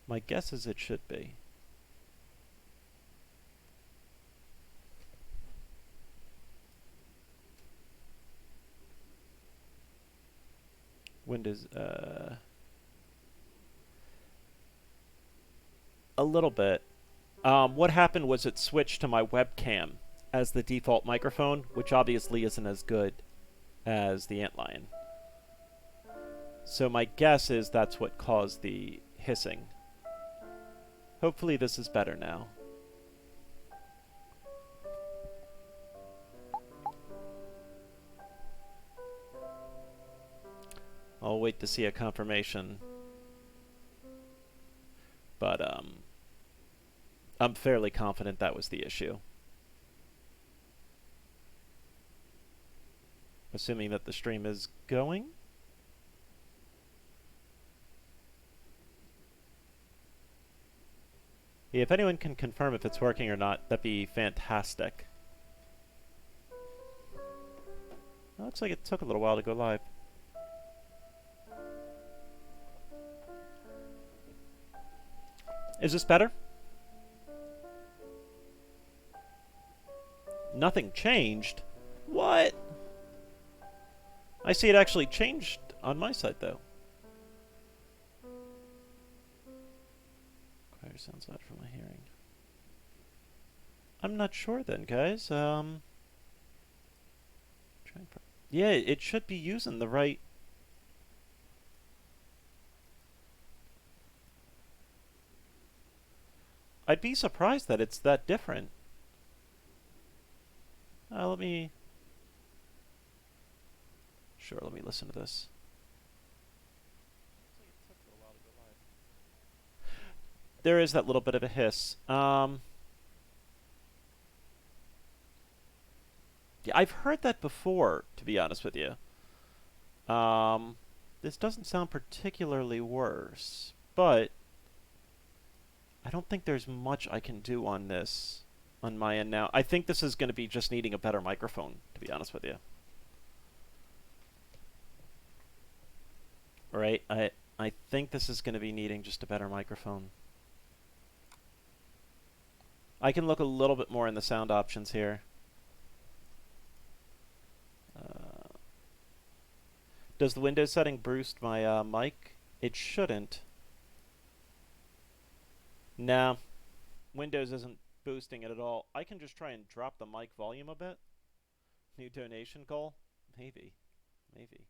My guess is it should be. Windows, a little bit. What happened was it switched to my webcam as the default microphone, which obviously isn't as good as the antlion. So my guess is that's what caused the hissing. Hopefully this is better now. I'll wait to see a confirmation. But I'm fairly confident that was the issue. Assuming that the stream is going. Yeah, if anyone can confirm if it's working or not, that'd be fantastic. It looks like it took a little while to go live. Is this better? Nothing changed? What? I see it actually changed on my side, though. Choir sounds loud for my hearing. I'm not sure then, guys. Yeah, it should be using the right... I'd be surprised that it's that different. Let me... Sure, let me listen to this. There is that little bit of a hiss. Yeah, I've heard that before, to be honest with you. This doesn't sound particularly worse, but I don't think there's much I can do on this on my end now. I think this is going to be just needing a better microphone, to be honest with you. Right? I think this is going to be needing just a better microphone. I can look a little bit more in the sound options here. Does the Windows setting boost my mic? It shouldn't. Nah, Windows isn't boosting it at all. I can just try and drop the mic volume a bit. New donation goal? Maybe. Maybe.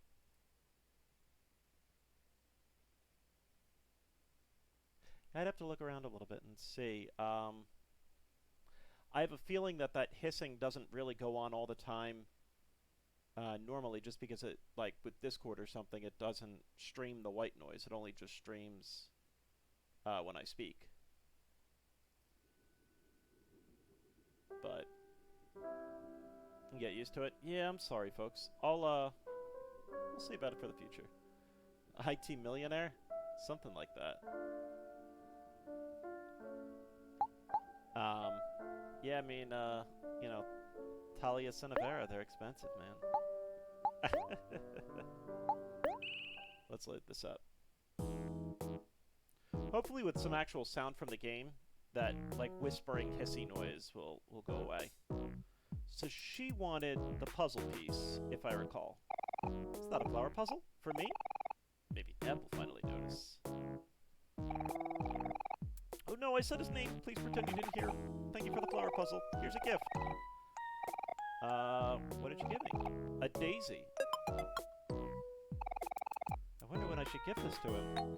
I'd have to look around a little bit and see. I have a feeling that that hissing doesn't really go on all the time normally, just because it, like with Discord or something, it doesn't stream the white noise. It only just streams when I speak. But get used to it. Yeah, I'm sorry, folks. We'll see about it for the future. IT millionaire? Something like that. Yeah, I mean, you know, Talia Cinevera, they're expensive, man. Let's load this up. Hopefully with some actual sound from the game, that, like, whispering, hissy noise will go away. So she wanted the puzzle piece, if I recall. Is that a flower puzzle? For me? Maybe Deb will finally notice. Oh no, I said his name. Please pretend you didn't hear. Thank you for the flower puzzle. Here's a gift. What did you give me? A daisy. I wonder when I should give this to him.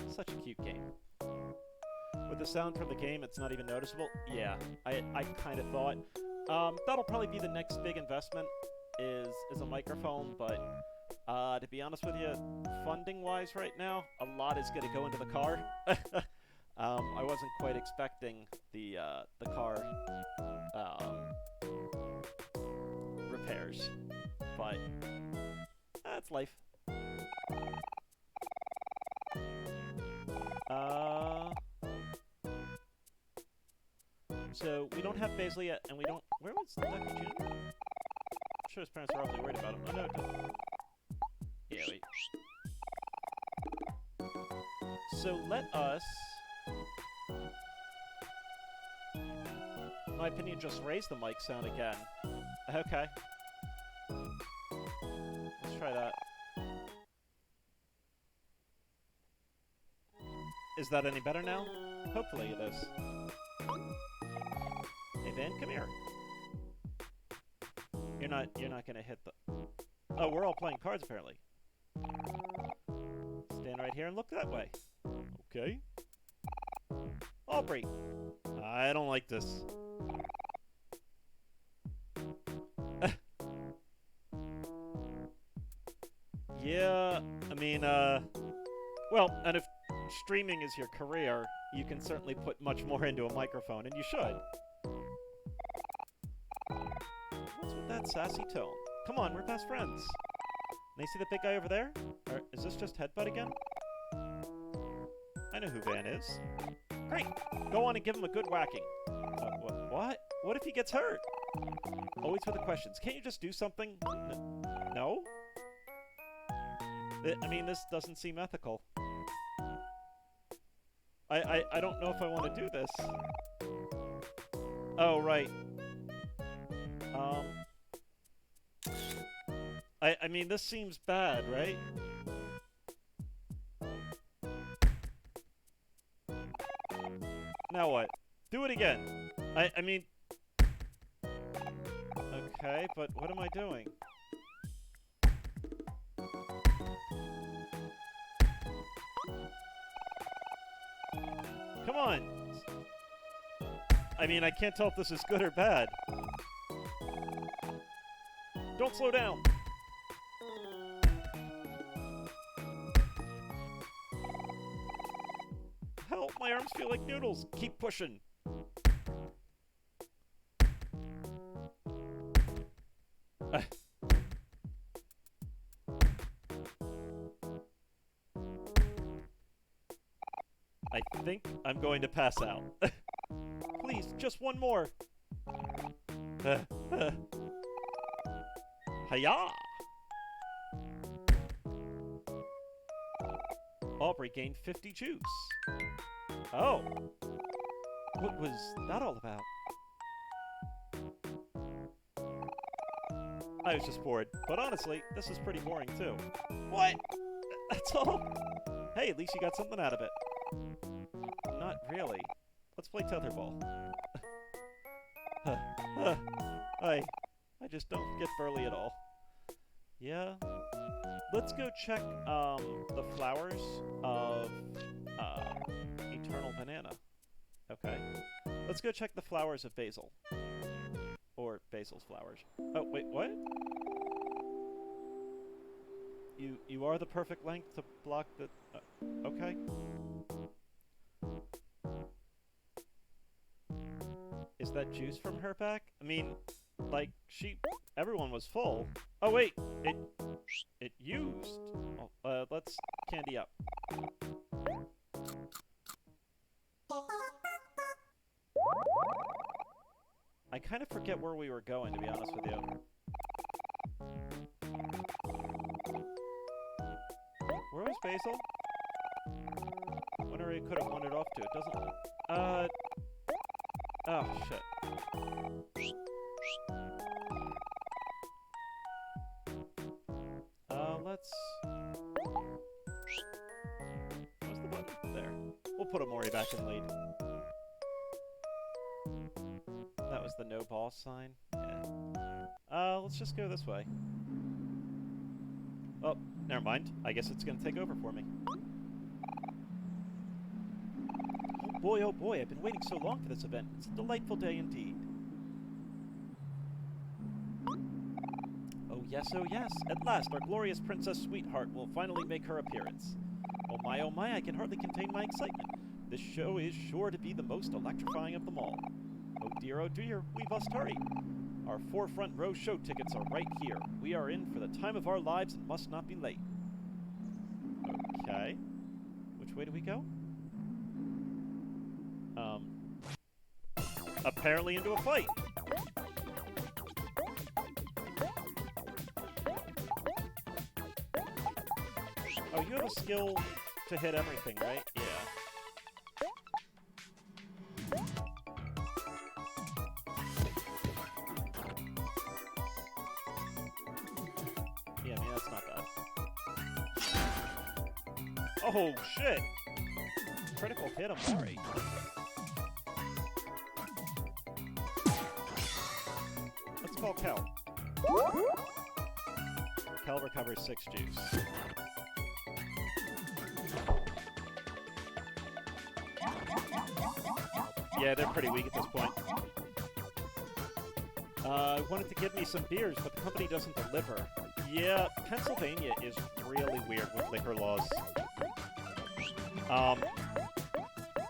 Such a cute game. With the sound from the game, it's not even noticeable. Yeah, I kind of thought. That'll probably be the next big investment, is a microphone, but to be honest with you, funding-wise right now, a lot is going to go into the car. I wasn't quite expecting the car repairs, but that's life. So we don't have Baisley yet, and we don't. Where was Ducky Jr.? I'm sure his parents are awfully worried about him. Oh no. Yeah, wait. So let us, in my opinion, just raise the mic sound again. Okay. Let's try that. Is that any better now? Hopefully it is. Hey Ben, come here. You're not gonna hit the... Oh, we're all playing cards apparently. Stand right here and look that way. Okay. Aubrey. I don't like this. Yeah, I mean, well, and if streaming is your career, you can certainly put much more into a microphone, and you should. What's with that sassy tone? Come on, we're best friends. And you see the big guy over there? Or is this just Headbutt again? I know who Van is. Great! Go on and give him a good whacking. What? What if he gets hurt? Always with the questions. Can't you just do something? No? I mean, this doesn't seem ethical. I don't know if I want to do this. Oh, right. I mean, this seems bad, right? Now what? Do it again. I mean... Okay, but what am I doing? Come on! I mean, I can't tell if this is good or bad. Don't slow down! Help! My arms feel like noodles! Keep pushing! I think I'm going to pass out. Please, just one more. Hiya! Aubrey gained 50 juice. Oh. What was that all about? I was just bored, but honestly, this is pretty boring too. What? That's all? Hey, at least you got something out of it. Not really. Let's play tetherball. I just don't get burly at all. Yeah. Let's go check the flowers of Eternal Banana. Okay. Let's go check the flowers of Basil. Or Basil's flowers. Oh, wait, what? You are the perfect length to block the... okay. Is that juice from her back? I mean, like, everyone was full. Oh, wait, it used. Oh, let's candy up. I kind of forget where we were going, to be honest with you. Where was Basil? Wonder I could have wandered off to. It doesn't... oh, shit. Let's... Where's the button? There. We'll put Omori back in lead. That was the no ball sign? Yeah. Let's just go this way. Oh, never mind. I guess it's gonna take over for me. Oh boy, I've been waiting so long for this event. It's a delightful day indeed. Oh yes, at last our glorious princess sweetheart will finally make her appearance. Oh my, I can hardly contain my excitement. This show is sure to be the most electrifying of them all. Oh dear, we must hurry. Our forefront row show tickets are right here. We are in for the time of our lives and must not be late. Okay. Which way do we go? Apparently into a fight. Oh, you have a skill to hit everything, right? Yeah. Oh, shit! Critical hit, Omori. Let's call Kel. Kel recovers 6 juice. Yeah, they're pretty weak at this point. Wanted to give me some beers, but the company doesn't deliver. Yeah, Pennsylvania is really weird with liquor laws.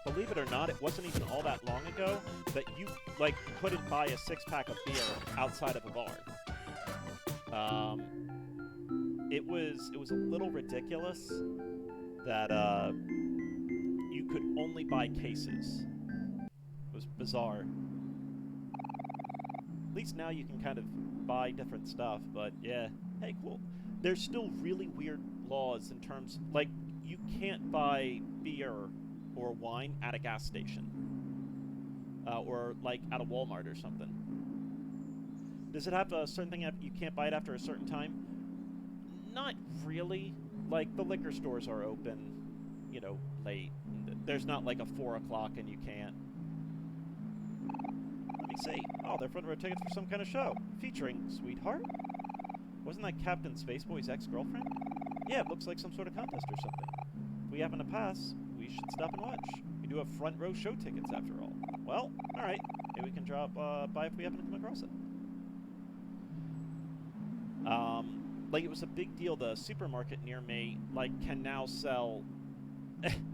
Believe it or not, it wasn't even all that long ago that you, like, couldn't buy a 6-pack of beer outside of a bar. It was a little ridiculous that, you could only buy cases. It was bizarre. At least now you can kind of buy different stuff, but yeah. Hey, cool. There's still really weird laws in terms, like, you can't buy beer or wine at a gas station. Or, like, at a Walmart or something. Does it have a certain thing you can't buy it after a certain time? Not really. Like, the liquor stores are open, you know, late. There's not, like, a 4 o'clock and you can't. Let me see. Oh, they're front row tickets for some kind of show. Featuring Sweetheart? Wasn't that Captain Spaceboy's ex-girlfriend? Yeah, it looks like some sort of contest or something. If we happen to pass, we should stop and watch. We do have front row show tickets after all. Well, alright. Maybe we can drop by if we happen to come across it. Like, it was a big deal. The supermarket near me, like, can now sell...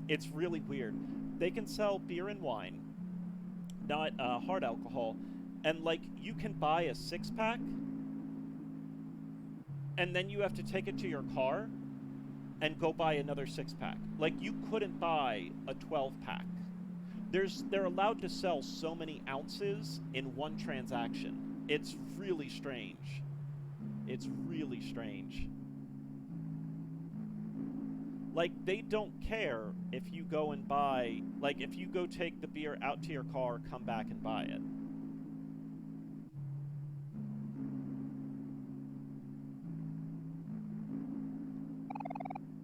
It's really weird. They can sell beer and wine, not hard alcohol, and, like, you can buy a 6-pack, and then you have to take it to your car and go buy another 6-pack. Like, you couldn't buy a 12-pack. They're allowed to sell so many ounces in one transaction. It's really strange. It's really strange. Like, they don't care if you go and buy... Like, if you go take the beer out to your car, come back and buy it.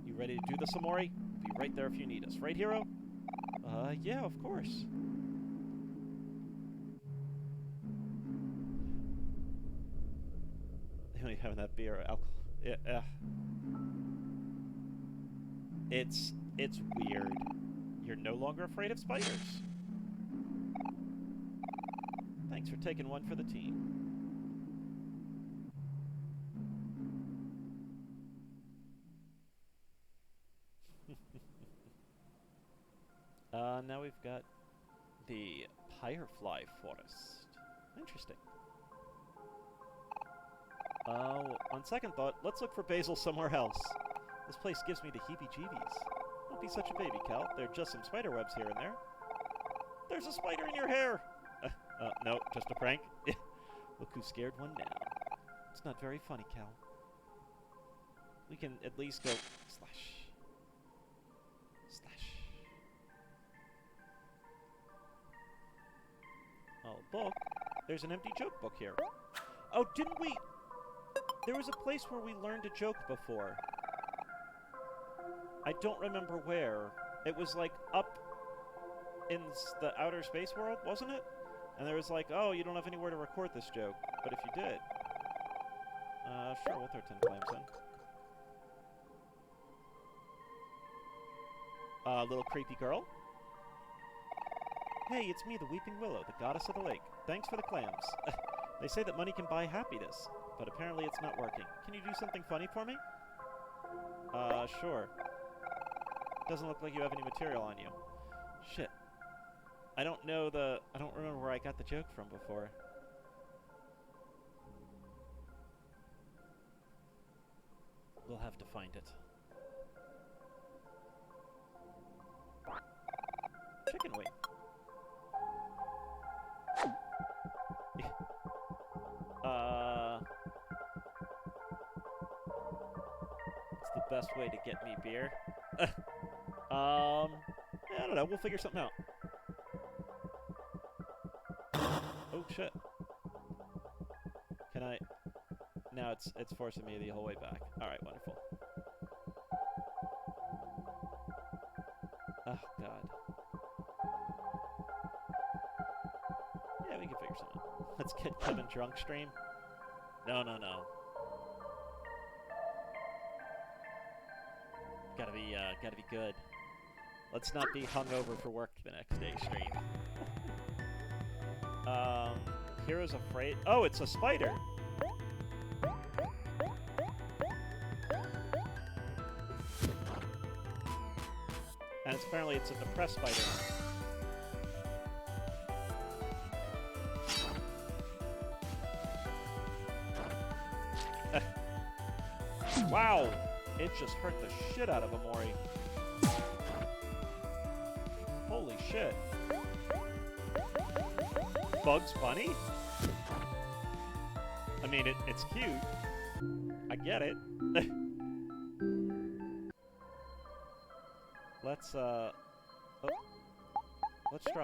You ready to do this, Omori? Be right there if you need us. Right, hero? Yeah, of course. They only have that beer alcohol. Yeah, It's weird. You're no longer afraid of spiders. Thanks for taking one for the team. Now we've got the Firefly Forest. Interesting. On second thought, let's look for basil somewhere else. This place gives me the heebie-jeebies. Don't be such a baby, Cal. There are just some spider webs here and there. There's a spider in your hair! No, just a prank. Look who's scared one now. It's not very funny, Cal. We can at least go... Slash. Slash. Oh, book? There's an empty joke book here. Oh, didn't we... There was a place where we learned a joke before. I don't remember where. It was, like, up in the outer space world, wasn't it? And there was like, oh, you don't have anywhere to record this joke. But if you did... sure, we'll throw 10 clams in. Little creepy girl? Hey, it's me, the Weeping Willow, the goddess of the lake. Thanks for the clams. They say that money can buy happiness, but apparently it's not working. Can you do something funny for me? Sure. Doesn't look like you have any material on you. Shit. I don't remember where I got the joke from before. We'll have to find it. Chicken wing. It's the best way to get me beer. I don't know. We'll figure something out. Oh shit. Can I? Now it's forcing me the whole way back. All right, wonderful. Oh, God. Yeah, we can figure something out. Let's get Kevin drunk stream. No, no, no. Gotta be good. Let's not be hungover for work the next day stream. Hero's afraid. Oh, it's a spider. And apparently it's a depressed spider. Wow! It just hurt the shit out of Omori. Holy shit. Bugs Bunny? I mean, it's cute. I get it. Let's drop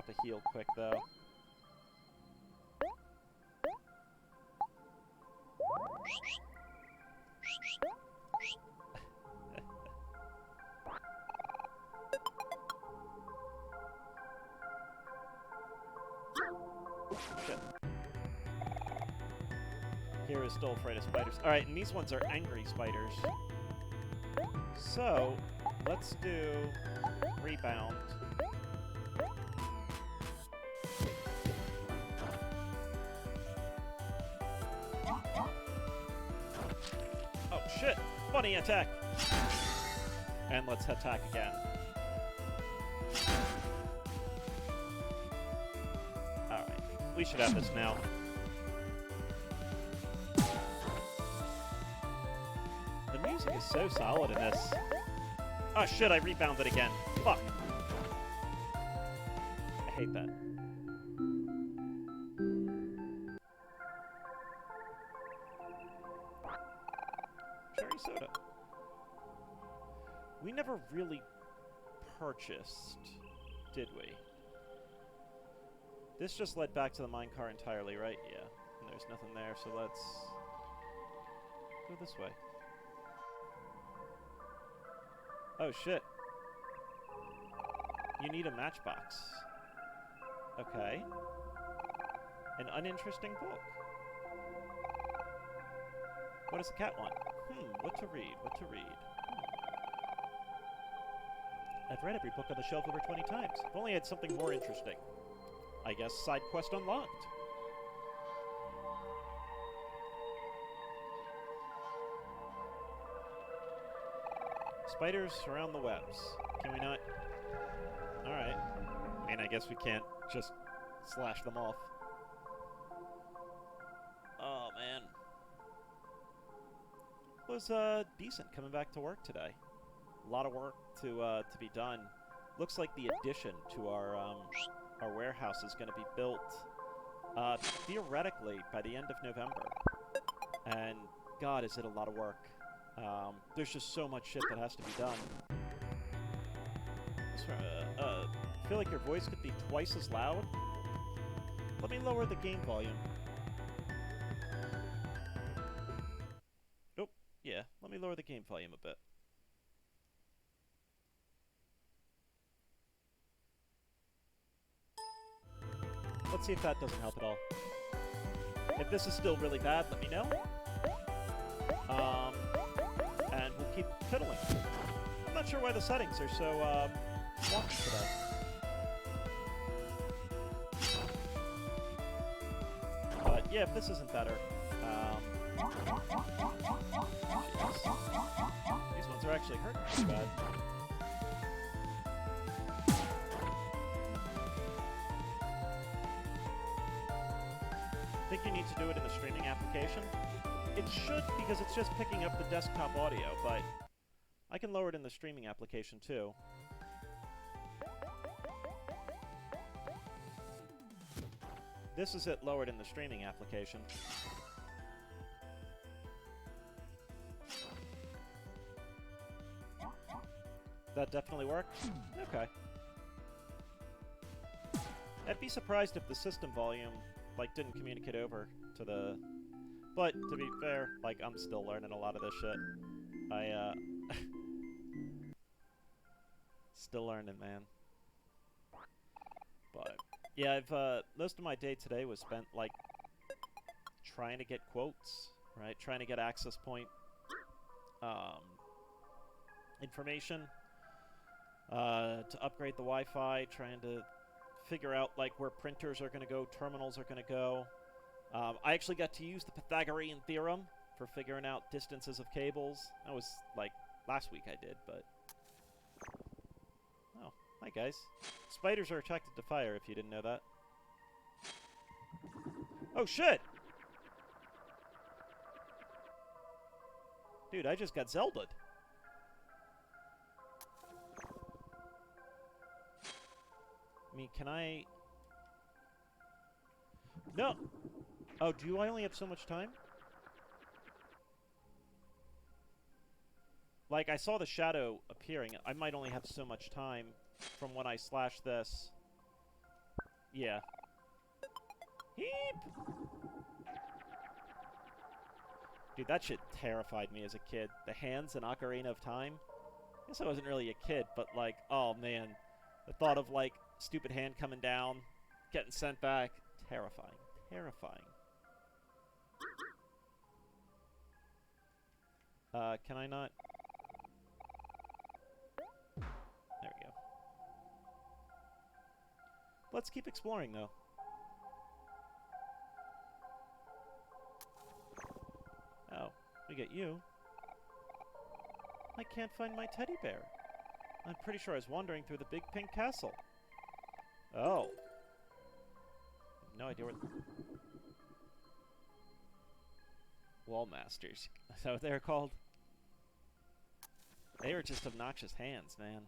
a heal quick, though. Shit. Here is still afraid of spiders. Alright, and these ones are angry spiders. So, let's do rebound. Oh shit! Bunny attack! And let's attack again. Alright, we should have this now. The music is so solid in this. Oh shit, I rebounded again. Fuck. I hate that. Cherry soda. We never really purchased, did we? This just led back to the minecart entirely, right? Yeah. And there's nothing there, so let's go this way. Oh shit. You need a matchbox. Okay. An uninteresting book. What does the cat want? What to read? What to read? I've read every book on the shelf over 20 times. If only I had something more interesting. I guess side quest unlocked. Spiders surround the webs. Can we not? Alright. I mean, I guess we can't just slash them off. Oh, man. It was, decent coming back to work today. A lot of work to be done. Looks like the addition to our warehouse is going to be built, theoretically, by the end of November. And, God, is it a lot of work. There's just so much shit that has to be done. I feel like your voice could be twice as loud. Let me lower the game volume. Oh, yeah. Let me lower the game volume a bit. Let's see if that doesn't help at all. If this is still really bad, let me know. And we'll keep fiddling. I'm not sure why the settings are so, wonky today. But, yeah, if this isn't better, these ones are actually hurting pretty bad. Think you need to do it in the streaming application? It should, because it's just picking up the desktop audio, but I can lower it in the streaming application too. This is it lowered in the streaming application. That definitely worked? Okay. I'd be surprised if the system volume, like, didn't communicate over to the... But, to be fair, like, I'm still learning a lot of this shit. Still learning, man. But yeah, I've most of my day today was spent like trying to get quotes, right? Trying to get access point information to upgrade the Wi-Fi. Trying to figure out like where printers are going to go, terminals are going to go. I actually got to use the Pythagorean theorem for figuring out distances of cables. That was like last week I did, but oh, hi guys. Spiders are attracted to fire, if you didn't know that. Oh, shit! Dude, I just got Zelda'd. I mean, can I... No! Oh, do I only have so much time? Like, I saw the shadow appearing. I might only have so much time from when I slash this. Yeah. Heep! Dude, that shit terrified me as a kid. The hands in Ocarina of Time. I guess I wasn't really a kid, but like, oh man. The thought of like, stupid hand coming down, getting sent back. Terrifying. Terrifying. Can I not? There we go. Let's keep exploring, though. Oh, we get you. I can't find my teddy bear. I'm pretty sure I was wandering through the big pink castle. Oh. No idea where... Wall masters. Is that what they're called? They are just obnoxious hands, man.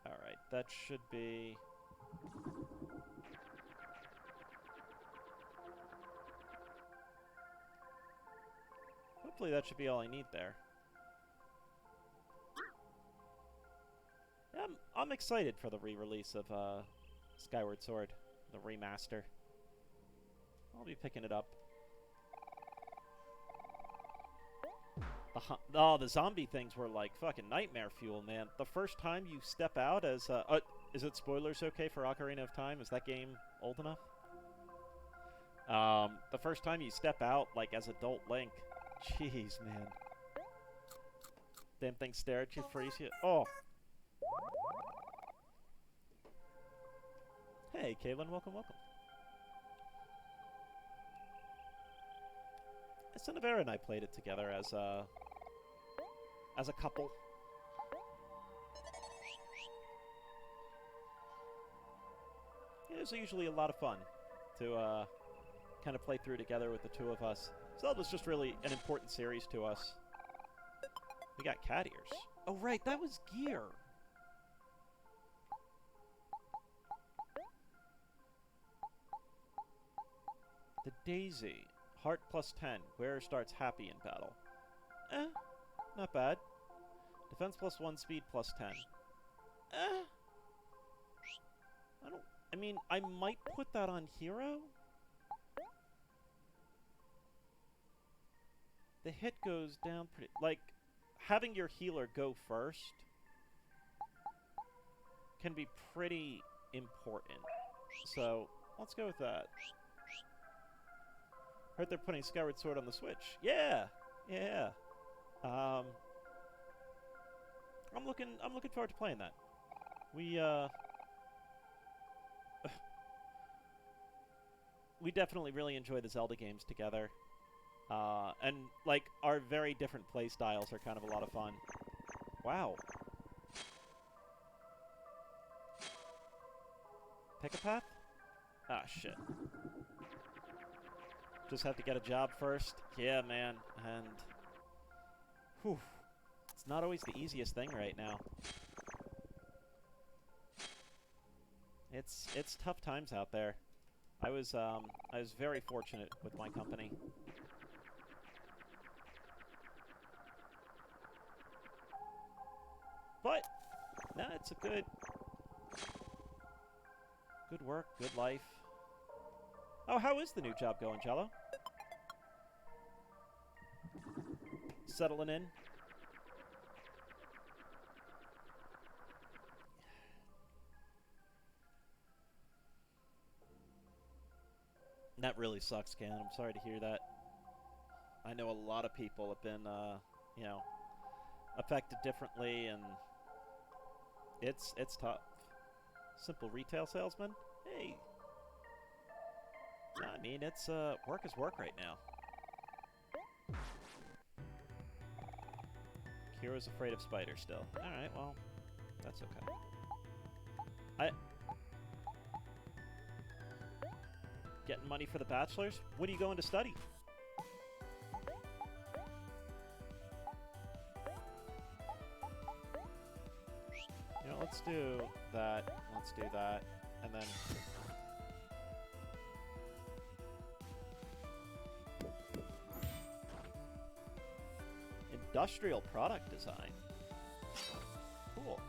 Alright, that should be... Hopefully that should be all I need there. Yeah, I'm excited for the re-release of Skyward Sword, the remaster. I'll be picking it up. The zombie things were like fucking nightmare fuel, man. The first time you step out as is it spoilers okay for Ocarina of Time? Is that game old enough? The first time you step out like as adult Link, jeez, man. Damn thing stare at you, freeze you. Oh. Hey, Kaylin, welcome, welcome. Cinevera and I played it together as a couple. It was usually a lot of fun to kind of play through together with the two of us. Zelda's just really an important series to us. We got cat ears. Oh right, that was gear. The Daisy. Heart plus 10. Wearer starts happy in battle. Not bad. Defense plus 1, speed plus 10. I mean, I might put that on hero? The hit goes down pretty... Like, having your healer go first can be pretty important. So, let's go with that. Heard they're putting Skyward Sword on the Switch. Yeah! Yeah. I'm looking forward to playing that. We definitely really enjoy the Zelda games together. And, like, our very different play styles are kind of a lot of fun. Wow. Pick a path? Ah, shit. Just have to get a job first. Yeah, man. And... Whew. It's not always the easiest thing right now. It's tough times out there. I was very fortunate with my company. But, nah, it's a good work, good life. Oh, how is the new job going, Jello? settling in. That really sucks, Ken. I'm sorry to hear that. I know a lot of people have been, you know, affected differently, and it's tough. Simple retail salesman? Hey. No, I mean, it's, work is work right now. Kira's afraid of spiders still. Alright, well, that's okay. Getting money for the bachelor's? What are you going to study? You know, let's do that. Let's do that. And then... Industrial product design. Cool.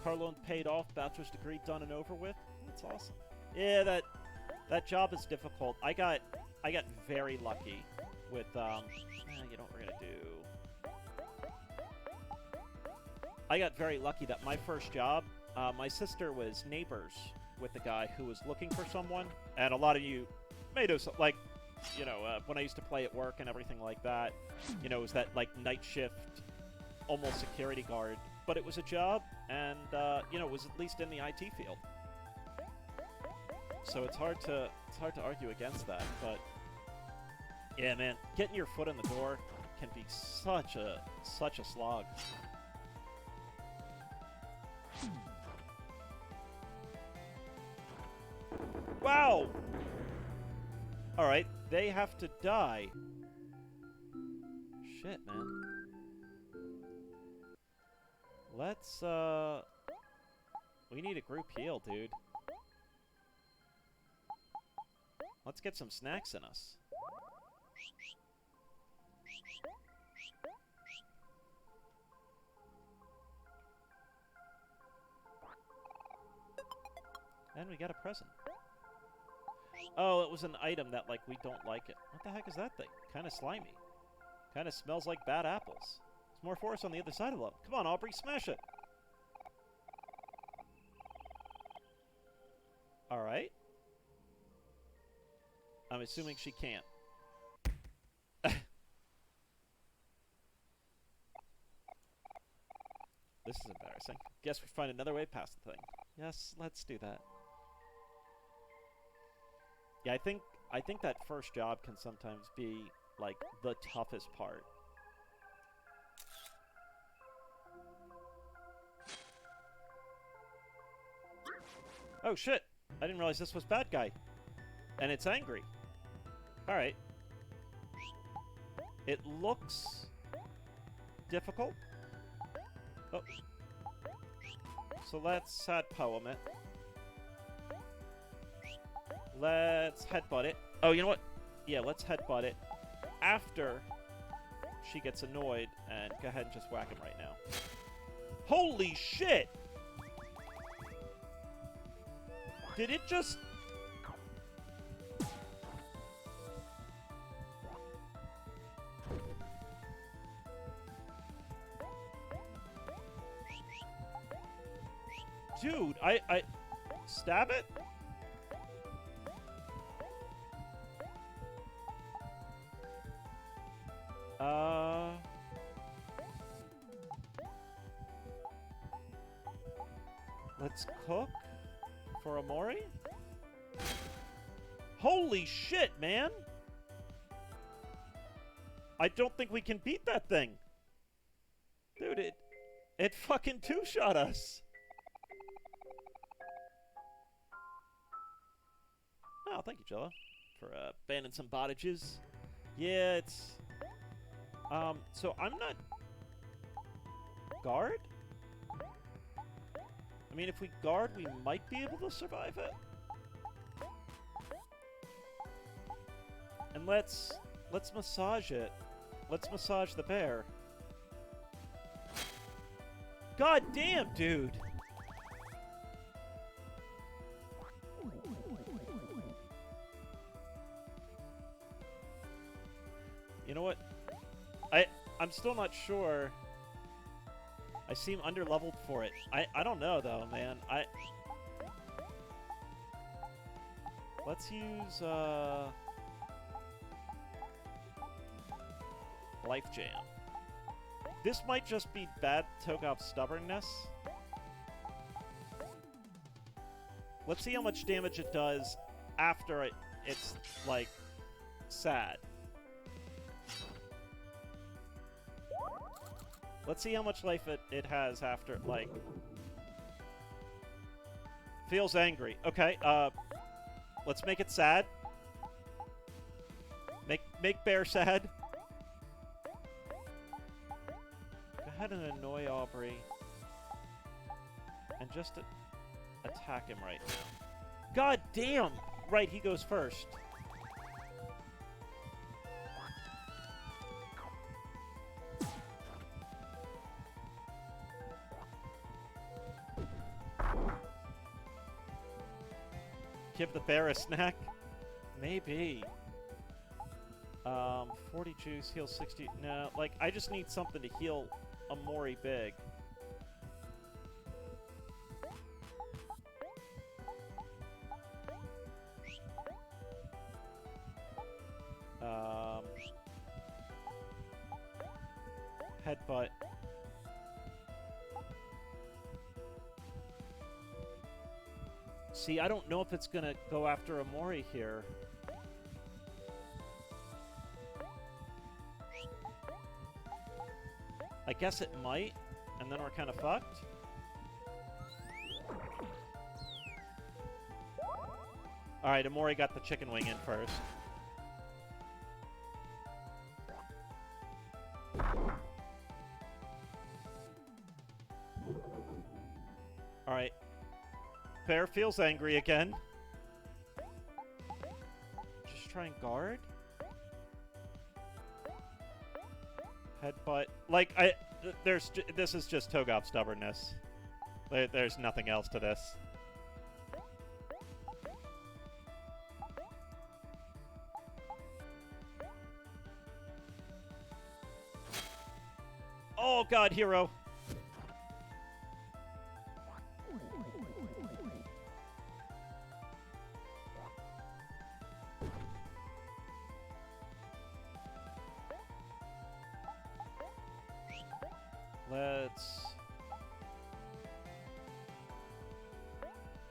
Car loan paid off, bachelor's degree done and over with. That's awesome. Yeah, that job is difficult. I got very lucky with you know what we're gonna do. I got very lucky that my first job, my sister was neighbors with the guy who was looking for someone, and a lot of you may know, like, you know, when I used to play at work and everything like that, you know, it was that like night shift, almost security guard. But it was a job, and, you know, it was at least in the IT field. So it's hard to argue against that, but... Yeah, man, getting your foot in the door can be such a slog. Wow! Alright, they have to die. Shit, man. Let's, we need a group heal, dude. Let's get some snacks in us. And we got a present. Oh, it was an item that, like, we don't like it. What the heck is that thing? Kind of slimy. Kind of smells like bad apples. There's more forest on the other side of them. Come on, Aubrey, smash it! Alright. I'm assuming she can't. This is embarrassing. Guess we find another way past the thing. Yes, let's do that. Yeah, I think that first job can sometimes be, like, the toughest part. Oh, shit! I didn't realize this was bad guy. And it's angry. Alright. It looks... difficult. Oh. So let's sad poem it. Let's headbutt it. Oh, you know what? Yeah, let's headbutt it after she gets annoyed, and go ahead and just whack him right now. Holy shit! Did it just... Dude, I... Stab it? Let's cook for Omori? Holy shit, man! I don't think we can beat that thing. Dude, it fucking two-shot us. Oh, thank you, Jello, for banning some bottages. Yeah, it's... so I'm not... Guard? I mean, if we guard, we might be able to survive it. let's massage it. Let's massage the bear. God damn, dude! You know what? I'm still not sure. I seem underleveled for it. I don't know though, man. Let's use Life Jam. This might just be bad Togop stubbornness. Let's see how much damage it does after it's like sad. Let's see how much life it has after, like... Feels angry. Okay, let's make it sad. Make bear sad. Go ahead and annoy Aubrey. And just attack him right now. God damn! Right, he goes first. Give the bear a snack? Maybe. 40 juice, heal 60. No, like, I just need something to heal Omori big. Headbutt. See, I don't know if it's gonna go after Omori here. I guess it might, and then we're kind of fucked. Alright, Omori got the chicken wing in first. Alright. Bear feels angry again. Just try and guard? Headbutt. Like, this is just Togop stubbornness. There's nothing else to this. Oh god, hero!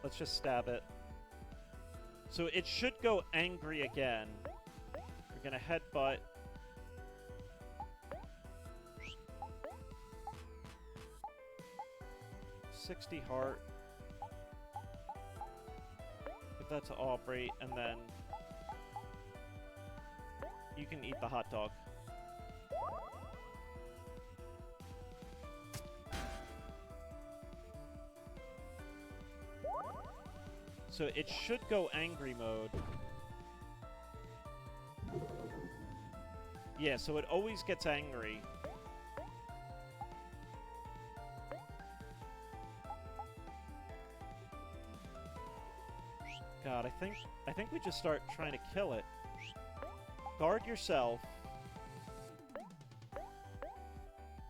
Let's just stab it. So it should go angry again. We're gonna headbutt. $60 heart. Give that to Aubrey, and then you can eat the hot dog. So it should go angry mode. Yeah, so it always gets angry. God, I think we just start trying to kill it. Guard yourself.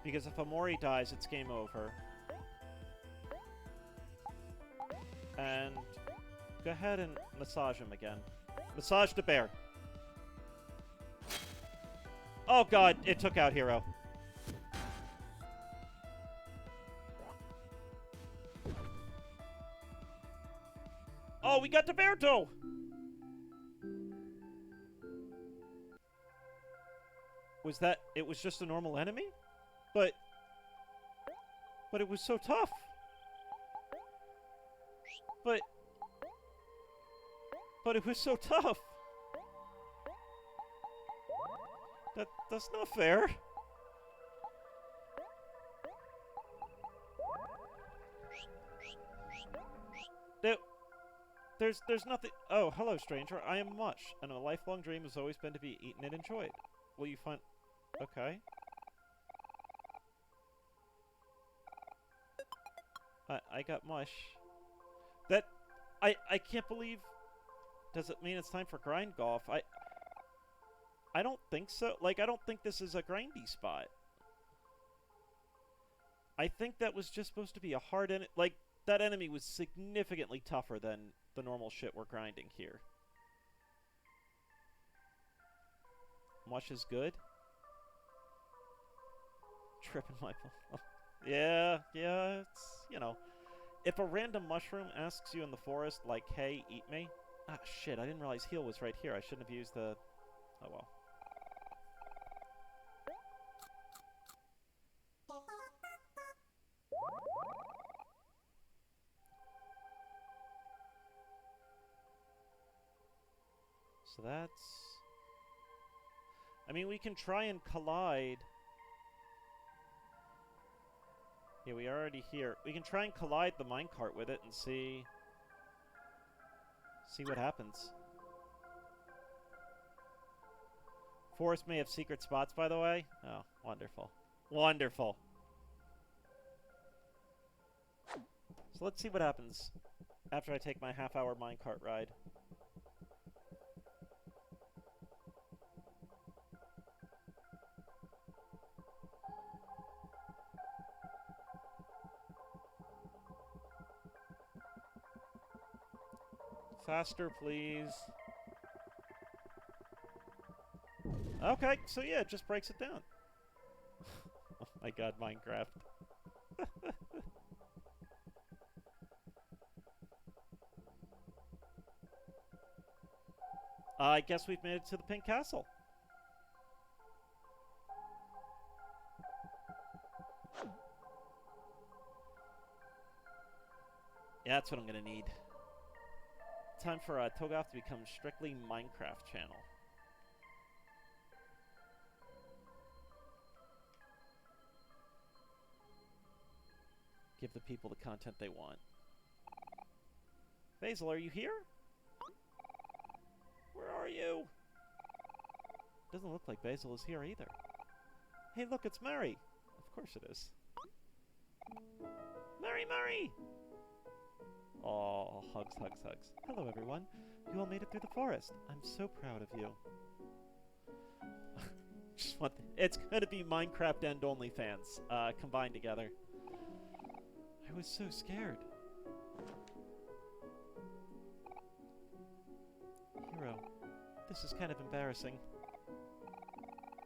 Because if Omori dies, it's game over. And go ahead and massage him again. Massage the bear. Oh god, it took out hero. Oh, we got the bear toe! Was that... It was just a normal enemy? But it was so tough. But it was so tough. That's not fair. There's nothing. Oh, hello, stranger. I am Mush, and a lifelong dream has always been to be eaten and enjoyed. Will you find... Okay. I got Mush. I can't believe... Does it mean it's time for grind golf? I don't think so. Like, I don't think this is a grindy spot. I think that was just supposed to be a hard enemy. Like, that enemy was significantly tougher than the normal shit we're grinding here. Mush is good. Tripping my ball. Yeah, it's, you know. If a random mushroom asks you in the forest, like, hey, eat me. Ah, shit, I didn't realize heal was right here. I shouldn't have used the... Oh, well. So that's... I mean, we can try and collide. Yeah, we are already here. We can try and collide the minecart with it and see what happens. Forest may have secret spots, by the way. Oh, wonderful. Wonderful. So let's see what happens after I take my half-hour minecart ride. Faster, please. Okay, so yeah, it just breaks it down. Oh my god, Minecraft. I guess we've made it to the Pink Castle. Yeah, that's what I'm gonna need. Time for Togoth to become strictly Minecraft channel. Give the people the content they want. Basil, are you here? Where are you? Doesn't look like Basil is here either. Hey, look, it's Mary. Of course it is. Mary! Oh, hugs. Hello, everyone. You all made it through the forest. I'm so proud of you. It's gonna be Minecraft and OnlyFans combined together. I was so scared. Hero, this is kind of embarrassing.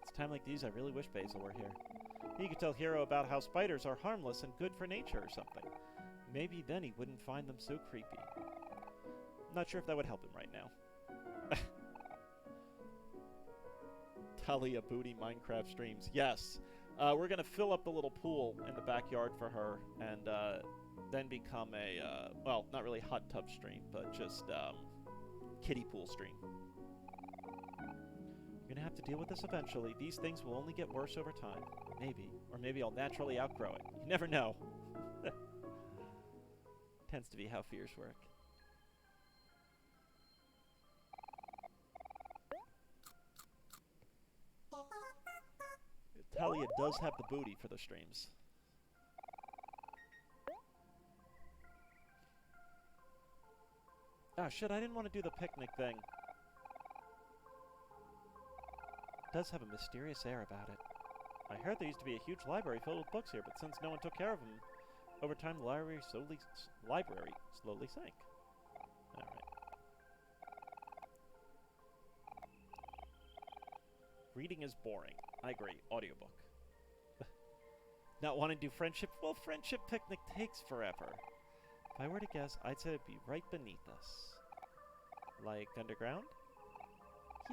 It's time like these I really wish Basil were here. He could tell Hero about how spiders are harmless and good for nature or something. Maybe then he wouldn't find them so creepy. Not sure if that would help him right now. Talia Booty Minecraft streams. Yes. We're going to fill up the little pool in the backyard for her and then become a, well, not really hot tub stream, but just kiddie pool stream. You're going to have to deal with this eventually. These things will only get worse over time. Maybe. Or maybe I'll naturally outgrow it. You never know. Tends to be how fears work. Talia does have the booty for the streams. Ah, shit, I didn't want to do the picnic thing. It does have a mysterious air about it. I heard there used to be a huge library filled with books here, but since no one took care of them, over time the library slowly sank. Alright. Reading is boring. I agree. Audiobook. Not wanting to do friendship? Well, friendship picnic takes forever. If I were to guess, I'd say it'd be right beneath us. Like underground?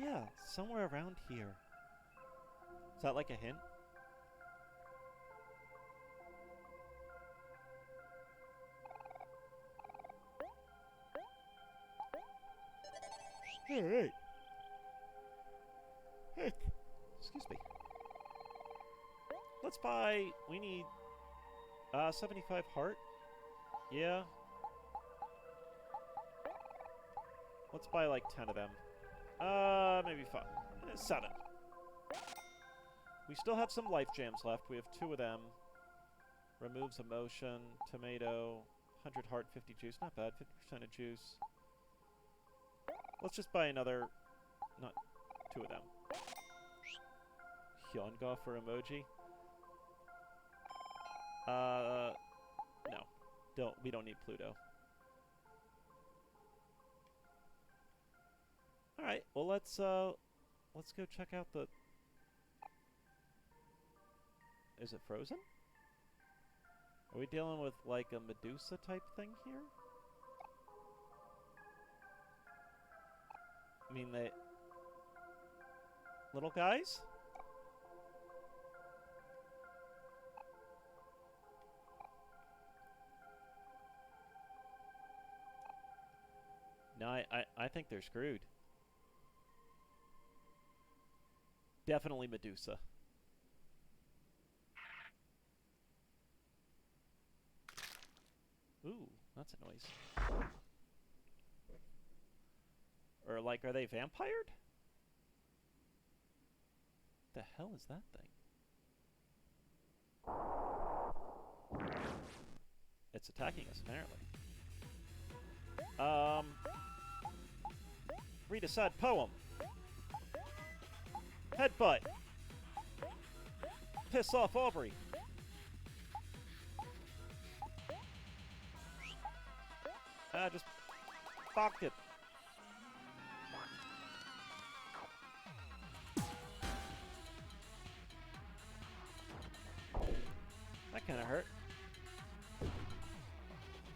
Yeah, somewhere around here. Is that like a hint? Hey! Hey! Excuse me. Let's buy... We need... 75 heart? Yeah. Let's buy like 10 of them. Maybe 5. 7. We still have some life jams left. We have 2 of them. Removes emotion, tomato, 100 heart, 50 juice. Not bad, 50% of juice. Let's just buy another, not 2 of them. Hyonga for emoji. No. We don't need Pluto. Alright, well let's go check out the... Is it frozen? Are we dealing with like a Medusa type thing here? I mean, they... Little guys? No, I think they're screwed. Definitely Medusa. Ooh, that's a noise. Or, like, are they vampired? The hell is that thing? It's attacking us, apparently. Read a sad poem. Headbutt. Piss off Aubrey. Just fuck it. That kind of hurt.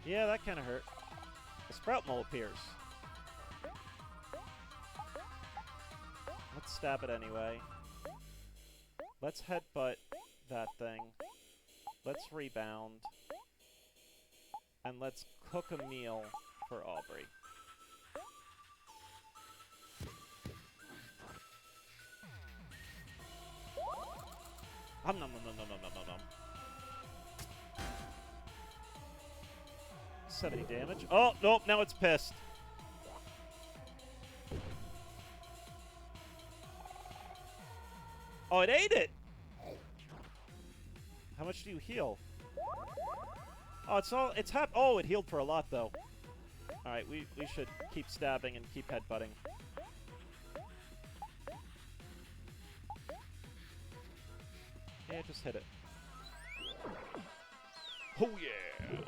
Yeah, that kind of hurt. A sprout mole appears. Let's stab it anyway. Let's headbutt that thing. Let's rebound. And let's cook a meal for Aubrey. Nom nom nom nom nom nom nom nom. 70 damage. Oh, nope, now it's pissed. Oh, it ate it! How much do you heal? Oh, oh, it healed for a lot, though. Alright, we should keep stabbing and keep headbutting. Yeah, just hit it. Oh, yeah!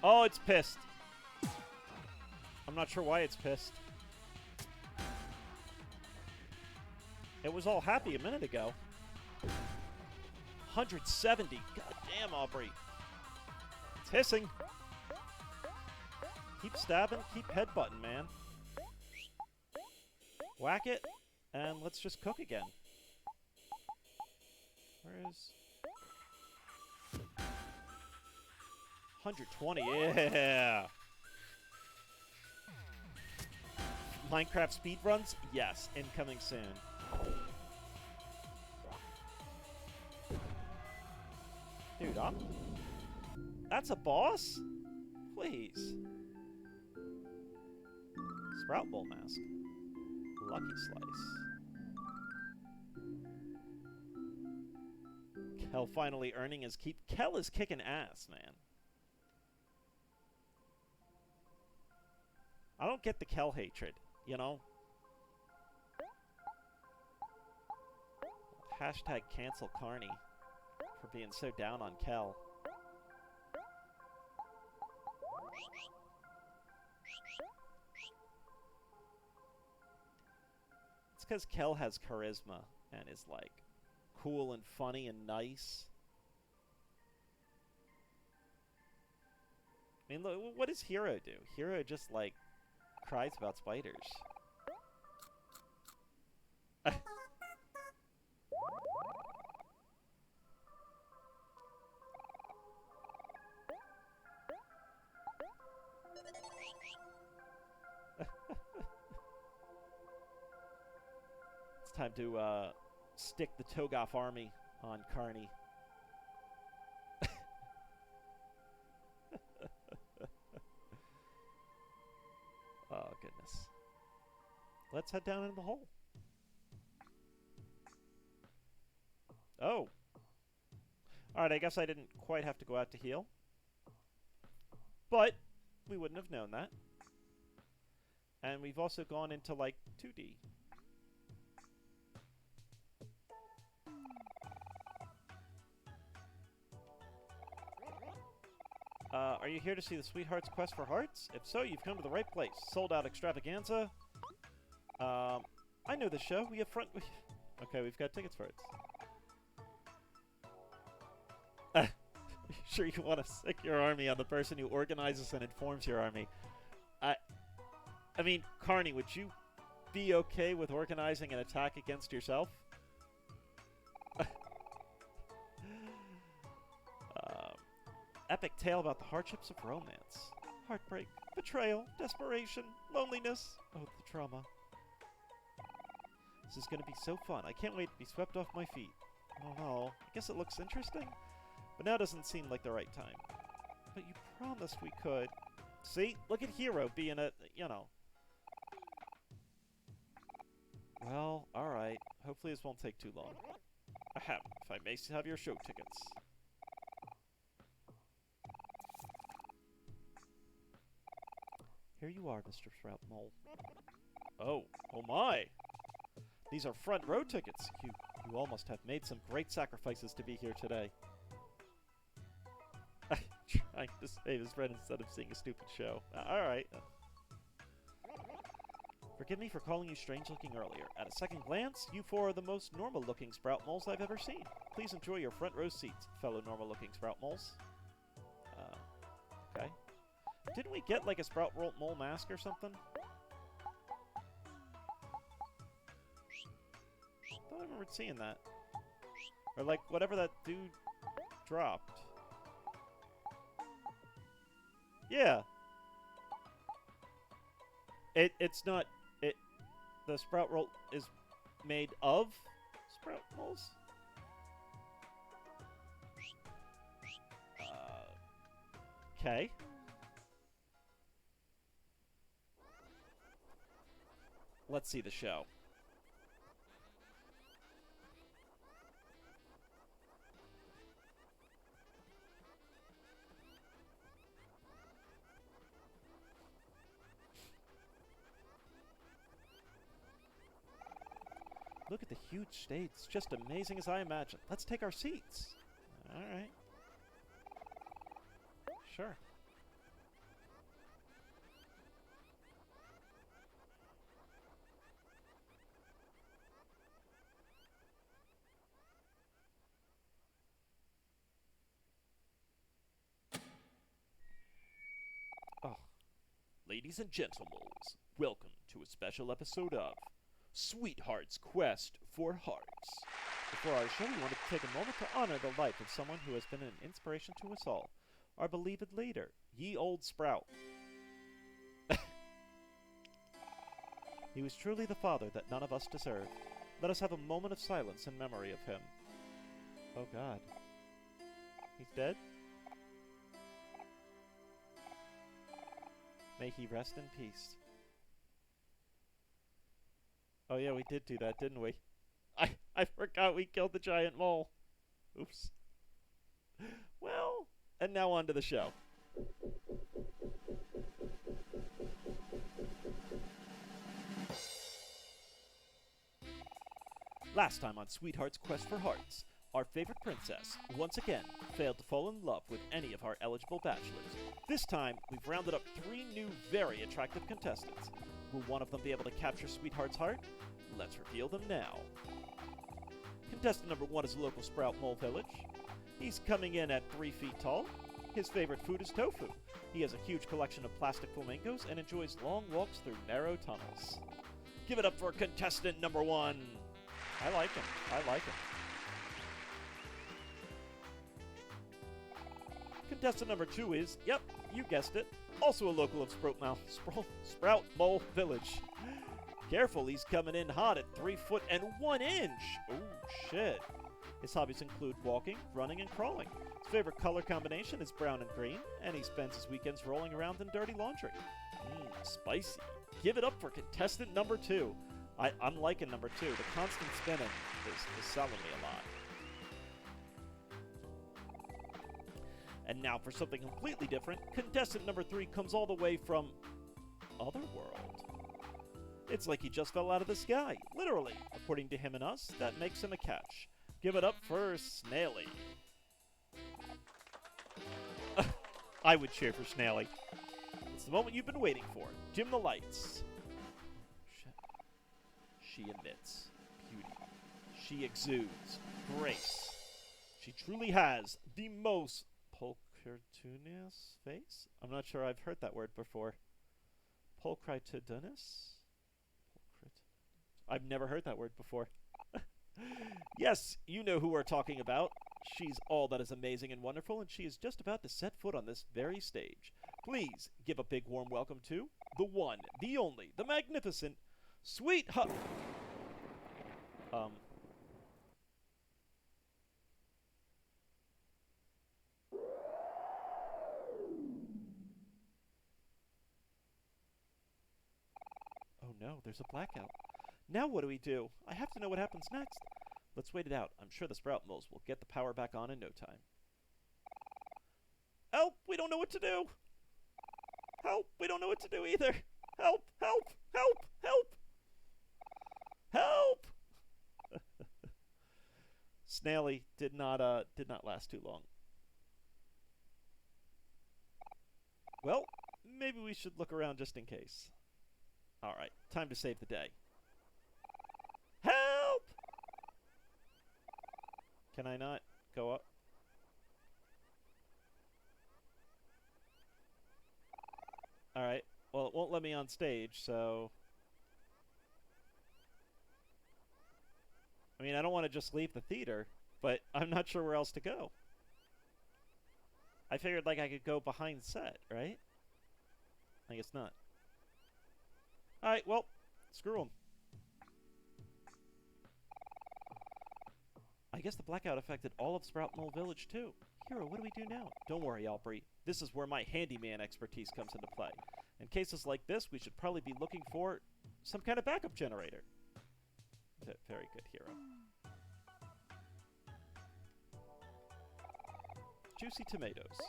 Oh, it's pissed. I'm not sure why it's pissed. It was all happy a minute ago. 170. God damn, Aubrey. It's hissing. Keep stabbing, keep headbutting, man. Whack it, and let's just cook again. Where is... 120, yeah! Minecraft speedruns? Yes, incoming soon. Dude, that's a boss? Please. Sprout Bowl Mask. Lucky Slice. Kel finally earning his keep. Kel is kicking ass, man. I don't get the Kel hatred, you know? Hashtag cancel Carney for being so down on Kel. It's because Kel has charisma and is, like, cool and funny and nice. I mean, look, what does Hero do? Hero just, like, cries about spiders. It's time to stick the Togoth army on Carney. Oh goodness. Let's head down into the hole. Oh. Alright, I guess I didn't quite have to go out to heal. But we wouldn't have known that. And we've also gone into, like, 2D. Are you here to see the Sweetheart's Quest for Hearts? If so, you've come to the right place. Sold Out Extravaganza. I know the show. We have front... Okay, we've got tickets for it. Sure you want to sick your army on the person who organizes and informs your army. I mean, Carney, would you be okay with organizing an attack against yourself? Epic tale about the hardships of romance. Heartbreak, betrayal, desperation, loneliness. Oh, the trauma. This is going to be so fun. I can't wait to be swept off my feet. I don't know. I guess it looks interesting. But now doesn't seem like the right time. But you promised we could. See? Look at Hero being a, you know. Well, alright. Hopefully this won't take too long. Ahem, if I may have your show tickets. Here you are, Mr. Sprout Mole. Oh my! These are front row tickets. You all must have made some great sacrifices to be here today. Trying to save his friend instead of seeing a stupid show. Alright. Forgive me for calling you strange-looking earlier. At a second glance, you four are the most normal-looking Sprout Moles I've ever seen. Please enjoy your front row seats, fellow normal-looking Sprout Moles. Okay. Didn't we get, like, a Sprout Mole mask or something? I thought I remembered seeing that. Or, like, whatever that dude dropped. Yeah. It's not... The Sprout Roll is made of Sprout Moles? Okay. Let's see the show. Look at the huge stage. It's just amazing as I imagined. Let's take our seats. Alright. Sure. Oh. Ladies and gentlemen, welcome to a special episode of Sweetheart's Quest for Hearts. Before our show, we wanted to take a moment to honor the life of someone who has been an inspiration to us all. Our beloved leader, Ye Old Sprout. He was truly the father that none of us deserved. Let us have a moment of silence in memory of him. Oh God. He's dead? May he rest in peace. Oh yeah, we did do that, didn't we? I forgot we killed the giant mole. Oops. Well, and now on to the show. Last time on Sweetheart's Quest for Hearts, our favorite princess, once again, failed to fall in love with any of our eligible bachelors. This time, we've rounded up 3 new, very attractive contestants. Will one of them be able to capture Sweetheart's heart? Let's reveal them now. Contestant number 1 is a local Sprout Mole Village. He's coming in at 3 feet tall. His favorite food is tofu. He has a huge collection of plastic flamingos and enjoys long walks through narrow tunnels. Give it up for contestant number 1. I like him. I like him. Contestant number 2 is, yep, you guessed it, also a local of Sprout Mole Village. Careful, he's coming in hot at 3 foot and 1 inch. Oh, shit. His hobbies include walking, running, and crawling. His favorite color combination is brown and green, and he spends his weekends rolling around in dirty laundry. Spicy. Give it up for contestant number 2. I'm liking number 2. The constant spinning is selling me a lot. And now for something completely different, contestant number 3 comes all the way from Otherworld. It's like he just fell out of the sky, literally. According to him and us, that makes him a catch. Give it up for Snaily. I would cheer for Snaily. It's the moment you've been waiting for. Dim the lights. She emits beauty. She exudes grace. She truly has the most pulchritudinous face? I'm not sure I've heard that word before. Pulchritudinous? I've never heard that word before. Yes, you know who we're talking about. She's all that is amazing and wonderful, and she is just about to set foot on this very stage. Please give a big warm welcome to the one, the only, the magnificent, Sweet Oh no, there's a blackout. Now what do we do? I have to know what happens next. Let's wait it out. I'm sure the sprout moles will get the power back on in no time. Help! We don't know what to do! Help! We don't know what to do either! Help! Help! Help! Help! Help! Snaily did not last too long. Well, maybe we should look around just in case. Alright, time to save the day. Help! Can I not go up? Alright, well, it won't let me on stage, so... I mean, I don't want to just leave the theater, but I'm not sure where else to go. I figured, like, I could go behind set, right? I guess not. Alright, well, screw them. I guess the blackout affected all of Sprout Mole Village, too. Hero, what do we do now? Don't worry, Aubrey. This is where my handyman expertise comes into play. In cases like this, we should probably be looking for some kind of backup generator. Very good, Hero. Juicy tomatoes.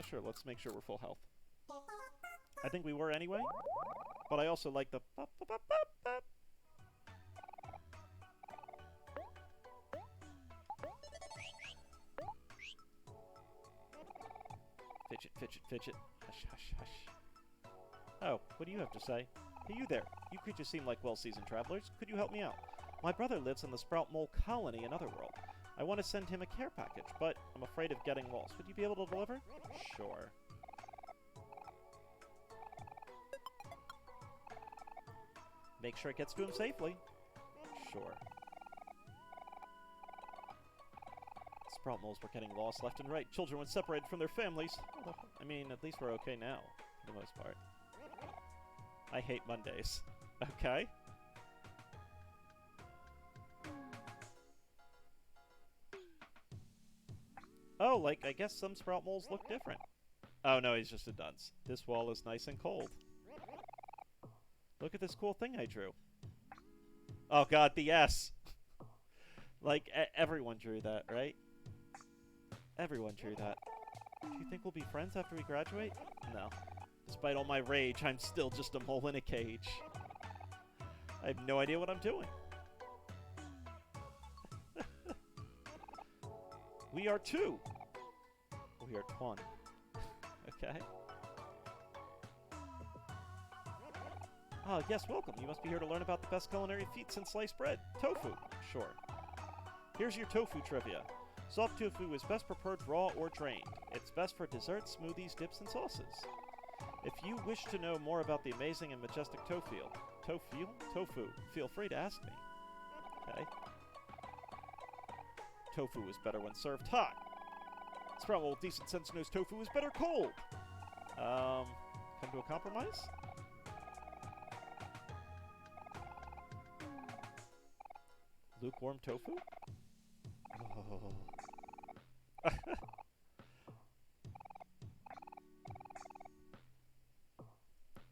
Sure, let's make sure we're full health. I think we were anyway, but I also like the bop, bop, bop, bop, bop. Fidget, fidget, fidget. Hush, hush, hush. Oh, what do you have to say? Hey, you there. You creatures seem like well-seasoned travelers. Could you help me out? My brother lives in the Sprout Mole colony in Otherworld. I want to send him a care package, but I'm afraid of getting lost. Would you be able to deliver? Sure. Make sure it gets to him safely. Sure. Sprout moles were getting lost left and right. Children were separated from their families. I mean, at least we're okay now, for the most part. I hate Mondays. Okay. Oh, like, I guess some Sprout moles look different. Oh, no, he's just a dunce. This wall is nice and cold. Look at this cool thing I drew. Oh, God, the S. Like, everyone drew that, right? Everyone drew that. Do you think we'll be friends after we graduate? No. Despite all my rage, I'm still just a mole in a cage. I have no idea what I'm doing. We are two. We are one. Okay. Ah, yes, welcome. You must be here to learn about the best culinary feats in sliced bread. Tofu. Sure. Here's your tofu trivia. Soft tofu is best prepared raw or drained. It's best for desserts, smoothies, dips, and sauces. If you wish to know more about the amazing and majestic tofu, feel free to ask me. Okay. Tofu is better when served hot. Sprout Mole decent sense knows tofu is better cold. Come to a compromise? Lukewarm tofu?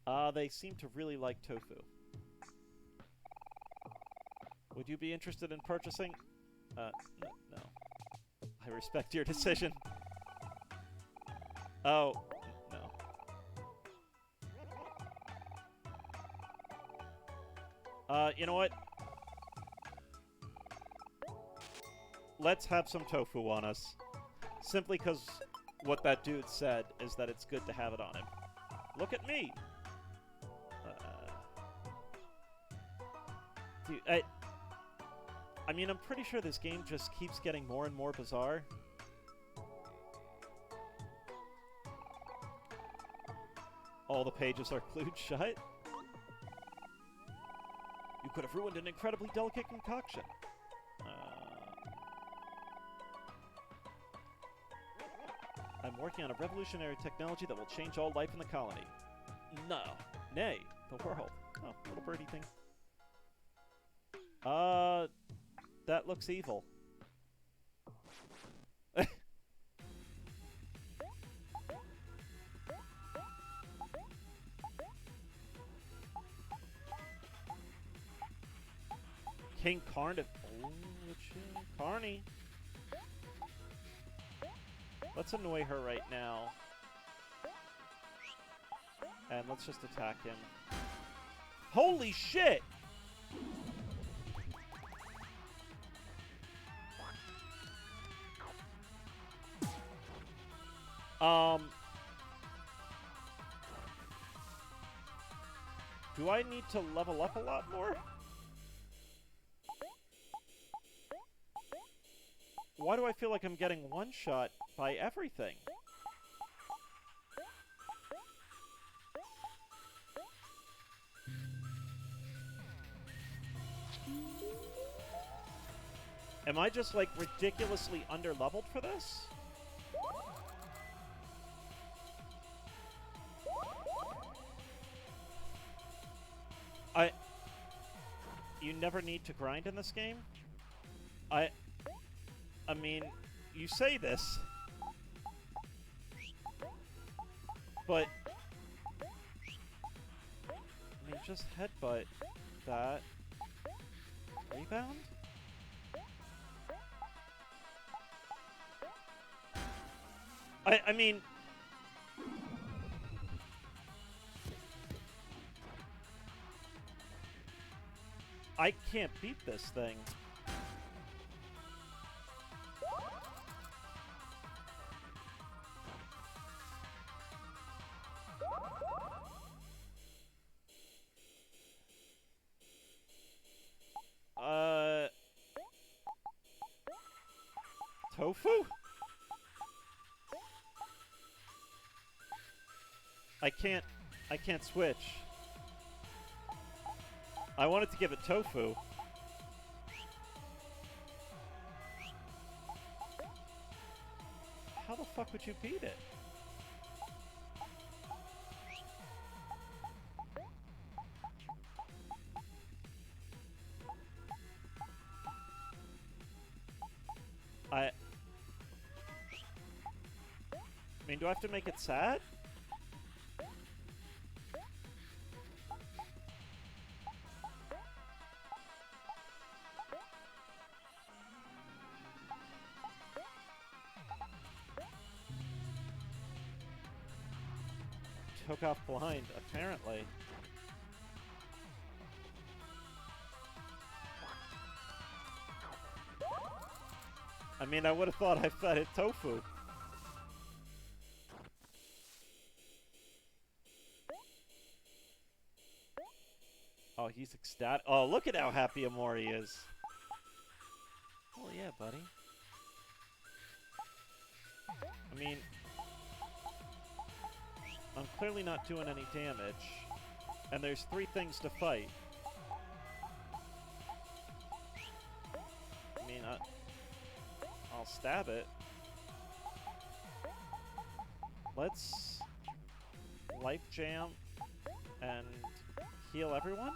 Oh. They seem to really like tofu. Would you be interested in purchasing? No. I respect your decision. Oh, no. You know what? Let's have some tofu on us. Simply because what that dude said is that it's good to have it on him. Look at me! Dude, I mean, I'm pretty sure this game just keeps getting more and more bizarre. All the pages are glued shut. You could have ruined an incredibly delicate concoction. I'm working on a revolutionary technology that will change all life in the colony. No. Nay, the world. Oh, little birdie thing. That looks evil. King Carniv. Oh, Carney. Let's annoy her right now. And let's just attack him. Holy shit! Do I need to level up a lot more? Why do I feel like I'm getting one-shot by everything? Am I just, like, ridiculously under-leveled for this? You never need to grind in this game? I mean, you say this, but I mean, just headbutt that. Rebound? I mean, I can't beat this thing. Tofu? I can't switch. I wanted to give it tofu. How the fuck would you beat it? I mean, do I have to make it sad? Took off blind, apparently. I mean, I would have thought I fed it tofu. Oh, he's ecstatic. Oh, look at how happy Omori is. Oh, yeah, buddy. I mean, I'm clearly not doing any damage. And there's 3 things to fight. I mean, I'll stab it. Let's life jam and heal everyone.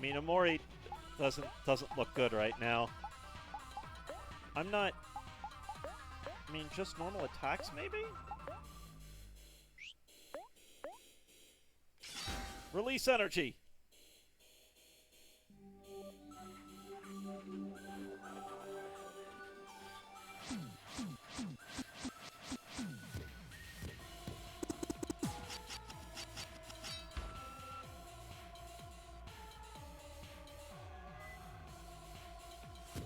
I mean, Omori doesn't look good right now. I'm not... I mean, just normal attacks, maybe? Release energy!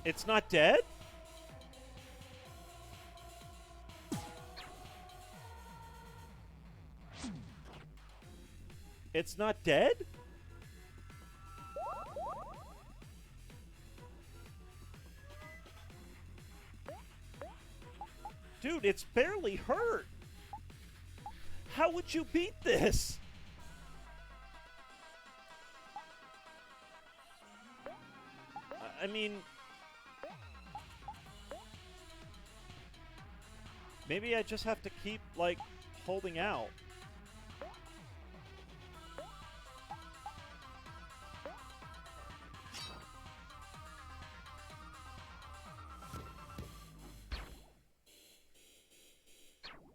It's not dead? It's not dead? Dude, it's barely hurt. How would you beat this? I mean... Maybe I just have to keep, like, holding out.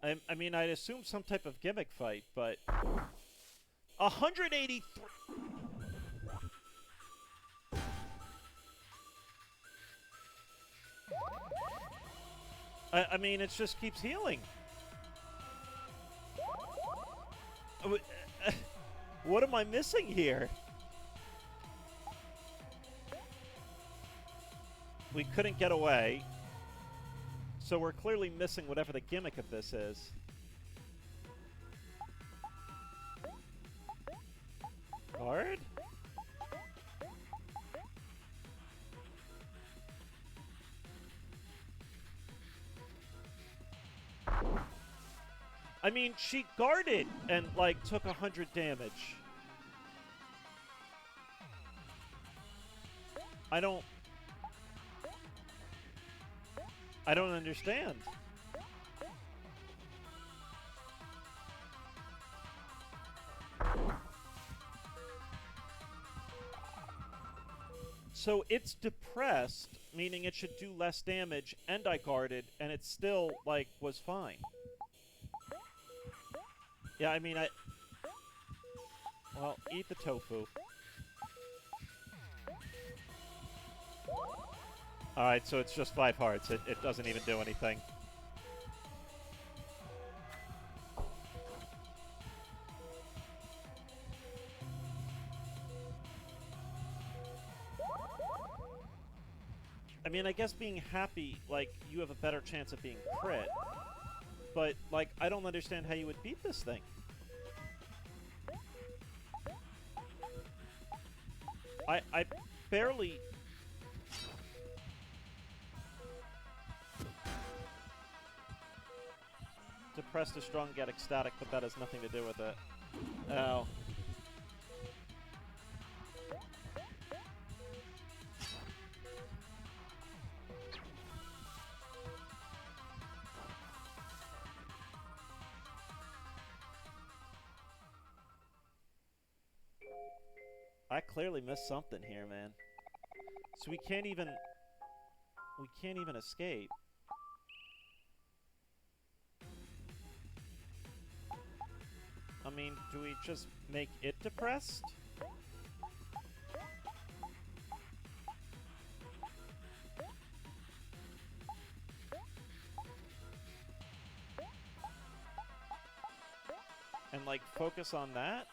I mean, I'd assume some type of gimmick fight, but... 183... I mean, it just keeps healing. What am I missing here? We couldn't get away. So we're clearly missing whatever the gimmick of this is. Guard? I mean, she guarded and, like, took 100 damage. I don't understand. So it's depressed, meaning it should do less damage, and I guarded, and it still, like, was fine. Yeah, I mean, well, eat the tofu. Alright, so it's just 5 hearts. It doesn't even do anything. I mean, I guess being happy, like, you have a better chance of being crit. But, like, I don't understand how you would beat this thing. I barely... Depressed is strong, get ecstatic, but that has nothing to do with it. Oh. I clearly missed something here, man. So we can't even escape. I mean, do we just make it depressed? And, like, focus on that?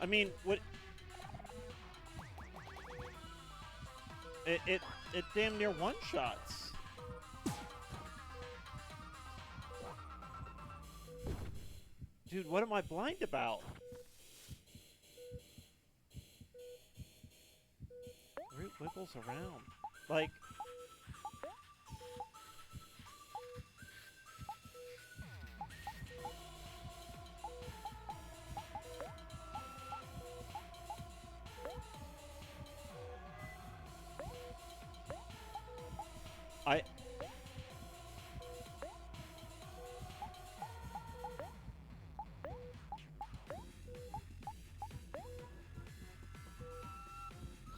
I mean, what... It damn near one-shots. Dude, what am I blind about? Root wiggles around. Like...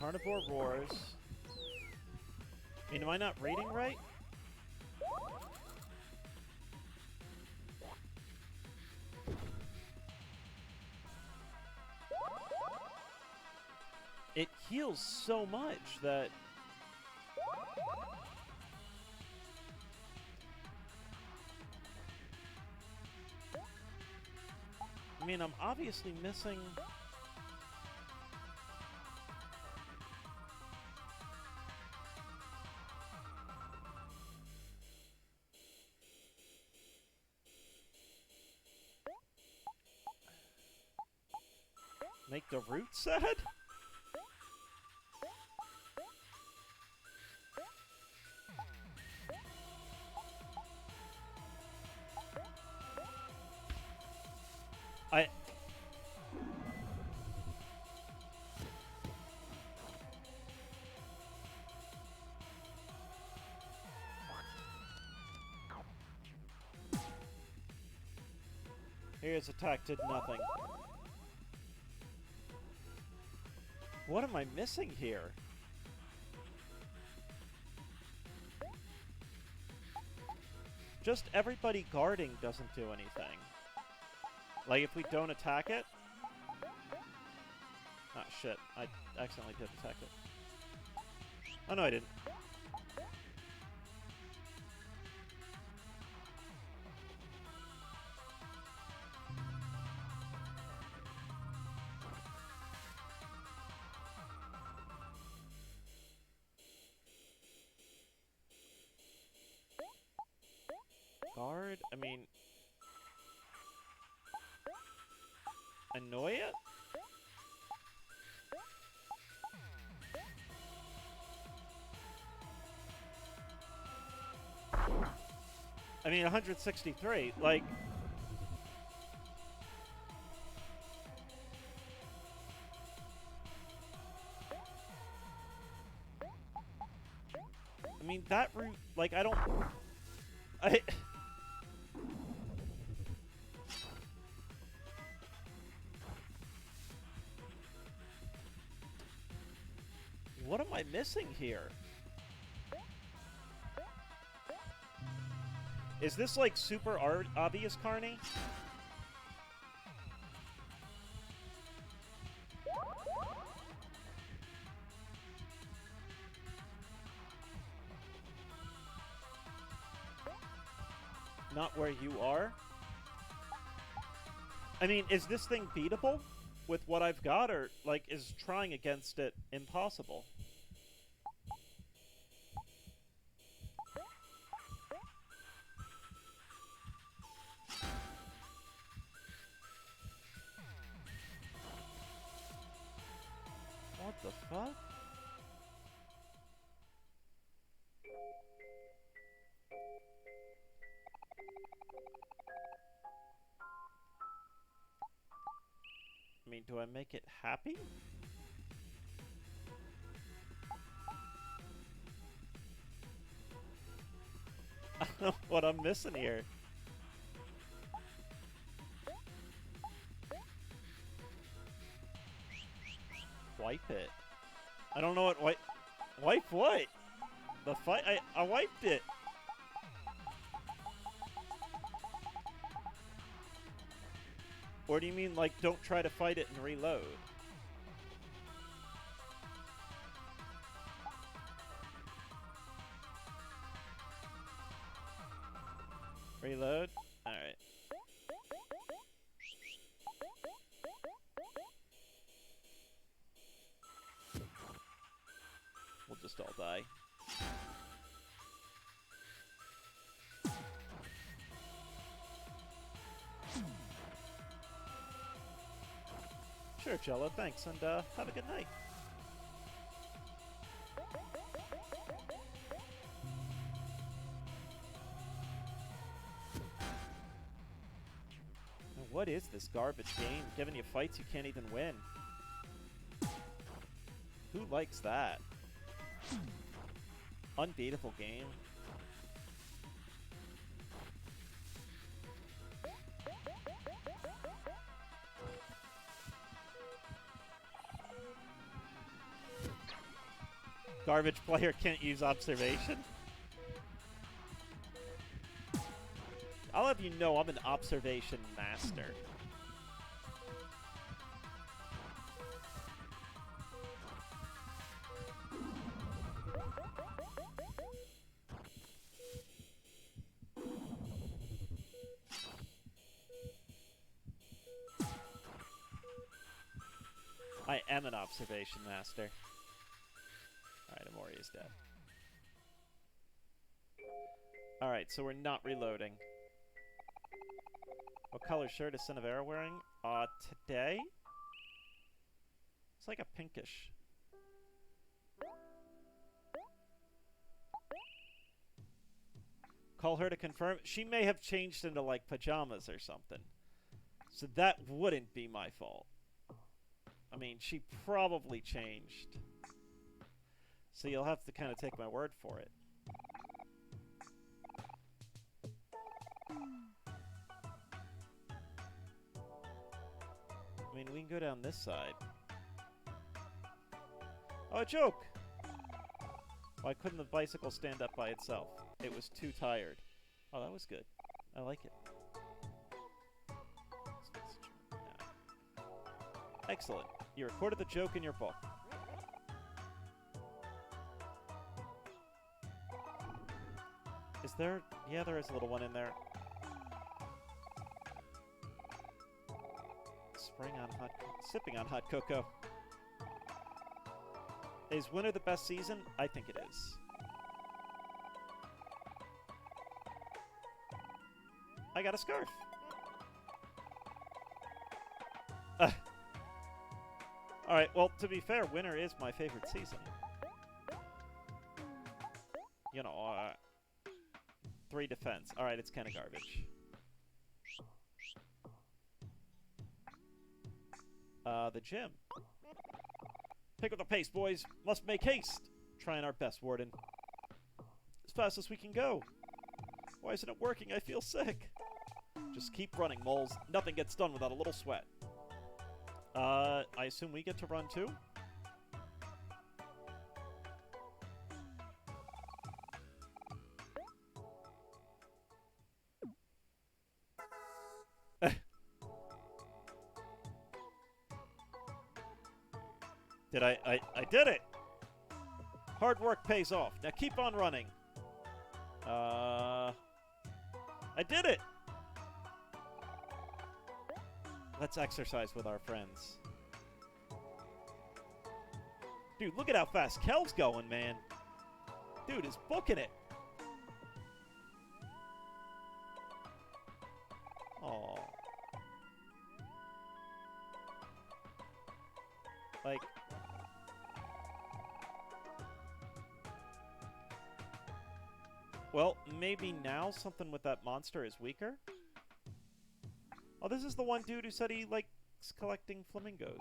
Carnivore roars. I mean, am I not reading right? It heals so much that... I mean, I'm obviously missing... Make the root sad? Here's attack did nothing. What am I missing here? Just everybody guarding doesn't do anything. Like, if we don't attack it... Ah, shit. I accidentally did attack it. Oh, no, I didn't. Guard? I mean... Annoy it? I mean, 163, like... I mean, that route, like, I don't... What am I missing here? Is this, like, super obvious, Carney? Not where you are? I mean, is this thing beatable with what I've got, or, like, is trying against it impossible? What the fuck? I mean, do I make it happy? I don't know what I'm missing here. Wipe it. I don't know what wipe... Wipe what? The fight... I wiped it. Or do you mean, like, don't try to fight it and reload? Reload? Alright. We'll just all die. Sure, Jello, thanks, and have a good night. Now, what is this garbage game? Giving you fights you can't even win. Who likes that? Unbeatable game. Garbage player can't use observation. I'll have you know I'm an observation master. I am an observation master. Alright, Omori is dead. Alright, so we're not reloading. What color shirt is Cinevera wearing? Today? It's like a pinkish. Call her to confirm. She may have changed into, like, pajamas or something. So that wouldn't be my fault. I mean, she probably changed. So you'll have to kind of take my word for it. I mean, we can go down this side. Oh, a joke! Why couldn't the bicycle stand up by itself? It was too tired. Oh, that was good. I like it. Excellent. You recorded the joke in your book. Is there... Yeah, there is a little one in there. Sipping on hot cocoa. Is winter the best season? I think it is. I got a scarf. Alright, well, to be fair, winter is my favorite season. You know, 3 defense. Alright, it's kind of garbage. The gym. Pick up the pace, boys. Must make haste. Trying our best, Warden. As fast as we can go. Why isn't it working? I feel sick. Just keep running, moles. Nothing gets done without a little sweat. I assume we get to run too? I did it! Hard work pays off. Now keep on running. I did it! Let's exercise with our friends. Dude, look at how fast Kel's going, man. Dude is booking it. Aww. Like... Well, maybe now something with that monster is weaker? Oh, this is the one dude who said he likes collecting flamingos.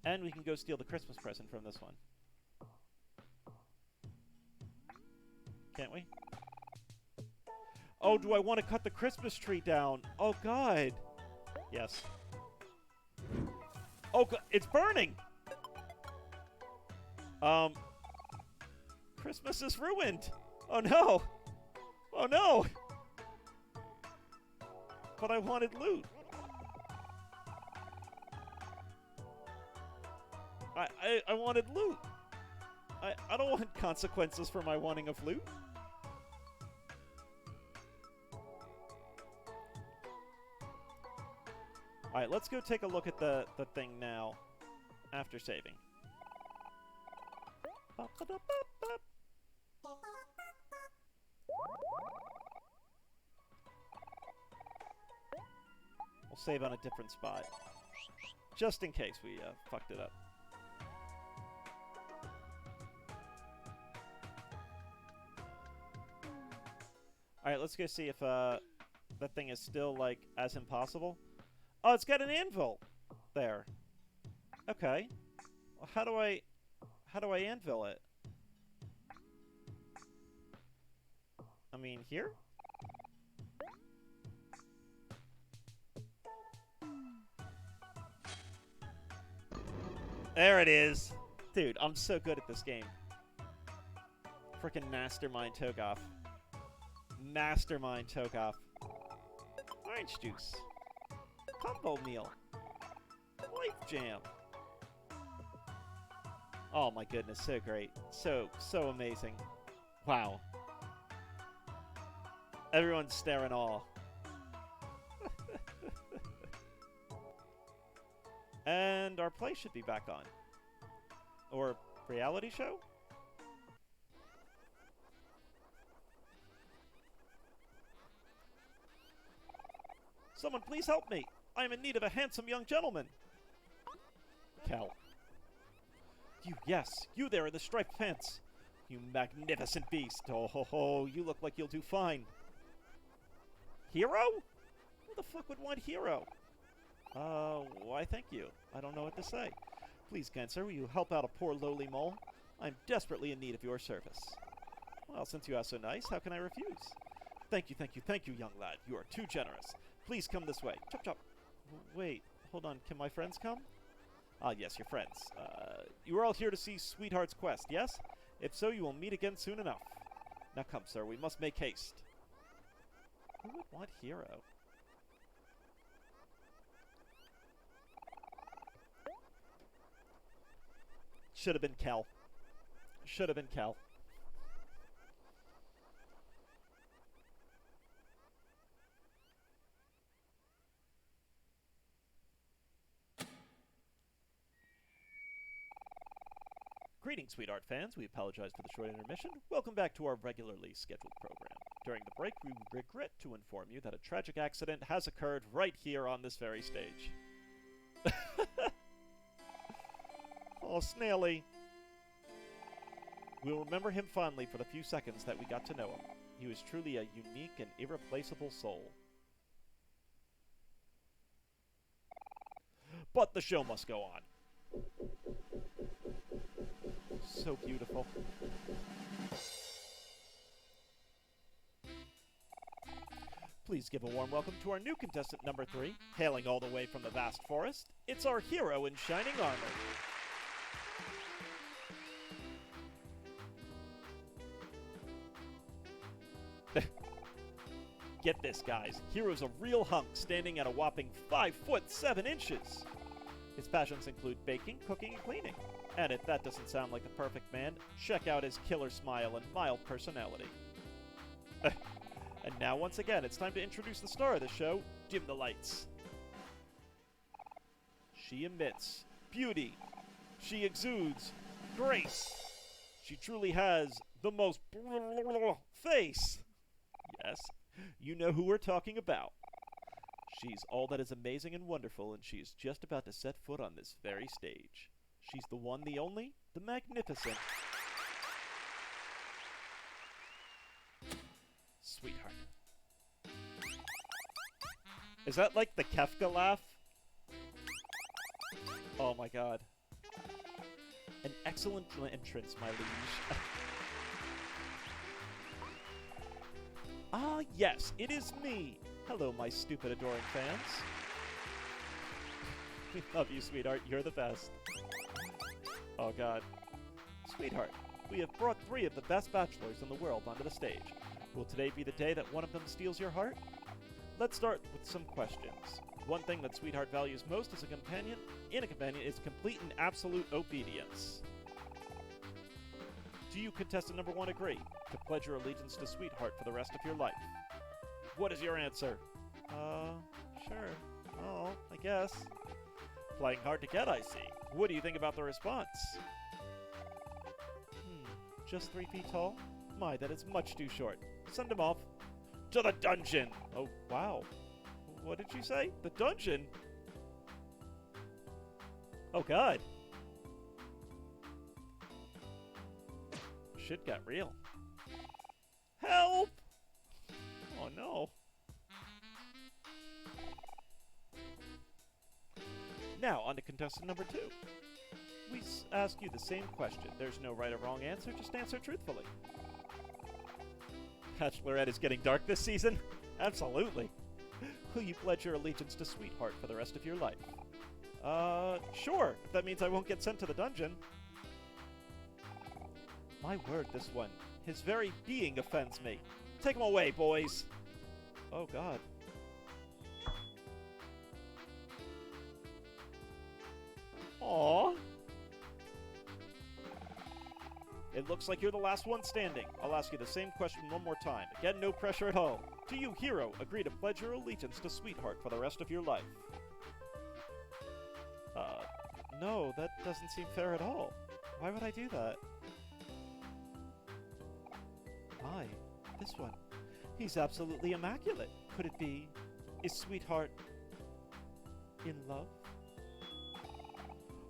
And we can go steal the Christmas present from this one. Can't we? Oh, do I want to cut the Christmas tree down? Oh, God. Yes. Oh, God. It's burning! Christmas is ruined! Oh, no! Oh, no! But I wanted loot. I wanted loot. I don't want consequences for my wanting of loot. Alright, let's go take a look at the thing now. After saving. We'll save on a different spot. Just in case we fucked it up. Alright, let's go see if that thing is still, like, as impossible. Oh, it's got an anvil there. Okay. Well, how do I anvil it? I mean, here? There it is. Dude, I'm so good at this game. Frickin' Mastermind Togoff. Mastermind Togoff. Orange juice. Combo meal. Life jam. Oh my goodness, so great. So amazing. Wow. Everyone's staring awe. And our play should be back on. Or reality show? Someone please help me! I am in need of a handsome young gentleman! Cal. You, yes, you there in the striped pants. You magnificent beast. Oh ho ho, you look like you'll do fine. Hero? Who the fuck would want Hero? Why thank you. I don't know what to say. Please, kind sir, will you help out a poor lowly mole? I'm desperately in need of your service. Well, since you are so nice, how can I refuse? Thank you, young lad. You are too generous. Please come this way. Chop, chop. Wait, hold on. Can my friends come? Ah, yes, your friends. You are all here to see Sweetheart's quest, yes? If so, you will meet again soon enough. Now come, sir. We must make haste. Who would want Hero? Should have been Cal. Should have been Cal. Greetings, Sweetheart fans. We apologize for the short intermission. Welcome back to our regularly scheduled program. During the break, we regret to inform you that a tragic accident has occurred right here on this very stage. Oh, Snaily. We'll remember him fondly for the few seconds that we got to know him. He was truly a unique and irreplaceable soul. But the show must go on. So beautiful. Please give a warm welcome to our new contestant number 3, hailing all the way from the vast forest. It's our hero in shining armor. Get this, guys. Hero's a real hunk standing at a whopping 5'7". His passions include baking, cooking, and cleaning. And if that doesn't sound like the perfect man, check out his killer smile and mild personality. And now, once again, it's time to introduce the star of the show. Dim the lights. She emits beauty. She exudes grace. She truly has the most face. Yes, you know who we're talking about. She's all that is amazing and wonderful, and she is just about to set foot on this very stage. She's the one, the only, the magnificent Sweetheart. Is that like the Kefka laugh? Oh my god. An excellent entrance, my liege. Ah, yes, it is me. Hello, my stupid, adoring fans. We love you, Sweetheart. You're the best. Oh, God. Sweetheart, we have brought 3 of the best bachelors in the world onto the stage. Will today be the day that one of them steals your heart? Let's start with some questions. One thing that Sweetheart values most as a companion, is complete and absolute obedience. Do you, contestant number 1, agree to pledge your allegiance to Sweetheart for the rest of your life? What is your answer? Sure. Oh, I guess. Playing hard to get, I see. What do you think about the response? Just 3 feet tall? My, that is much too short. Send him off. To the dungeon! Oh, wow. What did you say? The dungeon? Oh, God. Shit got real. Help! Oh, no. Now, on to contestant number 2. We ask you the same question. There's no right or wrong answer, just answer truthfully. Bachelorette is getting dark this season? Absolutely. Will you pledge your allegiance to Sweetheart for the rest of your life? Sure. If that means I won't get sent to the dungeon. My word, this one. His very being offends me. Take him away, boys. Oh, God. Aww. It looks like you're the last one standing. I'll ask you the same question one more time. Again, no pressure at all. Do you, hero, agree to pledge your allegiance to Sweetheart for the rest of your life? No, that doesn't seem fair at all. Why would I do that? My, this one. He's absolutely immaculate. Could it be? Is Sweetheart in love?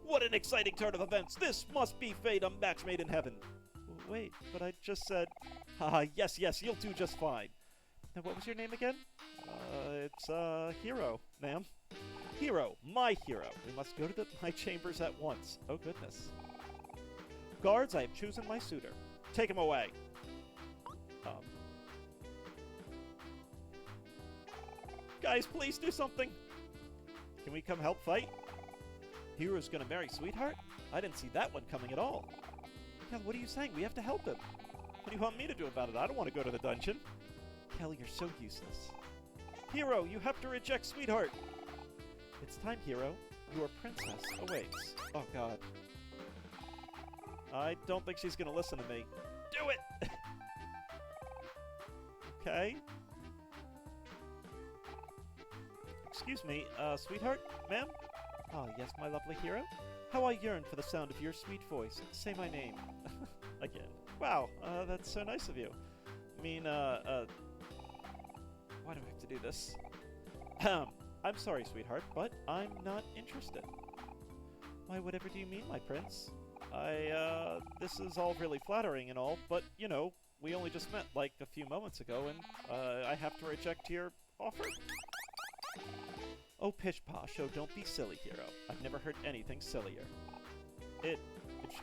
What an exciting turn of events! This must be fate, a match made in heaven. Wait, but I just said... yes, you'll do just fine. Now, what was your name again? It's, Hero, ma'am. Hero, my hero. We must go to my chambers at once. Oh, goodness. Guards, I have chosen my suitor. Take him away. Guys, please do something. Can we come help fight? Hero's gonna marry Sweetheart? I didn't see that one coming at all. Kel, what are you saying? We have to help him. What do you want me to do about it? I don't want to go to the dungeon. Kel, you're so useless. Hero, you have to reject Sweetheart. It's time, Hero. Your princess awaits. Oh, God. I don't think she's gonna listen to me. Do it! Okay. Excuse me, Sweetheart? Ma'am? Ah, yes, my lovely hero. How I yearn for the sound of your sweet voice. Say my name. Again. Wow, that's so nice of you. I mean, why do I have to do this? I'm sorry, sweetheart, but I'm not interested. Why, whatever do you mean, my prince? This is all really flattering and all, but, you know, we only just met, like, a few moments ago, and, I have to reject your offer? Oh, pish posh, oh, don't be silly, hero. I've never heard anything sillier. It's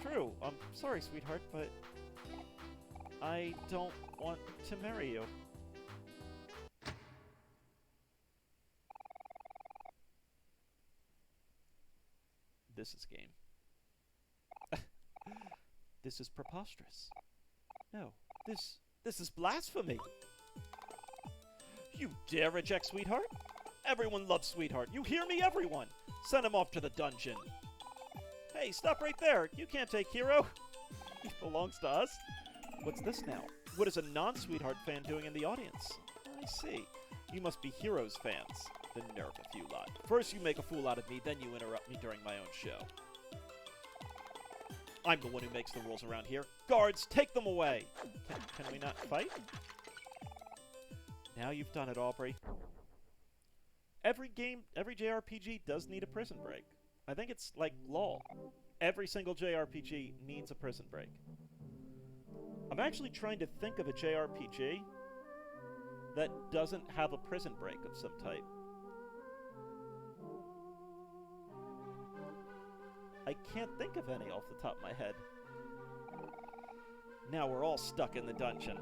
true. I'm sorry, sweetheart, but I don't want to marry you. This is game. This is preposterous. No, this is blasphemy. You dare reject Sweetheart? Everyone loves Sweetheart. You hear me, everyone? Send him off to the dungeon. Hey, stop right there. You can't take Hero. He belongs to us. What's this now? What is a non-Sweetheart fan doing in the audience? I see. You must be Hero's fans. The nerve of you lot. First you make a fool out of me, then you interrupt me during my own show. I'm the one who makes the rules around here. Guards, take them away! Can we not fight? Now you've done it, Aubrey. Every game, every JRPG does need a prison break. I think it's like law. Every single JRPG needs a prison break. I'm actually trying to think of a JRPG that doesn't have a prison break of some type. I can't think of any off the top of my head. Now we're all stuck in the dungeon.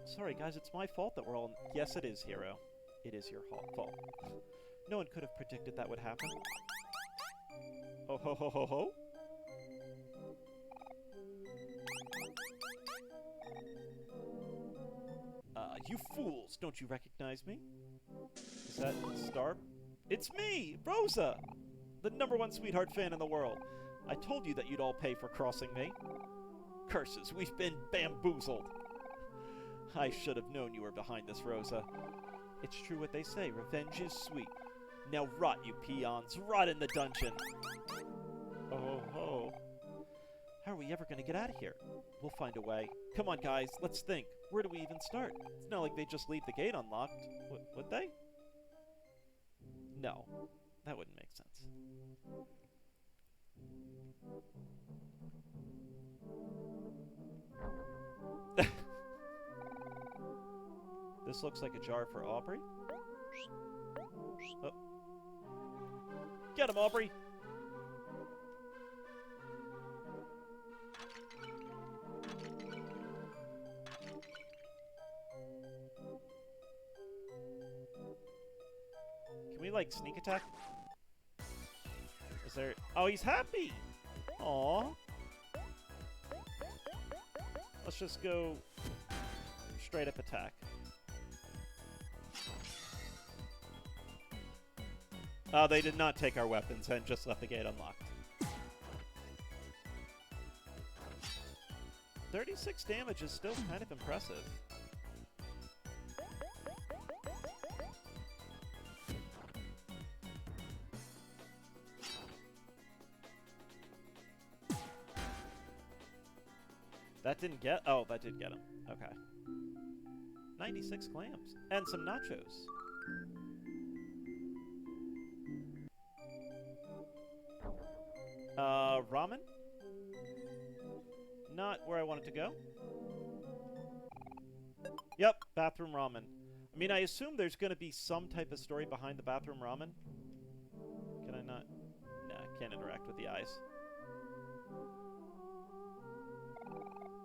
Sorry guys, it's my fault that we're all... Yes, it is, Hero. It is your fault. No one could have predicted that would happen. Oh ho ho ho ho! You fools! Don't you recognize me? Is that Star? It's me! Rosa! The #1 Sweetheart fan in the world. I told you that you'd all pay for crossing me. Curses, we've been bamboozled. I should have known you were behind this, Rosa. It's true what they say, revenge is sweet. Now rot, you peons, rot in the dungeon. Oh ho. How are we ever gonna get out of here? We'll find a way. Come on, guys, let's think. Where do we even start? It's not like they just leave the gate unlocked. Would they? No. That wouldn't make sense. This looks like a jar for Aubrey. Oh. Get him, Aubrey! Can we, like, sneak attack? there... Oh, he's happy! Aww. Let's just go straight up attack. They did not take our weapons and just left the gate unlocked. 36 damage is still kind of impressive. That didn't get... Oh, that did get him. Okay. 96 clams. And some nachos. Ramen? Not where I wanted to go. Yep, bathroom ramen. I mean, I assume there's going to be some type of story behind the bathroom ramen. Can I not? Nah, can't interact with the eyes.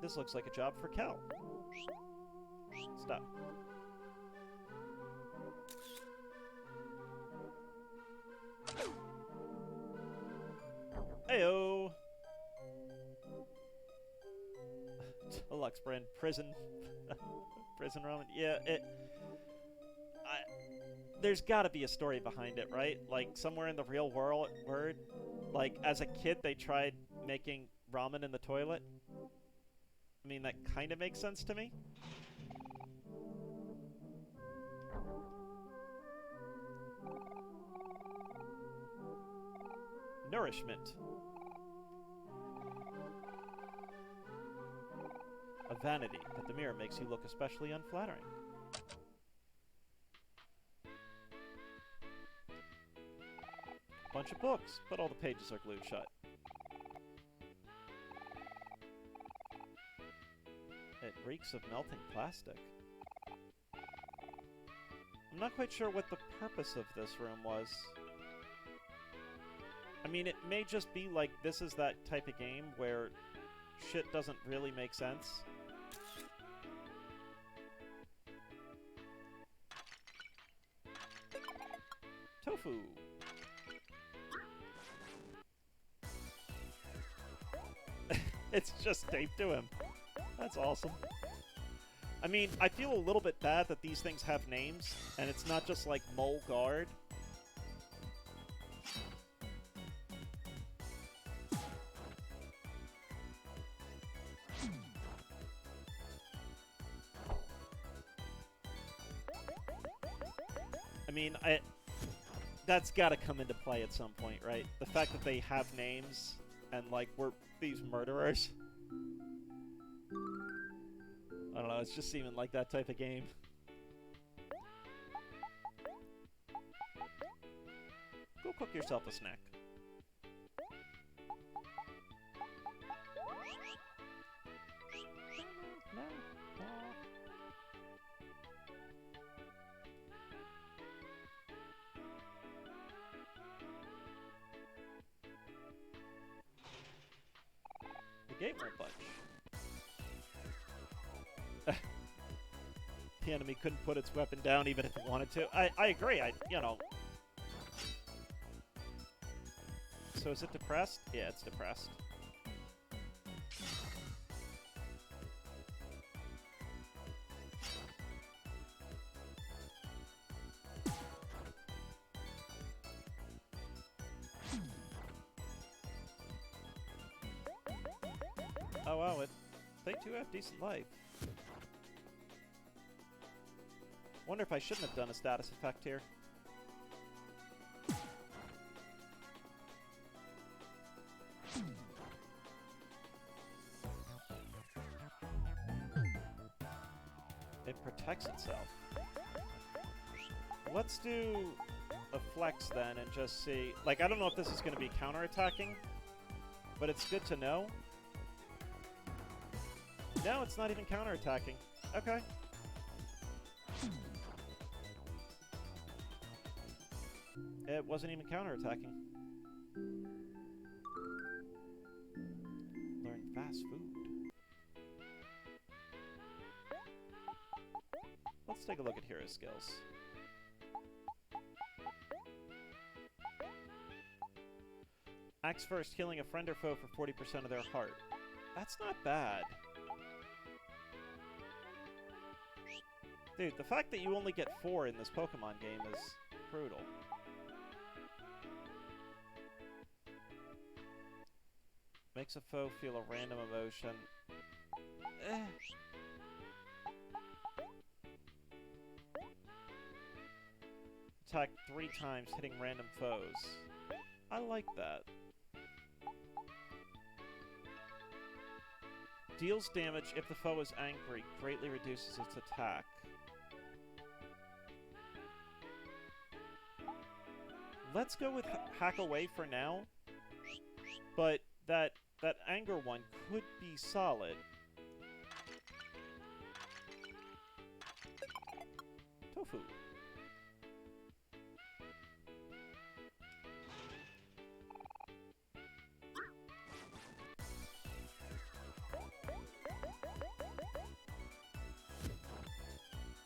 This looks like a job for Kel. Stop. Heyo! Deluxe brand prison. Prison ramen. Yeah, there's gotta be a story behind it, right? Like, somewhere in the real world, like, as a kid, they tried making ramen in the toilet. I mean, that kind of makes sense to me. Nourishment. A vanity, but the mirror makes you look especially unflattering. Bunch of books, but all the pages are glued shut. It reeks of melting plastic. I'm not quite sure what the purpose of this room was. I mean, it may just be like this is that type of game where shit doesn't really make sense. Tofu. It's just taped to him. That's awesome. I mean, I feel a little bit bad that these things have names, and it's not just like Mole Guard. I mean, that's gotta come into play at some point, right? The fact that they have names, and like, we're these murderers. I don't know, it's just seeming like that type of game. Go cook yourself a snack. The gate won't budge. The enemy couldn't put its weapon down even if it wanted to. I agree, you know. So is it depressed? Yeah, it's depressed. Oh wow, they do have decent life. Wonder if I shouldn't have done a status effect here. It protects itself. Let's do a flex then and just see. Like, I don't know if this is going to be counterattacking, but it's good to know. No, it's not even counterattacking. Okay. It wasn't even counterattacking. Learn fast food. Let's take a look at hero skills. Axe first, healing a friend or foe for 40% of their heart. That's not bad. Dude, the fact that you only get 4 in this Pokemon game is brutal. Makes a foe feel a random emotion. Attack 3 times, hitting random foes. I like that. Deals damage if the foe is angry, greatly reduces its attack. Let's go with Hack Away for now, but that anger one could be solid. Tofu.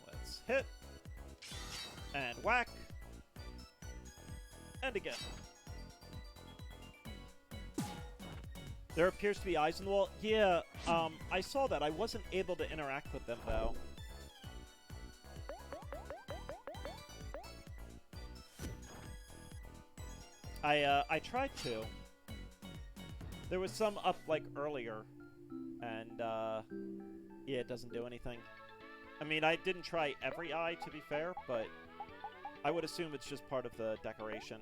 Let's hit. And whack. And again. There appears to be eyes on the wall. Yeah, I saw that. I wasn't able to interact with them, though. I tried to. There was some up, like, earlier. And, yeah, it doesn't do anything. I mean, I didn't try every eye, to be fair, but I would assume it's just part of the decoration.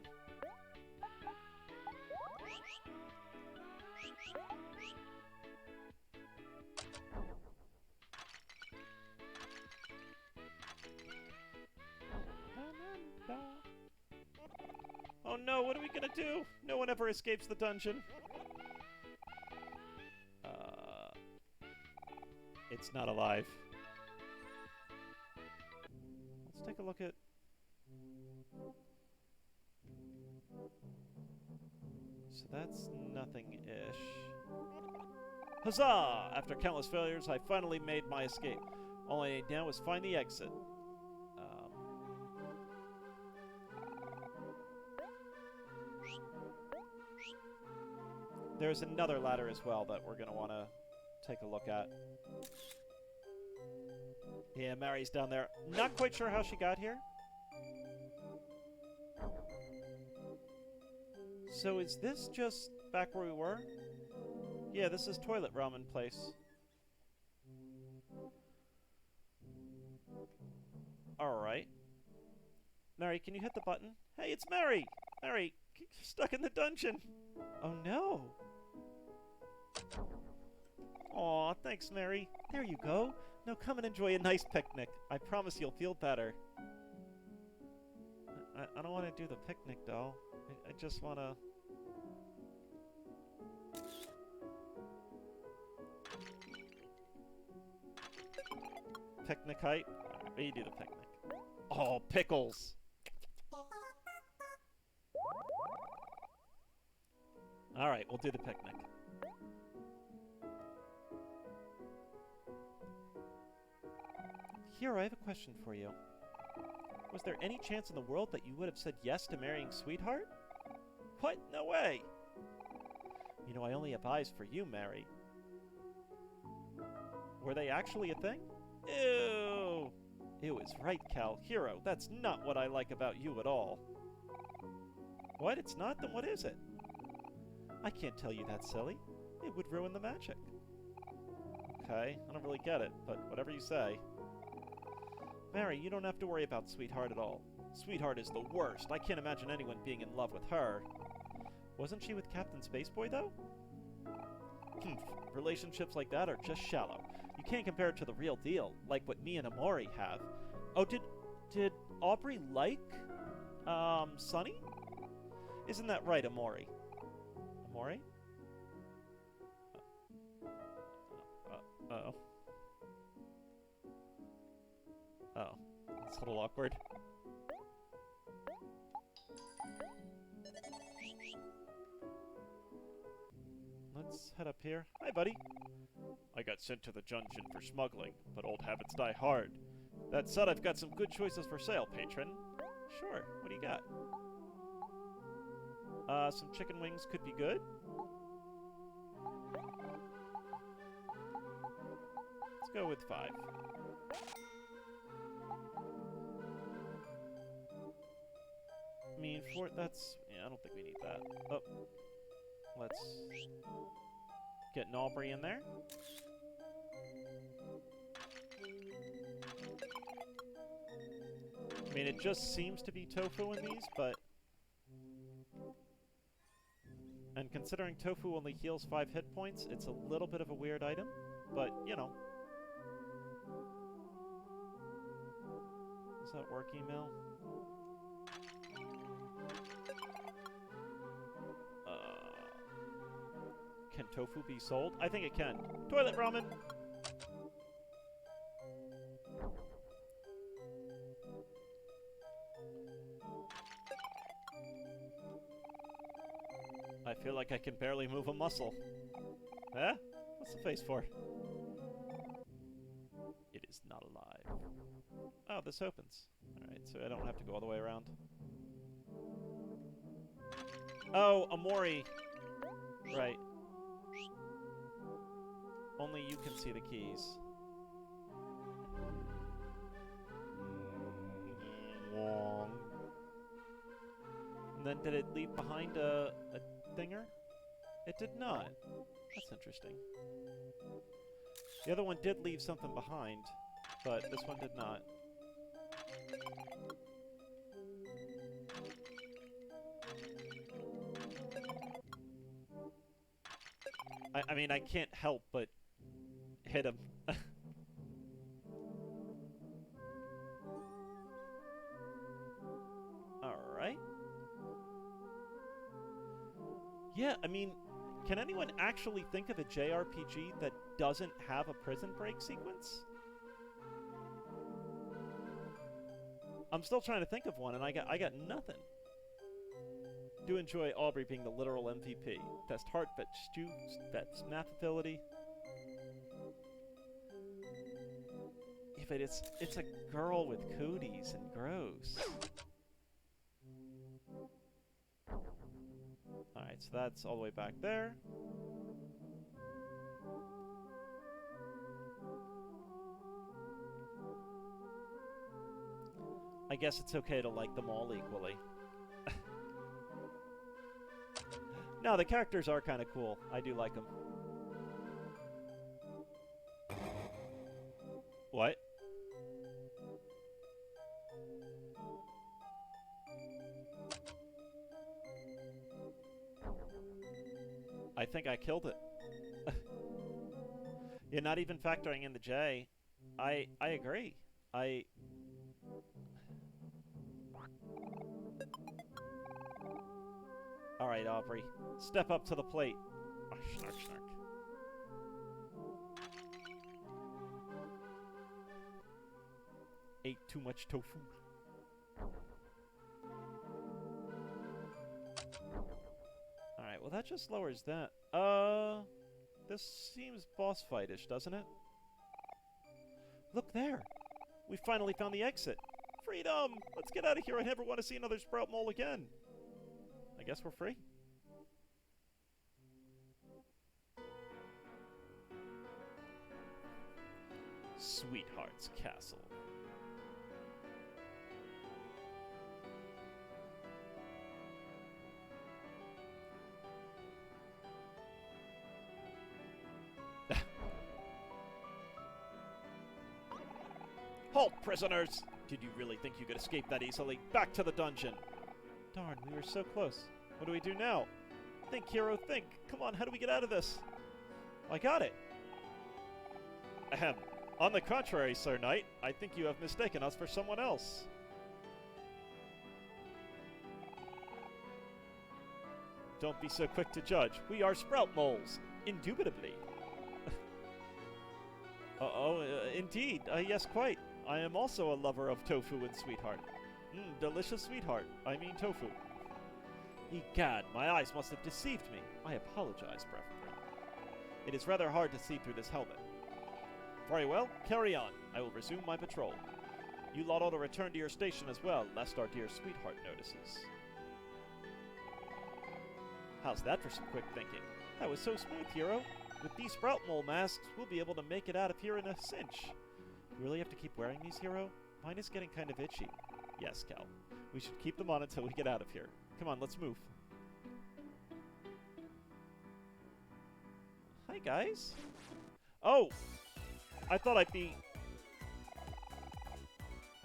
Oh no, what are we gonna do? No one ever escapes the dungeon. It's not alive. Let's take a look at... So that's nothing-ish. Huzzah! After countless failures, I finally made my escape. All I need now is find the exit. There's another ladder as well that we're going to want to take a look at. Yeah, Mary's down there. Not quite sure how she got here. So is this just back where we were? Yeah, this is Toilet Ramen Place. Alright. Mary, can you hit the button? Hey, it's Mary! Mary, you're stuck in the dungeon! Oh no! Aw, thanks, Mary. There you go. Now come and enjoy a nice picnic. I promise you'll feel better. I don't want to do the picnic, doll. I just want to... Picnic height? You do the picnic. Oh, pickles! Alright, we'll do the picnic. Here, I have a question for you. Was there any chance in the world that you would have said yes to marrying Sweetheart? What? No way! You know, I only have eyes for you, Mary. Were they actually a thing? Ew! Ew is right, Cal. Hero, that's not what I like about you at all. What? It's not? Then what is it? I can't tell you that, silly. It would ruin the magic. Okay, I don't really get it, but whatever you say. Mary, you don't have to worry about Sweetheart at all. Sweetheart is the worst. I can't imagine anyone being in love with her. Wasn't she with Captain Spaceboy, though? Relationships like that are just shallow. You can't compare it to the real deal, like what me and Omori have. Oh, did Aubrey like, Sunny? Isn't that right, Omori? Omori? Uh-oh. Oh, that's a little awkward. Let's head up here. Hi, buddy. I got sent to the dungeon for smuggling, but old habits die hard. That said, I've got some good choices for sale, patron. Sure, what do you got? Some chicken wings could be good. Let's go with 5. I mean, that's... Yeah, I don't think we need that. Oh. Let's get an Omori in there. I mean, it just seems to be tofu in these, but... And considering tofu only heals 5 hit points, it's a little bit of a weird item, but, you know. Does that work, email? Can tofu be sold? I think it can. Toilet ramen! I feel like I can barely move a muscle. Eh? What's the face for? It is not alive. Oh, this opens. Alright, so I don't have to go all the way around. Oh, Omori! Right. Only you can see the keys. And then did it leave behind a thinger? It did not. That's interesting. The other one did leave something behind, but this one did not. I mean, I can't help but hit him. Alright. Yeah, I mean, can anyone actually think of a JRPG that doesn't have a prison break sequence? I'm still trying to think of one, and I got nothing. Do enjoy Aubrey being the literal MVP. Best heart, best math ability. Yeah, but it's a girl with cooties and gross. Alright, so that's all the way back there. I guess it's okay to like them all equally. No, the characters are kind of cool. I do like them. What? I think I killed it. You're not even factoring in the J. I agree. Alright, Aubrey. Step up to the plate. Oh, snark, snark. Ate too much tofu. Alright, well that just lowers that. This seems boss fight-ish, doesn't it? Look there! We finally found the exit! Freedom! Let's get out of here, I never want to see another sprout mole again! I guess we're free. Sweetheart's Castle. Halt, prisoners! Did you really think you could escape that easily? Back to the dungeon! Darn, we were so close. What do we do now? Think, hero, think! Come on, how do we get out of this? I got it! Ahem. On the contrary, Sir Knight, I think you have mistaken us for someone else. Don't be so quick to judge. We are sprout moles. Indubitably. Indeed. Yes, quite. I am also a lover of tofu and sweetheart. Delicious sweetheart. I mean tofu. Egad, my eyes must have deceived me. I apologize, Preferably. It is rather hard to see through this helmet. Very well, carry on. I will resume my patrol. You lot ought to return to your station as well, lest our dear sweetheart notices. How's that for some quick thinking? That was so smooth, hero. With these sprout mole masks, we'll be able to make it out of here in a cinch. You really have to keep wearing these, hero? Mine is getting kind of itchy. Yes, Cal. We should keep them on until we get out of here. Come on, let's move. Hi, guys. Oh! I thought I'd be...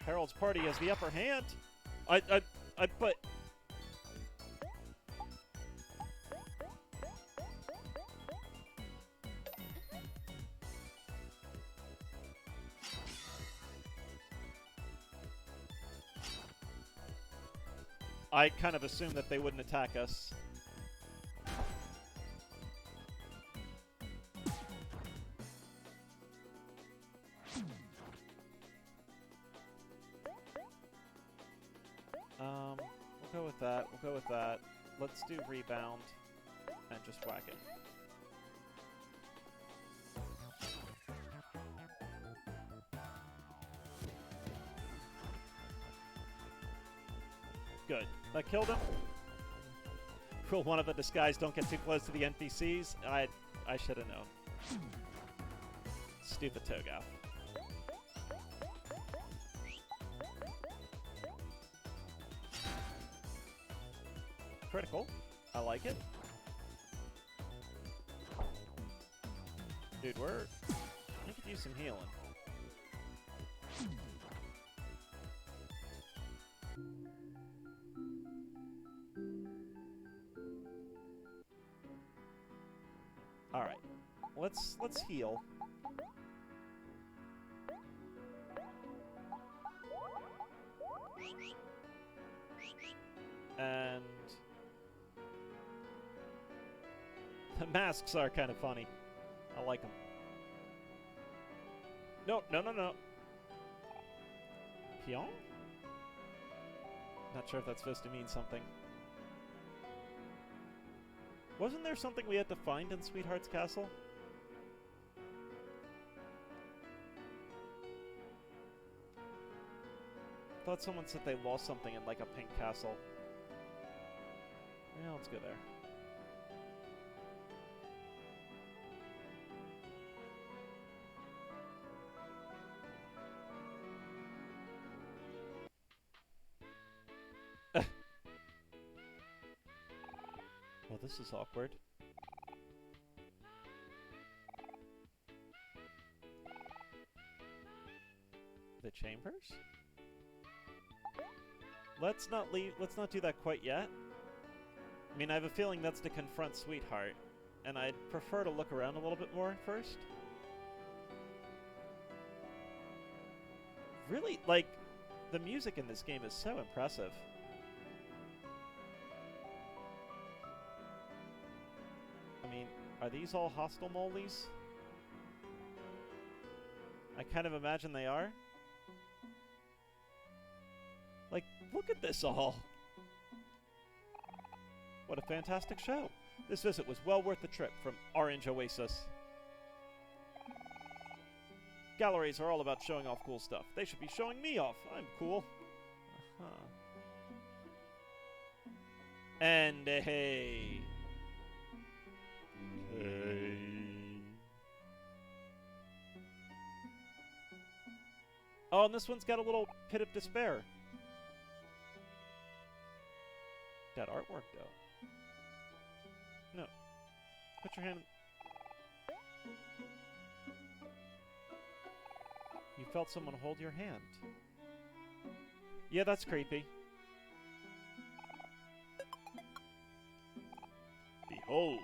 Harold's party has the upper hand. But... I kind of assumed that they wouldn't attack us. We'll go with that. We'll go with that. Let's do rebound and just whack it. Good. That killed him. Rule 1 of the disguise, don't get too close to the NPCs. I should have known. Stupid Togath. Critical. I like it. Dude, we could use some healing. Alright. Let's heal. And the masks are kind of funny. I like them. No. Pion? Not sure if that's supposed to mean something. Wasn't there something we had to find in Sweetheart's Castle? I thought someone said they lost something in like a pink castle. Yeah, let's go there. Well, this is awkward. The chambers? Let's not do that quite yet. I mean, I have a feeling that's to confront Sweetheart, and I'd prefer to look around a little bit more first. Really, like, the music in this game is so impressive. I mean, are these all hostile molies? I kind of imagine they are. Like, look at this all! What a fantastic show! This visit was well worth the trip from Orange Oasis. Galleries are all about showing off cool stuff. They should be showing me off. I'm cool. And hey. Hey. Oh, and this one's got a little pit of despair. That artwork, though. No. Put your hand... You felt someone hold your hand. Yeah, that's creepy. Behold!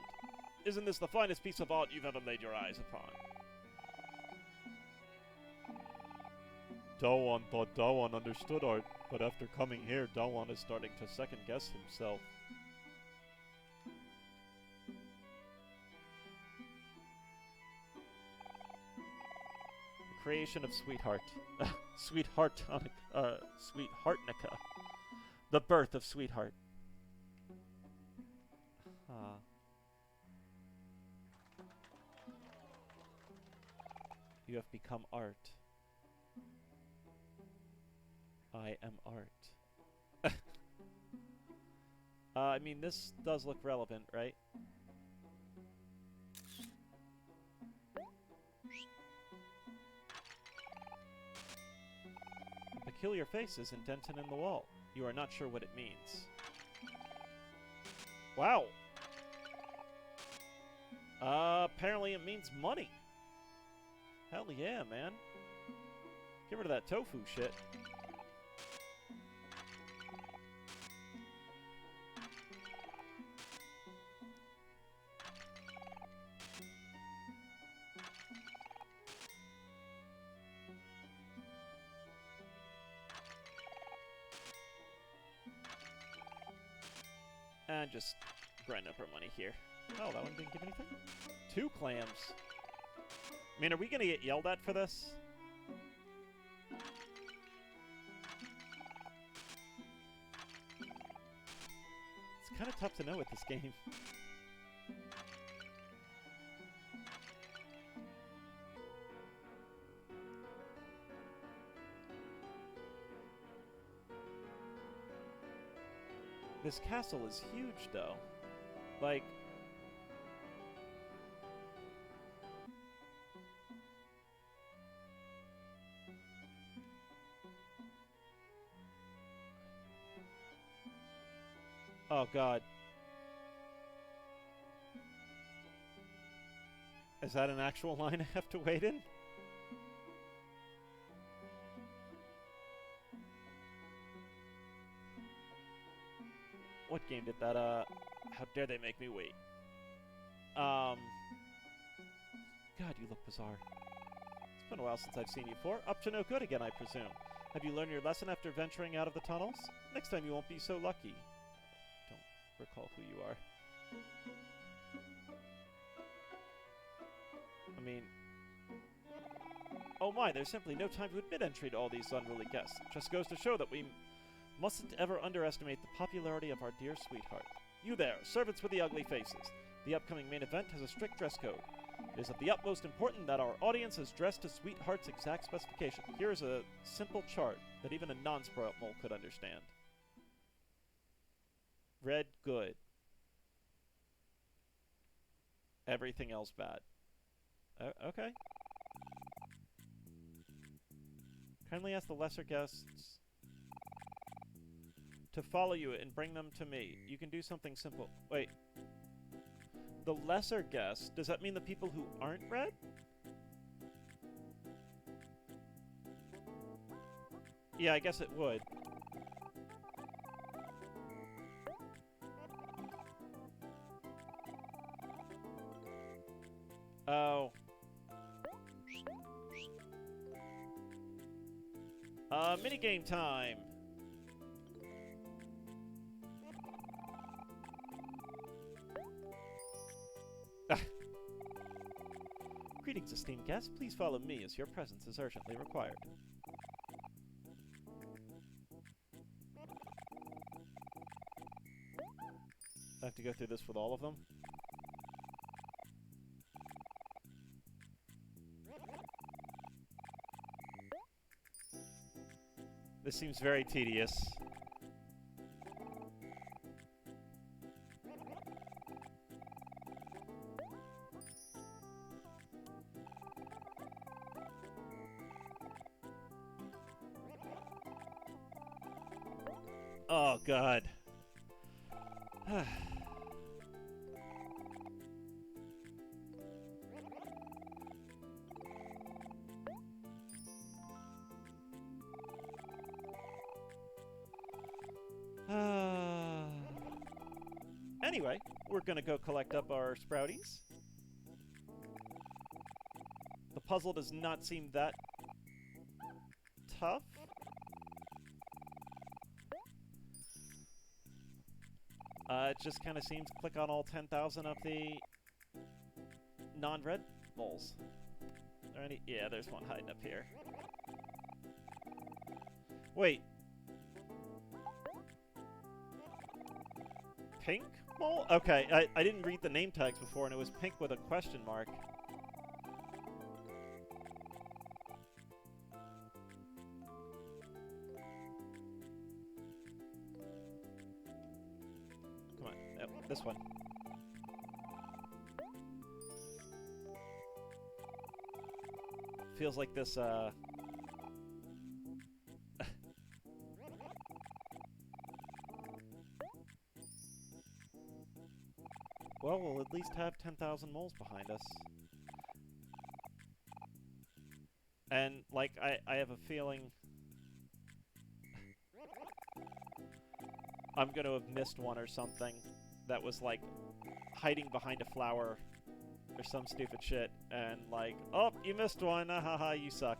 Isn't this the finest piece of art you've ever laid your eyes upon? Dawan thought Dawan understood art, but after coming here, Dawan is starting to second-guess himself. The creation of Sweetheart. Sweetheartnica. The birth of Sweetheart. You have become art. I am art. I mean, this does look relevant, right? A peculiar face is indented in the wall. You are not sure what it means. Wow. Apparently it means money. Hell yeah, man. Get rid of that tofu shit. And just grind up our money here. Oh, that one didn't give anything? 2 clams. I mean, are we gonna get yelled at for this? It's kind of tough to know with this game. This castle is huge, though. Like... Oh, God. Is that an actual line I have to wait in? What game did that, how dare they make me wait? God, you look bizarre. It's been a while since I've seen you before. Up to no good again, I presume. Have you learned your lesson after venturing out of the tunnels? Next time you won't be so lucky. Don't recall who you are. I mean... Oh my, there's simply no time to admit entry to all these unruly guests. Just goes to show that we mustn't ever underestimate the popularity of our dear sweetheart. You there, servants with the ugly faces. The upcoming main event has a strict dress code. It is of the utmost importance that our audience is dressed to Sweetheart's exact specification. Here is a simple chart that even a non-spoiled mole could understand. Red, good. Everything else bad. Okay. Kindly ask the lesser guests to follow you and bring them to me. You can do something simple. Wait. The lesser guests, does that mean the people who aren't red? Yeah, I guess it would. Oh. Minigame time! Greetings, esteemed guests. Please follow me as your presence is urgently required. I have to go through this with all of them? This seems very tedious. Oh, God. Anyway, we're gonna go collect up our Sprouties. The puzzle does not seem that tough. It just kind of seems click on all 10,000 of the non-red moles. Are there any? Yeah, there's one hiding up here. Wait. Pink mole? Okay, I didn't read the name tags before, and it was pink with a question mark. This one. Feels like this, well, we'll at least have 10,000 moles behind us. And, like, I have a feeling I'm gonna have missed one or something that was, like, hiding behind a flower or some stupid shit, and like, oh, you missed one, haha, you suck.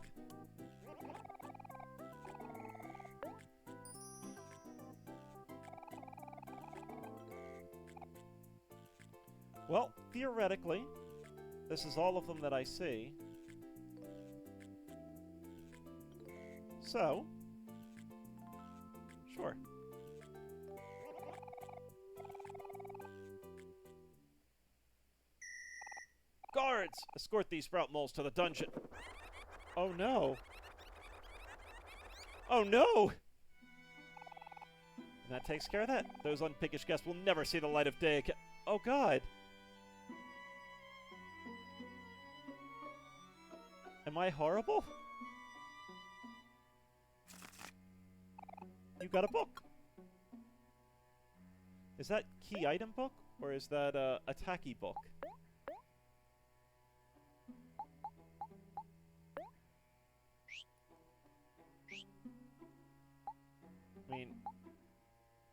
Well, theoretically, this is all of them that I see. So, sure. Guards! Escort these sprout moles to the dungeon. Oh no. Oh no! And that takes care of that. Those unpickish guests will never see the light of day again. Oh god. Am I horrible? You got a book. Is that key item book? Or is that a tacky book? I mean,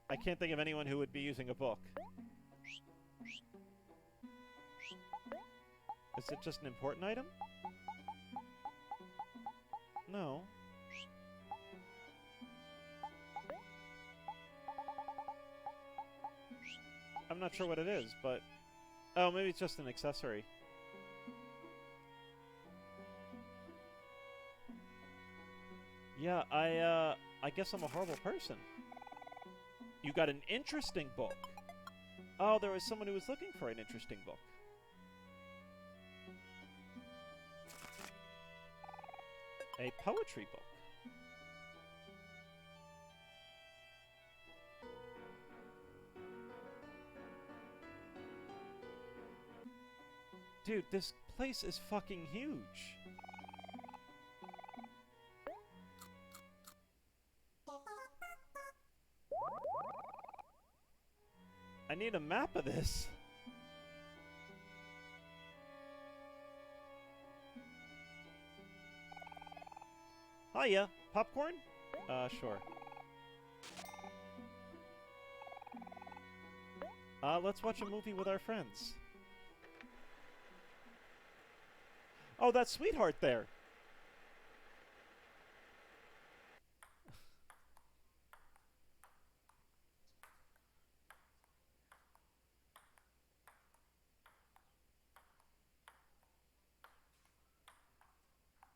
I can't think of anyone who would be using a book. Is it just an important item? No. I'm not sure what it is, but... oh, maybe it's just an accessory. Yeah, I guess I'm a horrible person. You got an interesting book. Oh, there was someone who was looking for an interesting book. A poetry book. Dude, this place is fucking huge. I need a map of this. Hiya. Popcorn? Sure. Let's watch a movie with our friends. Oh, that sweetheart there.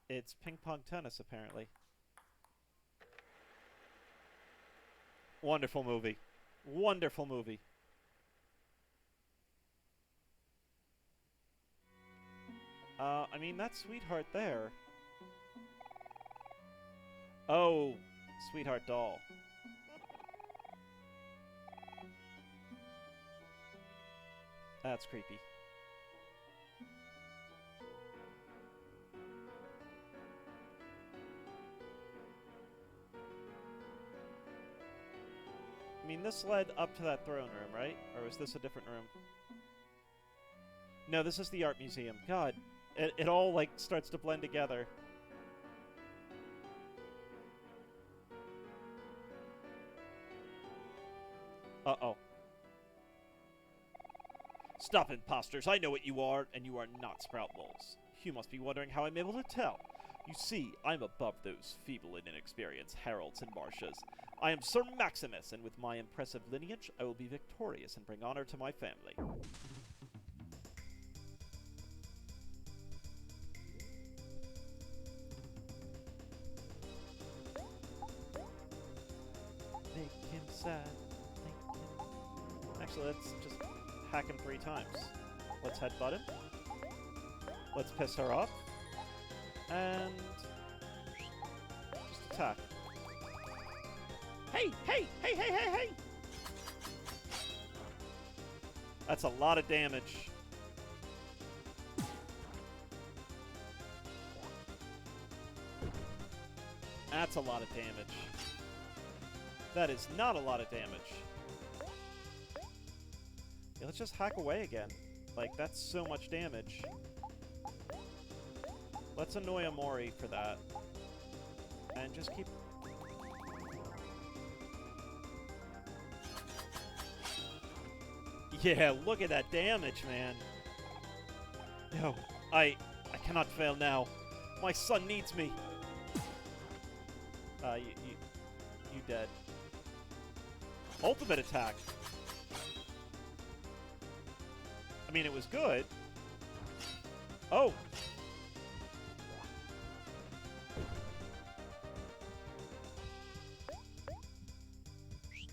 It's ping pong tennis, apparently. Wonderful movie. Wonderful movie. I mean, that sweetheart there. Oh, sweetheart doll. That's creepy. I mean, this led up to that throne room, right? Or was this a different room? No, this is the art museum. God, it all, like, starts to blend together. Uh-oh. Stop, imposters. I know what you are, and you are not sprout moles. You must be wondering how I'm able to tell. You see, I'm above those feeble and inexperienced heralds and marshas. I am Sir Maximus, and with my impressive lineage, I will be victorious and bring honor to my family. Make him sad. Make him... Actually, let's just hack him 3 times. Let's headbutt him. Let's piss her off. And... just attack. Hey, hey, hey, hey, hey, hey! That's a lot of damage. That's a lot of damage. That is not a lot of damage. Yeah, let's just hack away again. Like, that's so much damage. Let's annoy Omori for that. And just keep... Yeah, look at that damage, man. No, I cannot fail now. My son needs me. You dead. Ultimate attack. I mean, it was good. Oh.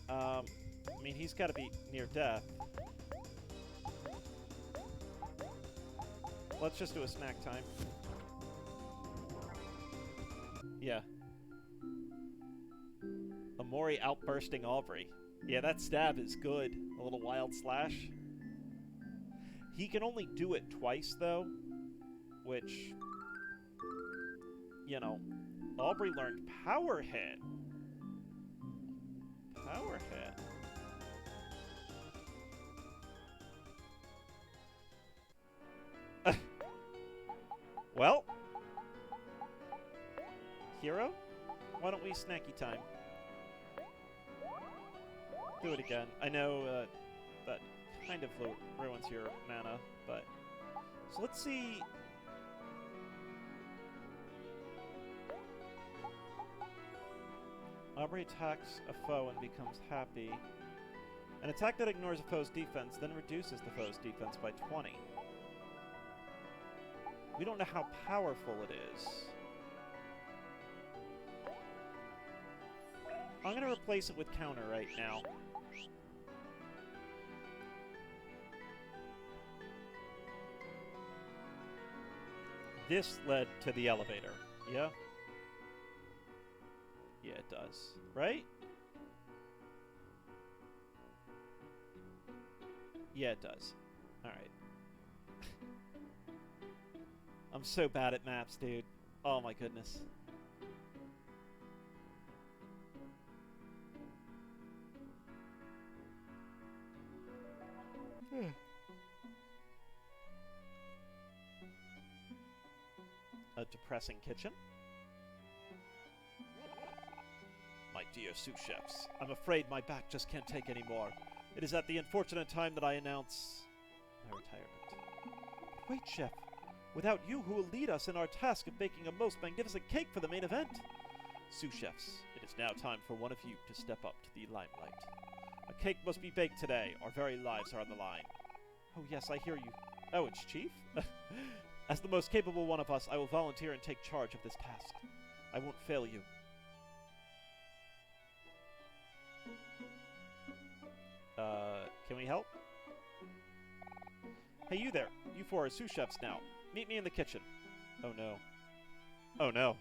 I mean, he's got to be near death. Let's just do a snack time. Yeah. Omori outbursting Aubrey. Yeah, that stab is good. A little wild slash. He can only do it twice, though. Which, you know, Aubrey learned power hit. Power hit. Well, hero, why don't we snacky time? Do it again. I know that kind of ruins your mana, but so let's see. Aubrey attacks a foe and becomes happy. An attack that ignores a foe's defense then reduces the foe's defense by 20. We don't know how powerful it is. I'm going to replace it with counter right now. This led to the elevator. Yeah? Yeah, it does. Right? Yeah, it does. Alright. I'm so bad at maps, dude. Oh my goodness. A depressing kitchen? My dear sous chefs, I'm afraid my back just can't take any more. It is at the unfortunate time that I announce my retirement. Wait, chef. Without you, who will lead us in our task of baking a most magnificent cake for the main event? Sous chefs, it is now time for one of you to step up to the limelight. A cake must be baked today. Our very lives are on the line. Oh yes, I hear you. Oh, it's Chief? As the most capable one of us, I will volunteer and take charge of this task. I won't fail you. Can we help? Hey, you there. You four are sous chefs now. Meet me in the kitchen. Oh no. Oh no.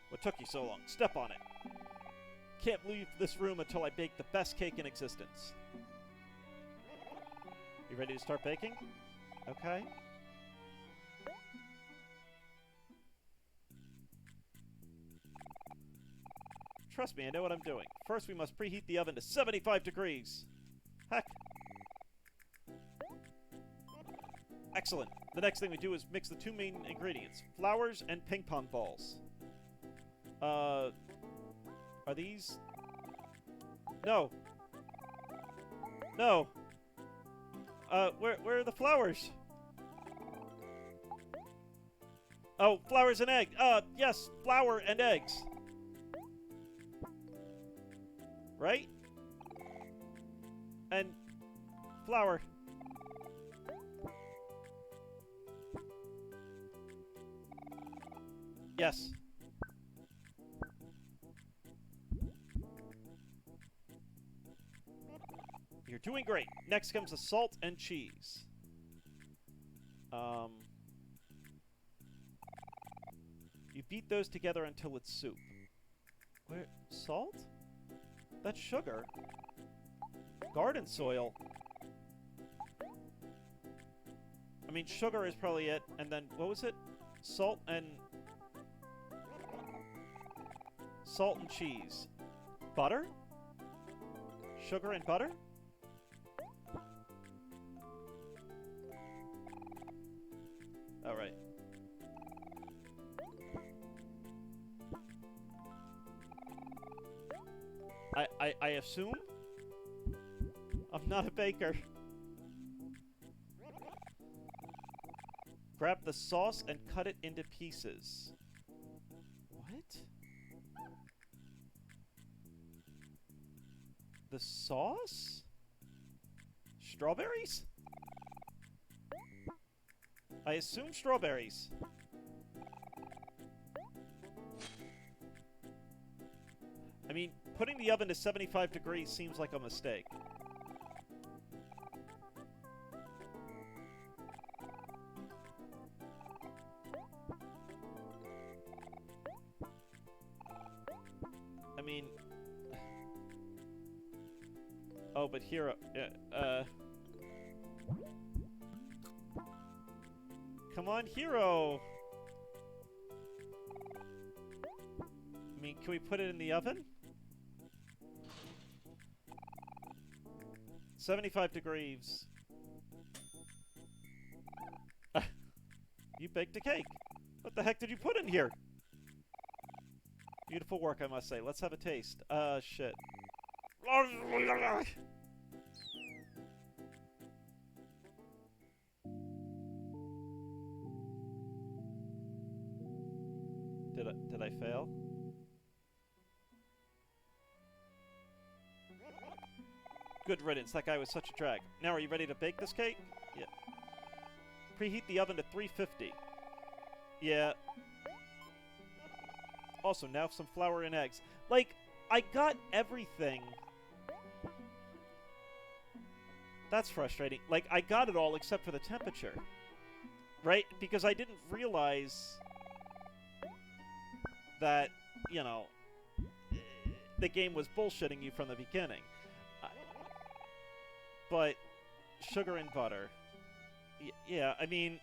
What took you so long? Step on it. Can't leave this room until I bake the best cake in existence. You ready to start baking? Okay. Trust me, I know what I'm doing. First, we must preheat the oven to 75 degrees. Heck. Excellent. The next thing we do is mix the two main ingredients, flowers and ping pong balls. Are these... No. No. Where are the flowers? Oh, flowers and egg. Yes, flour and eggs. Right? And flour. Yes. You're doing great. Next comes the salt and cheese. You beat those together until it's soup. Where? Salt? That's sugar. Garden soil? I mean, sugar is probably it, and then, what was it? Salt and cheese. Butter? Sugar and butter? Alright. I assume? I'm not a baker. Grab the sauce and cut it into pieces. What? The sauce? Strawberries? I assume strawberries. I mean, putting the oven to 75 degrees seems like a mistake. I mean... Oh, but here... Come on, Hero! I mean, can we put it in the oven? 75 degrees. You baked a cake. What the heck did you put in here? Beautiful work, I must say. Let's have a taste. Shit. Did I fail? Good riddance, that guy was such a drag. Now, are you ready to bake this cake? Yeah. Preheat the oven to 350. Yeah. Also, now some flour and eggs. Like, I got everything. That's frustrating. Like, I got it all except for the temperature. Right? Because I didn't realize that, you know, the game was bullshitting you from the beginning. But sugar and butter. Yeah, I mean...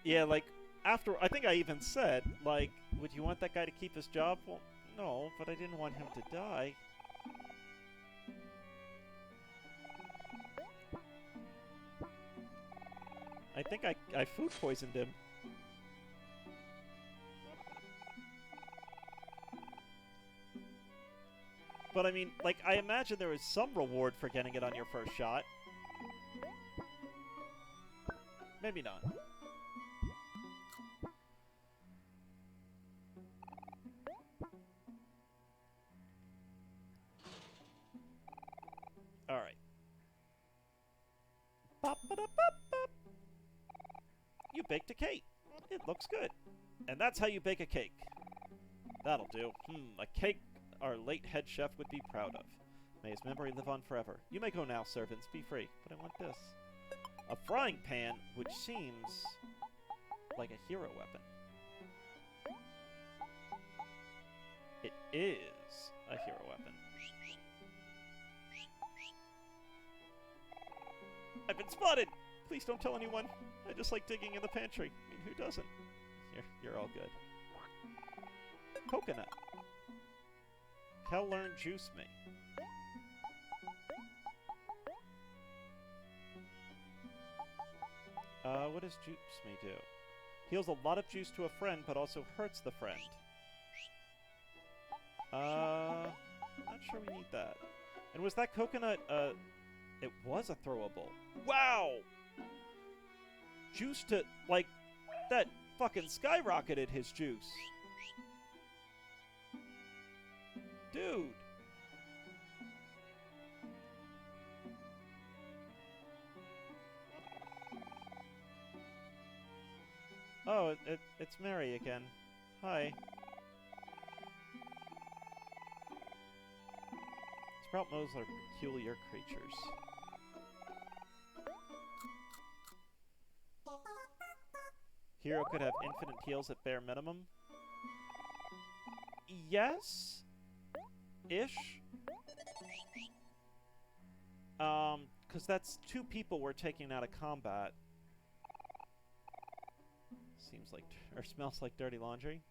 Yeah, like, after... I think I even said, like, would you want that guy to keep his job? Well, no, but I didn't want him to die. I think I food poisoned him. But I mean, like, I imagine there is some reward for getting it on your first shot. Maybe not. Alright. You baked a cake. It looks good. And that's how you bake a cake. That'll do. A cake our late head chef would be proud of. May his memory live on forever. You may go now, servants. Be free. But I want this. A frying pan, which seems like a hero weapon. It is a hero weapon. I've been spotted! Please don't tell anyone. I just like digging in the pantry. I mean, who doesn't? You're all good. Coconut. Kel learn juice me. What does juice me do? Heals a lot of juice to a friend, but also hurts the friend. Not sure we need that. And was that coconut, it was a throwable. Wow! Juice to, like, that fucking skyrocketed his juice. Dude! Oh, it's Mary again. Hi. Sprout moles are peculiar creatures. Hero could have infinite heals at bare minimum. Yes? Ish? Because that's 2 people we're taking out of combat. Seems like, or smells like dirty laundry.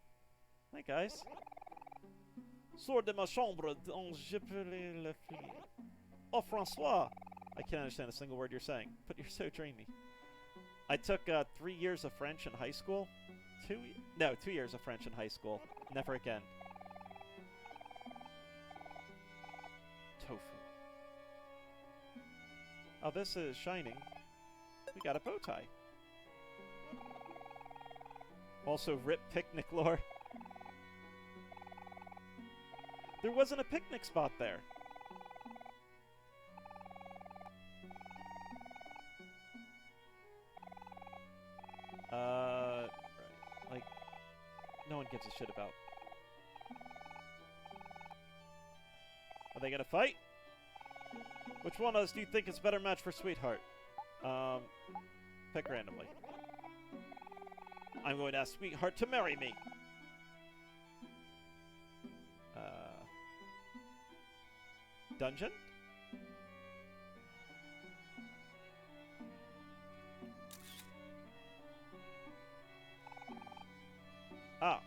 Hi, guys. Sors de ma chambre dont je peux le fille. Oh, Francois! I can't understand a single word you're saying, but you're so dreamy. I took 3 years of French in high school. 2 years of French in high school. Never again. Tofu. Oh, this is shining. We got a bow tie. Also, rip picnic lore. There wasn't a picnic spot there. Right. Like, no one gives a shit about. Are they gonna fight? Which one of us do you think is a better match for Sweetheart? Pick randomly. I'm going to ask Sweetheart to marry me. Dungeon? Ah.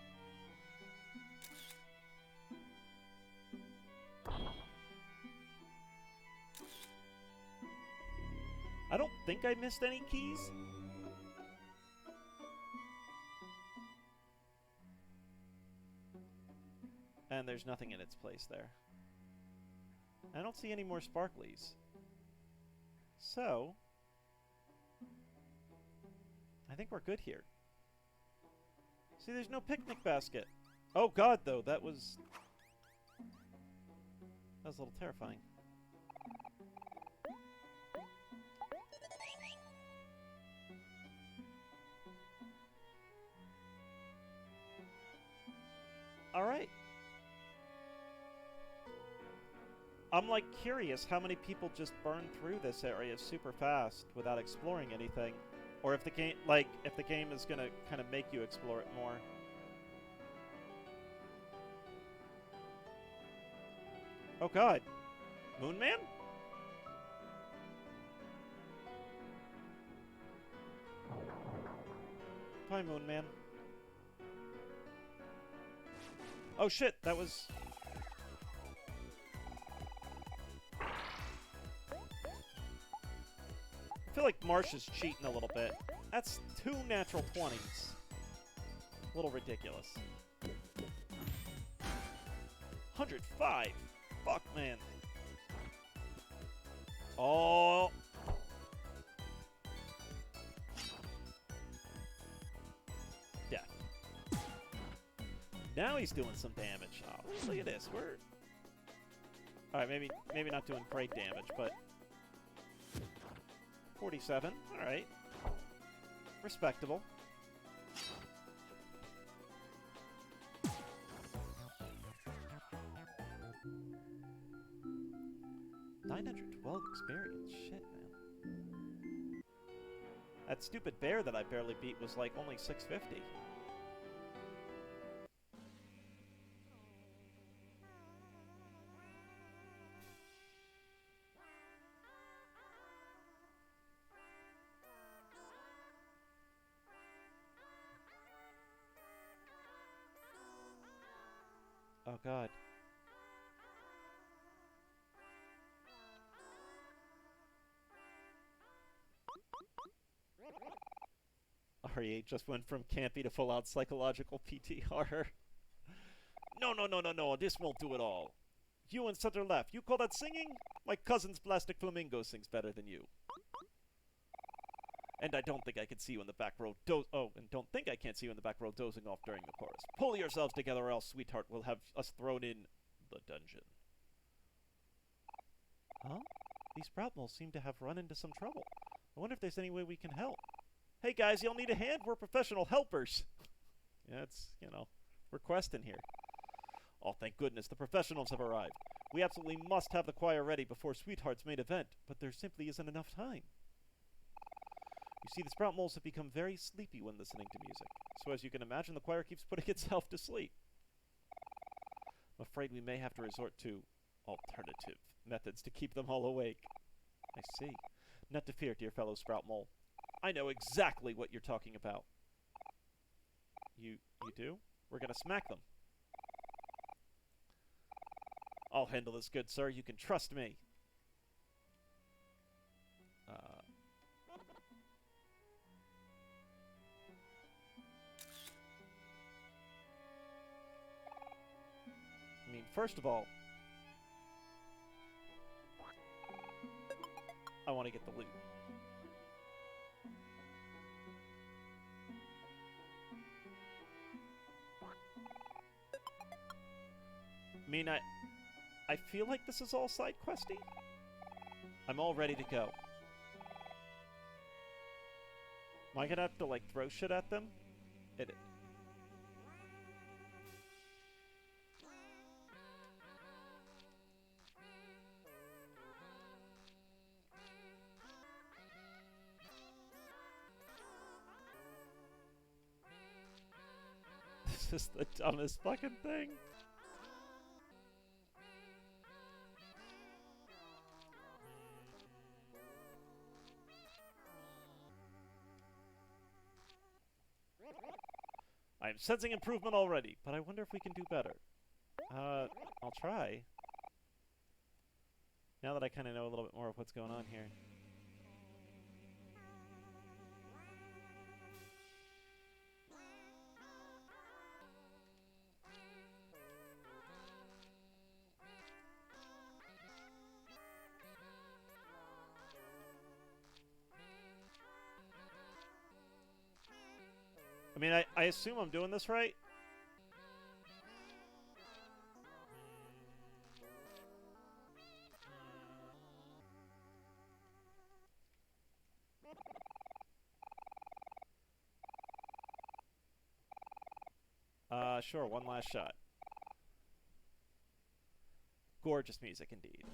I don't think I missed any keys. And there's nothing in its place there. I don't see any more sparklies. So, I think we're good here. See, there's no picnic basket. Oh god, though, that was a little terrifying. Alright. I'm, like, curious how many people just burn through this area super fast without exploring anything. Or if the game, like, if the game is gonna kind of make you explore it more. Oh god. Moon Man? Hi, Moon Man. Oh shit, that was... I feel like Marsh is cheating a little bit. That's 2 natural 20s. A little ridiculous. 105! Fuck, man. Oh! Death. Now he's doing some damage. Oh, look at this. We're... Alright, maybe not doing great damage, but... 47. Alright. Respectable. $912 experience. Shit, man. That stupid bear that I barely beat was like only $650. Oh god. RE8 just went from campy to full-out psychological PT horror. No, this won't do it all. You in center left, you call that singing? My cousin's plastic flamingo sings better than you. And I don't think I can see you in the back row and don't think I can't see you in the back row dozing off during the chorus. Pull yourselves together or else Sweetheart will have us thrown in the dungeon. Huh? These Proudmolls seem to have run into some trouble. I wonder if there's any way we can help. Hey guys, y'all need a hand? We're professional helpers. Yeah, it's, you know, we're questing here. Oh, thank goodness, the professionals have arrived. We absolutely must have the choir ready before Sweetheart's main event, but there simply isn't enough time. You see, the Sprout Moles have become very sleepy when listening to music. So as you can imagine, the choir keeps putting itself to sleep. I'm afraid we may have to resort to alternative methods to keep them all awake. I see. Not to fear, dear fellow Sprout Mole. I know exactly what you're talking about. You do? We're gonna smack them. I'll handle this, good sir. You can trust me. I mean, first of all, I want to get the loot. I mean, I feel like this is all side questy. I'm all ready to go. Am I gonna have to, like, throw shit at them? This is the dumbest fucking thing. I'm sensing improvement already, but I wonder if we can do better. I'll try. Now that I kind of know a little bit more of what's going on here. I mean, I assume I'm doing this right. Sure, one last shot. Gorgeous music indeed.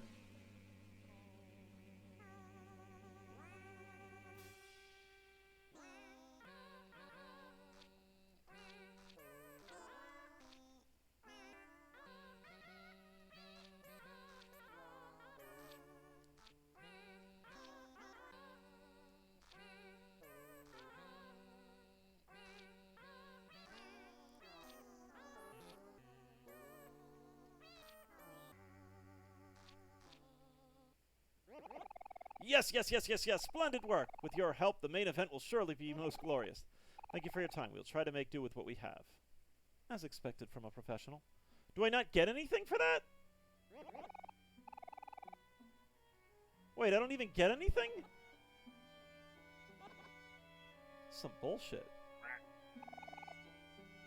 Yes, yes, yes, yes, yes. Splendid work. With your help, the main event will surely be most glorious. Thank you for your time. We'll try to make do with what we have. As expected from a professional. Do I not get anything for that? Wait, I don't even get anything? Some bullshit.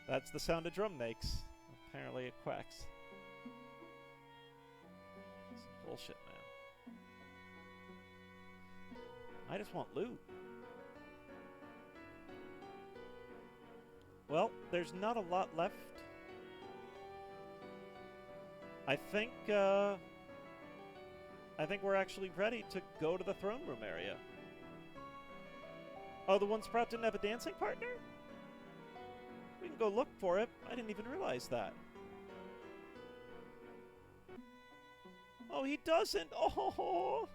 That's the sound a drum makes. Apparently it quacks. Some bullshit, man. I just want loot. Well, there's not a lot left. I think we're actually ready to go to the throne room area. Oh, the one Sprout didn't have a dancing partner? We can go look for it. I didn't even realize that. Oh, he doesn't. Oh.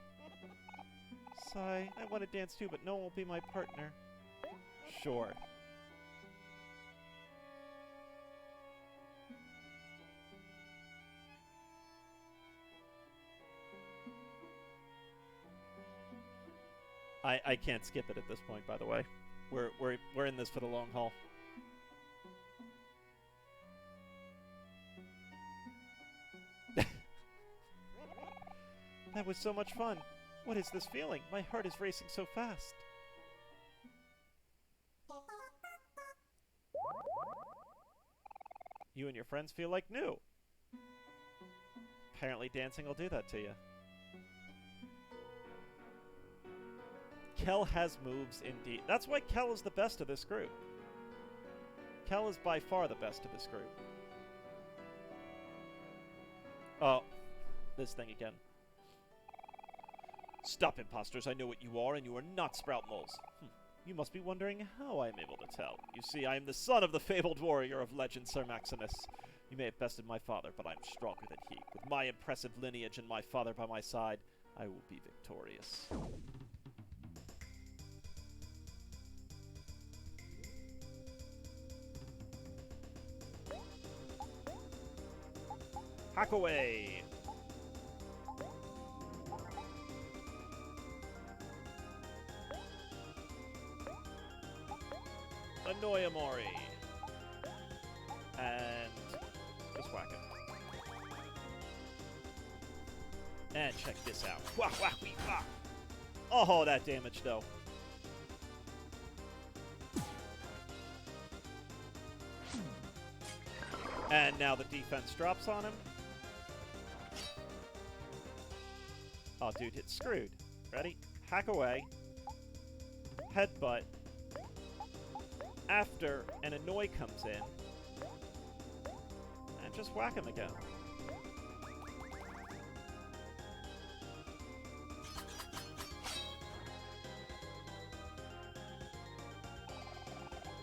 Sigh. I want to dance too, but no one will be my partner. Sure. I can't skip it at this point, by the way. We're in this for the long haul. That was so much fun. What is this feeling? My heart is racing so fast. You and your friends feel like new. Apparently dancing will do that to you. Kel has moves indeed. That's why Kel is the best of this group. Kel is by far the best of this group. Oh, this thing again. Stop, imposters. I know what you are, and you are not Sprout Moles. You must be wondering how I am able to tell. You see, I am the son of the fabled warrior of legend, Sir Maximus. You may have bested my father, but I am stronger than he. With my impressive lineage and my father by my side, I will be victorious. Hack away! Annoy Omori. And just whack him. And check this out. Wah, wah, wee, wah. Oh, that damage, though. And now the defense drops on him. Oh, dude, it's screwed. Ready? Hack away. Headbutt. After an Annoy comes in. And just whack him again.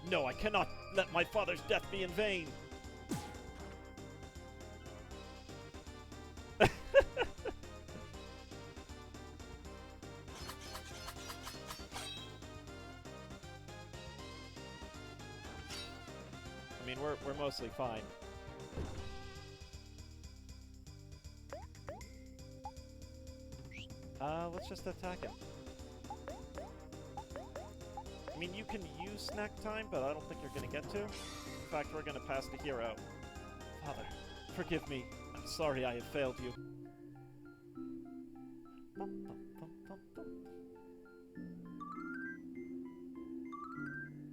No, I cannot let my father's death be in vain. I mean, we're mostly fine. Let's just attack him. I mean, you can use snack time, but I don't think you're gonna get to. In fact, we're gonna pass the hero. Father, forgive me. I'm sorry I have failed you.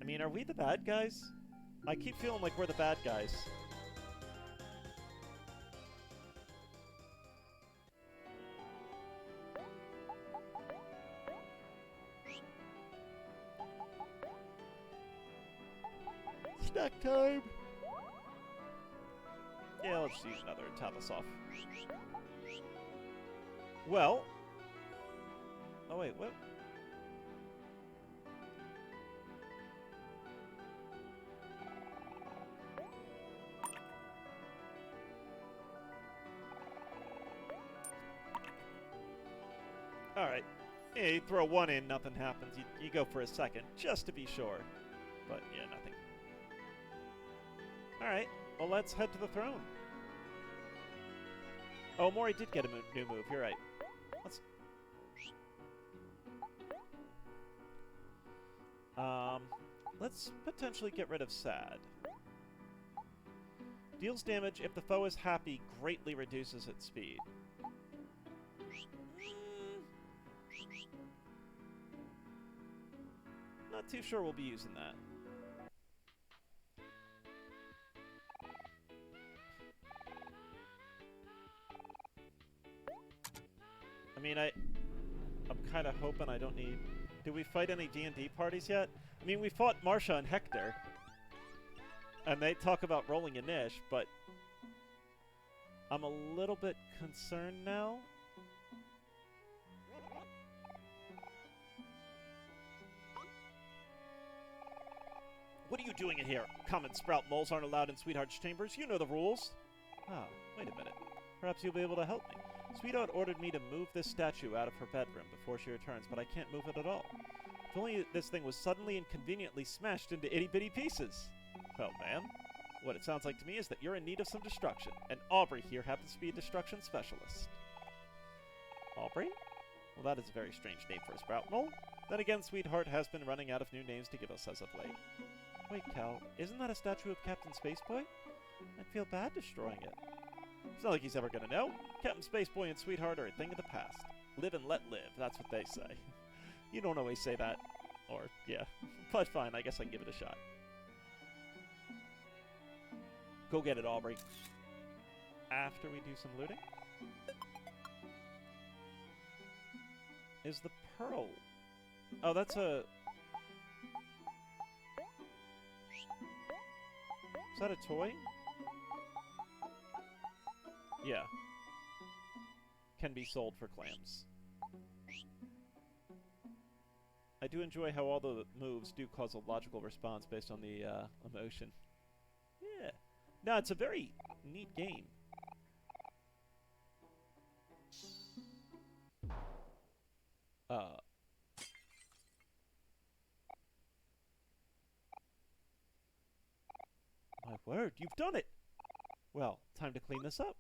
I mean, are we the bad guys? I keep feeling like we're the bad guys. Snack time! Yeah, let's use another and top us off. Well... Oh wait, what? Alright. Yeah, you throw one in, nothing happens. You go for a second, just to be sure. But, yeah, nothing. Alright, well, let's head to the throne. Oh, Omori did get a new move, you're right. Let's potentially get rid of Sad. Deals damage if the foe is happy, greatly reduces its speed. Not too sure we'll be using that. I mean, I'm kind of hoping I don't need... Did we fight any D&D parties yet? I mean, we fought Marsha and Hector. And they talk about rolling a niche, but... I'm a little bit concerned now. What are you doing in here? Common sprout moles aren't allowed in Sweetheart's chambers. You know the rules. Ah, wait a minute. Perhaps you'll be able to help me. Sweetheart ordered me to move this statue out of her bedroom before she returns, but I can't move it at all. If only this thing was suddenly and conveniently smashed into itty-bitty pieces. Well, ma'am, what it sounds like to me is that you're in need of some destruction, and Aubrey here happens to be a destruction specialist. Aubrey? Well, that is a very strange name for a sprout mole. Then again, Sweetheart has been running out of new names to give us as of late. Wait, Cal, isn't that a statue of Captain Spaceboy? I'd feel bad destroying it. It's not like he's ever gonna know. Captain Spaceboy and Sweetheart are a thing of the past. Live and let live, that's what they say. You don't always say that. Or, yeah. But fine, I guess I can give it a shot. Go get it, Aubrey. After we do some looting. Is the pearl... Oh, that's a... Is that a toy? Yeah. Can be sold for clams. I do enjoy how all the moves do cause a logical response based on the emotion. Yeah. No, it's a very neat game. My word, you've done it! Well, time to clean this up.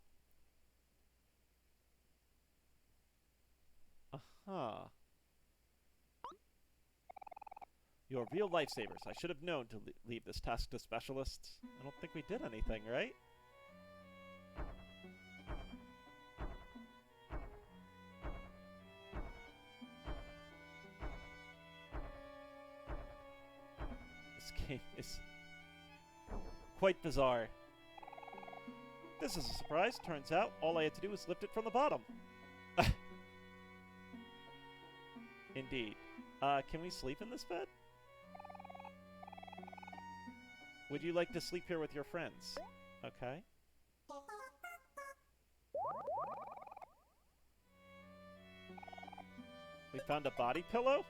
Uh-huh. You're real lifesavers. I should have known to leave this task to specialists. I don't think we did anything, right? This game is quite bizarre. This is a surprise. Turns out all I had to do was lift it from the bottom. Indeed. Can we sleep in this bed? Would you like to sleep here with your friends? Okay. We found a body pillow?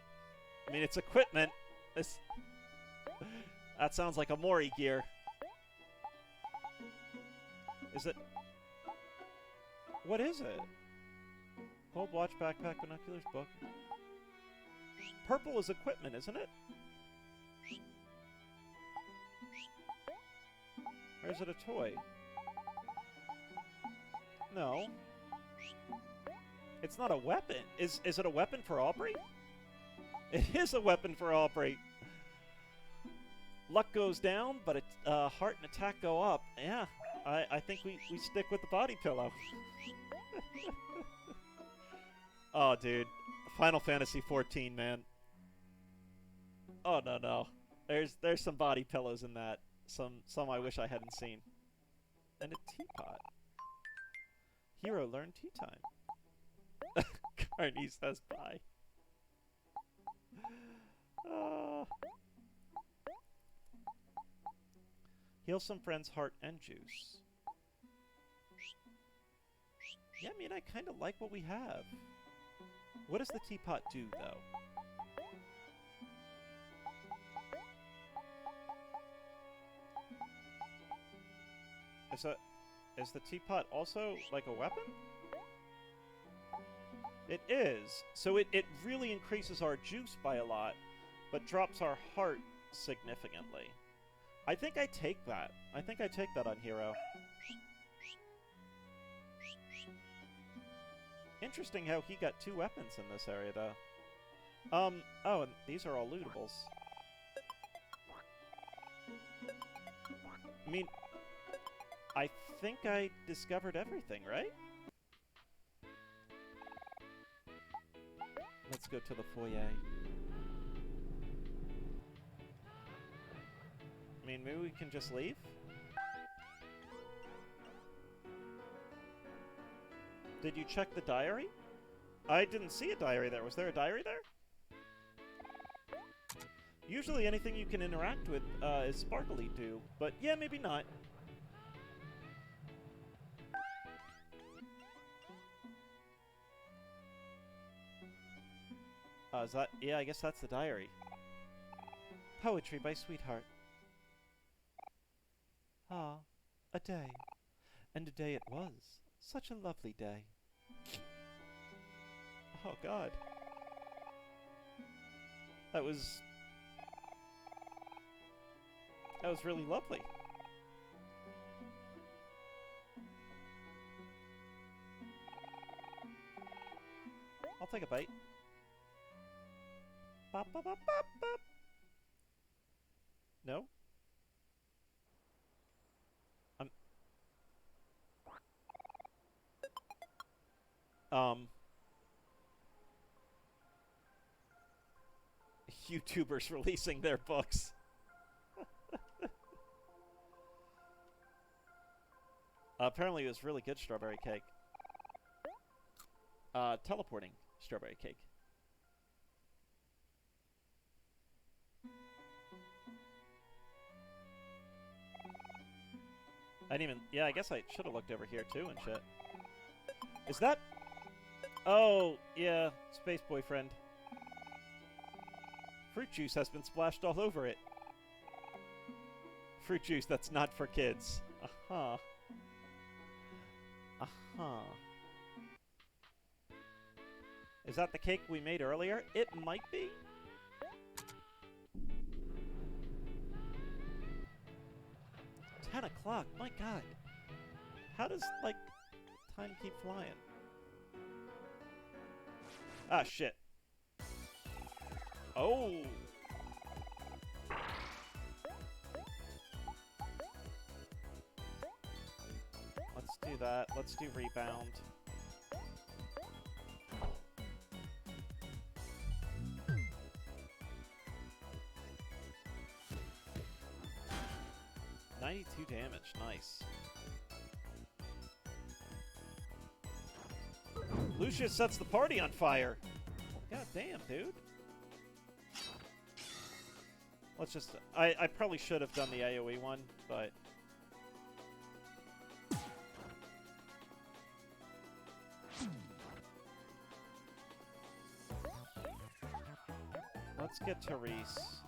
I mean, it's equipment. That sounds like Omori gear. Is it... What is it? Gold watch, backpack, binoculars, book. Purple is equipment, isn't it? Or is it a toy? No. It's not a weapon. Is it a weapon for Aubrey? It is a weapon for Aubrey. Luck goes down, but heart and attack go up. Yeah, I think we stick with the body pillow. Oh, dude. Final Fantasy 14, man. Oh, no. There's some body pillows in that. Some I wish I hadn't seen. And a teapot. Hero learned tea time. Carney says bye. Heal some friends' heart and juice. Yeah, I mean, I kind of like what we have. What does the teapot do, though? Is the teapot also like a weapon? It is. So it really increases our juice by a lot, but drops our heart significantly. I think I take that. I think I take that on Hero. Interesting how he got 2 weapons in this area, though. Oh, and these are all lootables. I mean, I think I discovered everything, right? Let's go to the foyer. I mean, maybe we can just leave? Did you check the diary? I didn't see a diary there. Was there a diary there? Usually anything you can interact with is sparkly do, but yeah, maybe not. Is that... Yeah, I guess that's the diary. Poetry by Sweetheart. Ah, a day. And a day it was. Such a lovely day. Oh, God. That was really lovely. I'll take a bite. Bop, bop, bop, bop, bop. No? YouTubers releasing their books. Apparently it was really good strawberry cake. Teleporting strawberry cake. I didn't even... Yeah, I guess I should have looked over here too and shit. Is that... Oh, yeah. Space boyfriend. Fruit juice has been splashed all over it. Fruit juice that's not for kids. Uh-huh. Uh-huh. Is that the cake we made earlier? It might be. $10 o'clock. My God. How does, like, time keep flying? Ah, shit. Oh. Let's do that. Let's do rebound. $92 damage. Nice. Lucius sets the party on fire. God damn, dude. Let's just... I probably should have done the AoE one, but... Let's get Therese.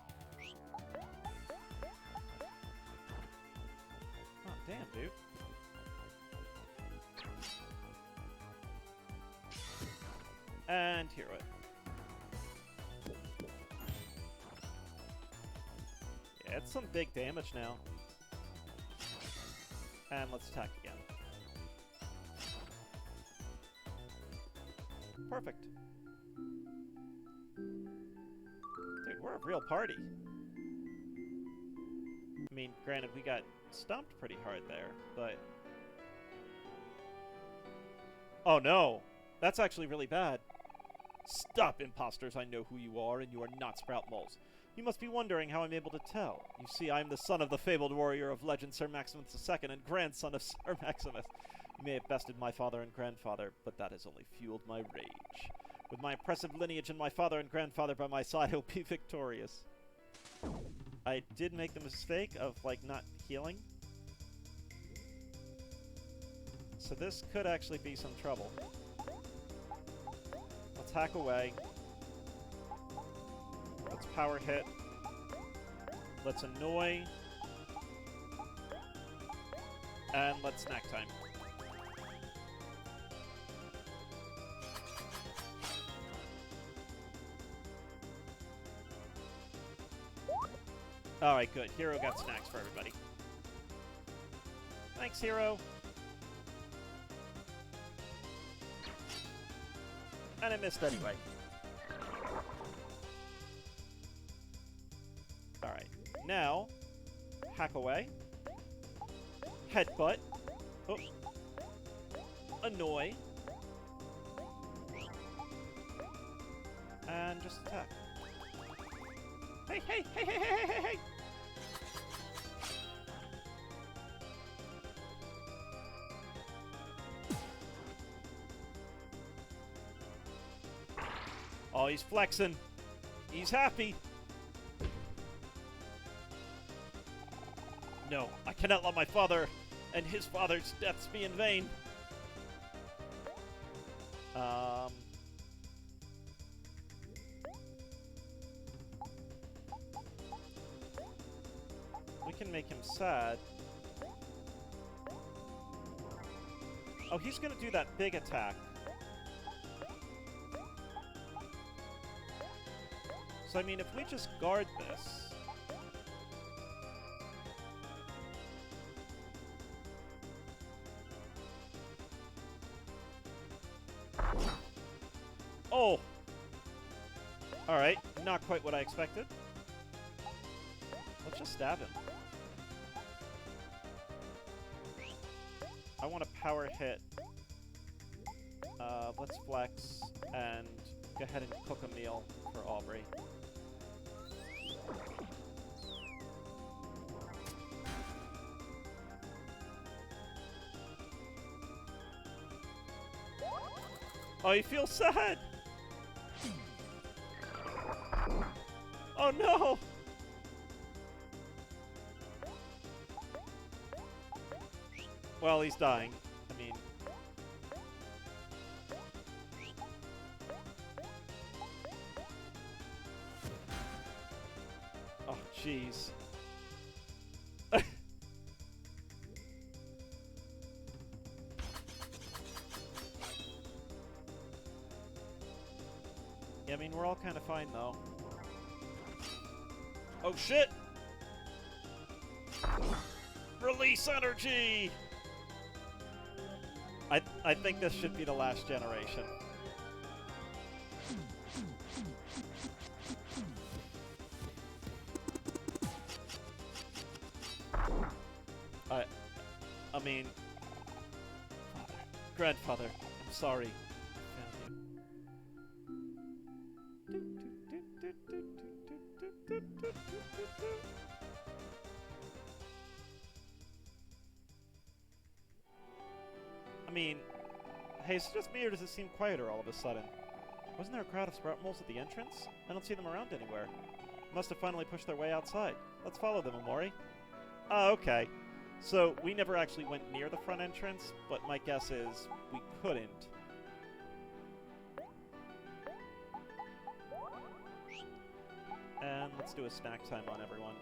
Oh, damn, dude. And hero it. Yeah, it's some big damage now. And let's attack again. Perfect. Dude, we're a real party. I mean, granted, we got stomped pretty hard there, but... Oh no! That's actually really bad. Stop, imposters! I know who you are, and you are not Sprout Moles. You must be wondering how I'm able to tell. You see, I am the son of the fabled warrior of legend, Sir Maximus II, and grandson of Sir Maximus. You may have bested my father and grandfather, but that has only fueled my rage. With my impressive lineage and my father and grandfather by my side, I will be victorious. I did make the mistake of, like, not healing. So this could actually be some trouble. Let's hack away. Let's power hit. Let's annoy. And let's snack time. Alright, good. Hero got snacks for everybody. Thanks, Hero. And I missed anyway. Alright. Now, hack away. Headbutt. Oh. Annoy. And just attack. Hey, hey, hey, hey, hey, hey, hey! Oh, he's flexing. He's happy. No, I cannot let my father and his father's deaths be in vain. We can make him sad. Oh, he's gonna do that big attack. So, I mean, if we just guard this... Oh! Alright, not quite what I expected. Let's just stab him. I want to power hit. Let's flex and go ahead and cook a meal for Aubrey. Oh, you feel sad! Oh no! Well, he's dying. I mean... mean, we're all kind of fine, though. Oh, shit! Release energy! I think this should be the last generation. I mean... Grandfather, I'm sorry. I mean, hey, is it just me or does it seem quieter all of a sudden? Wasn't there a crowd of sprout moles at the entrance? I don't see them around anywhere. Must have finally pushed their way outside. Let's follow them, Omori. Oh, okay. So, we never actually went near the front entrance, but my guess is we couldn't. And let's do a snack time on everyone.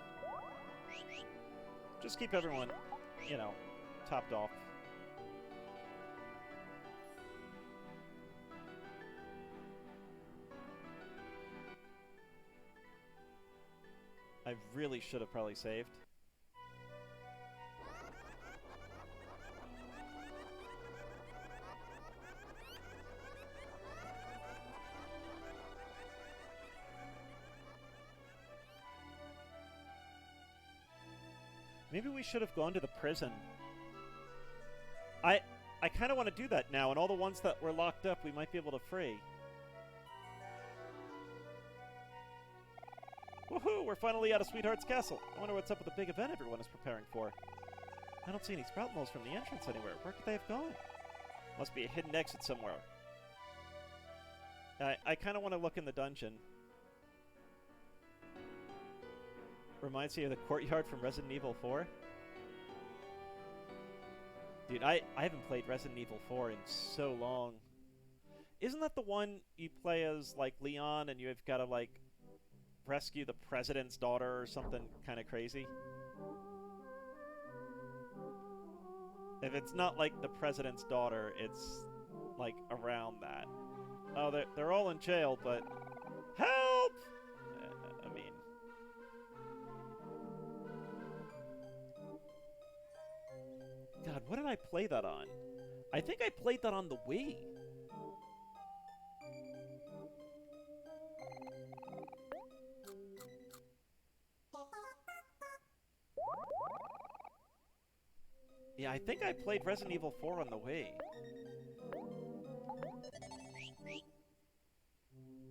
Just keep everyone, you know, topped off. I really should have probably saved. Maybe we should have gone to the prison. I kind of want to do that now, and all the ones that were locked up we might be able to free. Woohoo! We're finally out of Sweetheart's Castle. I wonder what's up with the big event everyone is preparing for. I don't see any sprout moles from the entrance anywhere. Where could they have gone? Must be a hidden exit somewhere. I kind of want to look in the dungeon. Reminds me of the courtyard from Resident Evil 4. Dude, I haven't played Resident Evil 4 in so long. Isn't that the one you play as, like, Leon and you've got to, like, rescue the president's daughter or something kind of crazy? If it's not, like, the president's daughter, it's, like, around that. Oh, they're all in jail, but... Help! I mean... God, what did I play that on? I think I played that on the Wii. Yeah, I think I played Resident Evil 4 on the Wii.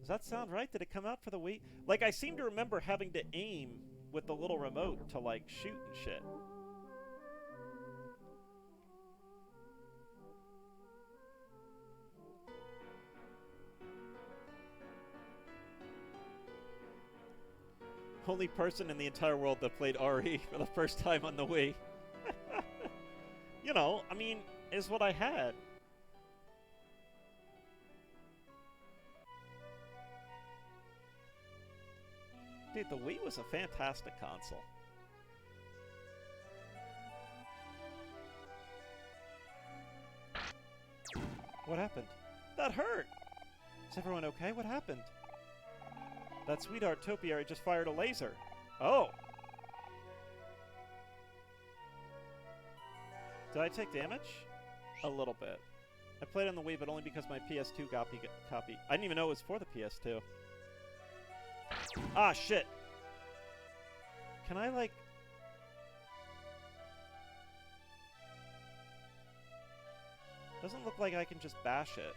Does that sound right? Did it come out for the Wii? Like, I seem to remember having to aim with the little remote to, like, shoot and shit. Only person in the entire world that played RE for the first time on the Wii. You know, I mean, is what I had. Dude, the Wii was a fantastic console. What happened? That hurt! Is everyone okay? What happened? That sweetheart topiary just fired a laser. Oh! Did I take damage? A little bit. I played on the Wii, but only because my PS2 copy. I didn't even know it was for the PS2. Ah, shit! Can I, like... Doesn't look like I can just bash it.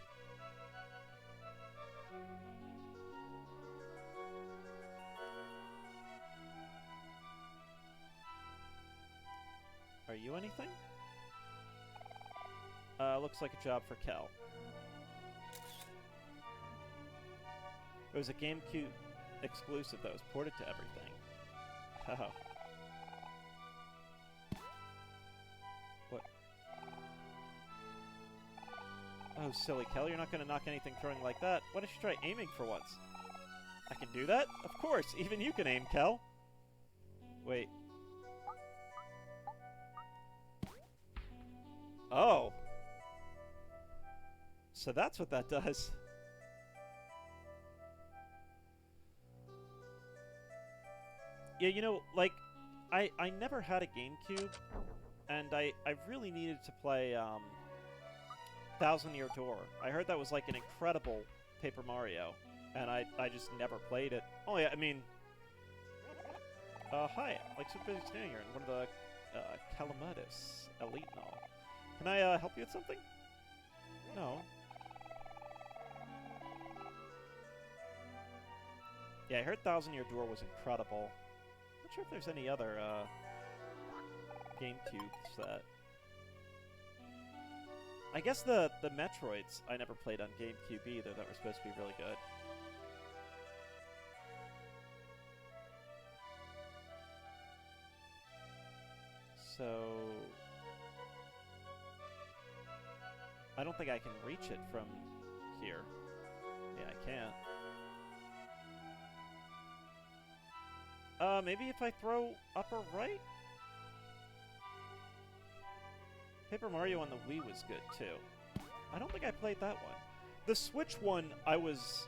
Are you anything? Looks like a job for Kel. It was a GameCube exclusive that was ported to everything. Oh. What? Oh, silly Kel, you're not going to knock anything throwing like that. Why don't you try aiming for once? I can do that? Of course, even you can aim, Kel. Wait. Oh. So that's what that does. Yeah, you know, like, I never had a GameCube, and I really needed to play, Thousand Year Door. I heard that was, like, an incredible Paper Mario, and I just never played it. Oh, yeah, I mean... hi, like, super busy standing here in one of the, Calamutis Elite and all. Can I, help you with something? No. Yeah, I heard Thousand Year Door was incredible. Not sure if there's any other, GameCubes that... I guess the Metroids I never played on GameCube either that were supposed to be really good. So... I don't think I can reach it from here. Yeah, I can't. Maybe if I throw upper right? Paper Mario on the Wii was good, too. I don't think I played that one. The Switch one, I was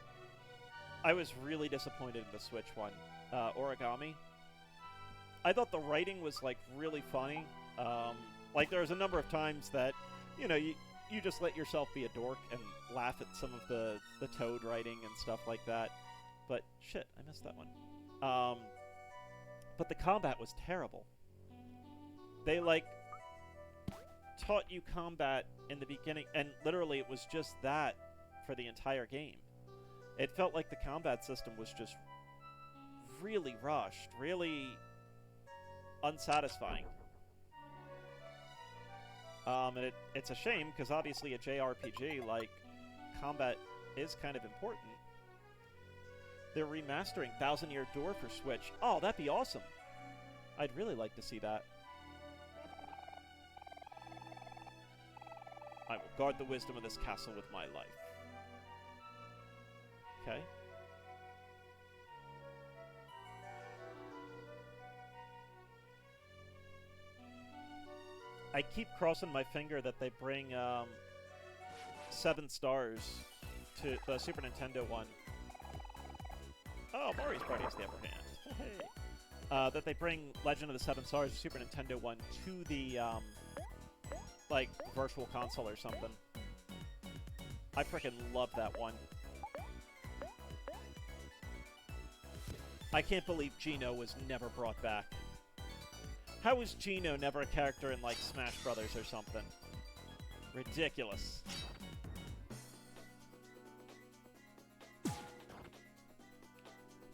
really disappointed in the Switch one. Origami. I thought the writing was, like, really funny. Like, there was a number of times that, you know, you just let yourself be a dork and laugh at some of the Toad writing and stuff like that. But, shit, I missed that one. But the combat was terrible. They, like, taught you combat in the beginning, and literally it was just that for the entire game. It felt like the combat system was just really rushed, really unsatisfying. And it's a shame, because obviously a JRPG, like, combat is kind of important. They're remastering Thousand Year Door for Switch. Oh, that'd be awesome. I'd really like to see that. I will guard the wisdom of this castle with my life. Okay. I keep crossing my finger that they bring 7 stars to the Super Nintendo one. Oh, Mori's party has the upper hand. Hey. That they bring Legend of the Seven Stars, the Super Nintendo one, to the, like, Virtual Console or something. I frickin' love that one. I can't believe Geno was never brought back. How is Geno never a character in, like, Smash Brothers or something? Ridiculous.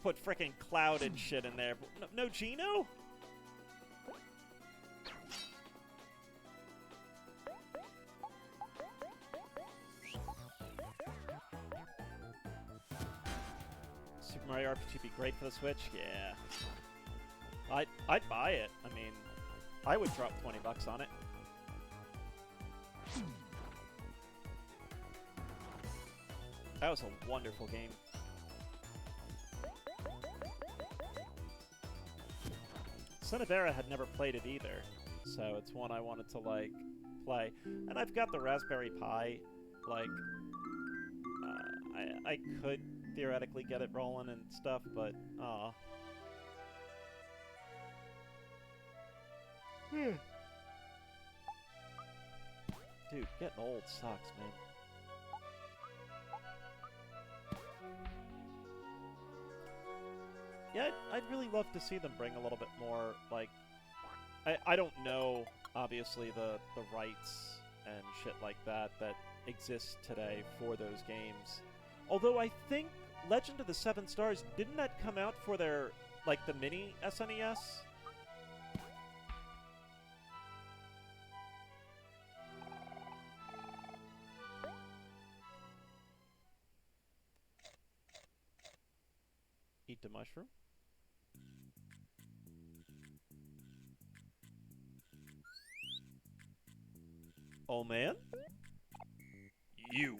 Put frickin' Cloud and shit in there. No Geno? Super Mario RPG would be great for the Switch? Yeah. I'd buy it. I mean, I would drop 20 bucks on it. That was a wonderful game. Son of Era had never played it either, so it's one I wanted to, like, play. And I've got the Raspberry Pi, like, I could theoretically get it rolling and stuff, but, aw. Dude, getting old sucks, man. Yeah, I'd really love to see them bring a little bit more, like... I don't know, obviously, the rights and shit like that exist today for those games. Although I think Legend of the Seven Stars, didn't that come out for their, like, the mini SNES? Eat the mushroom? Oh, man? You.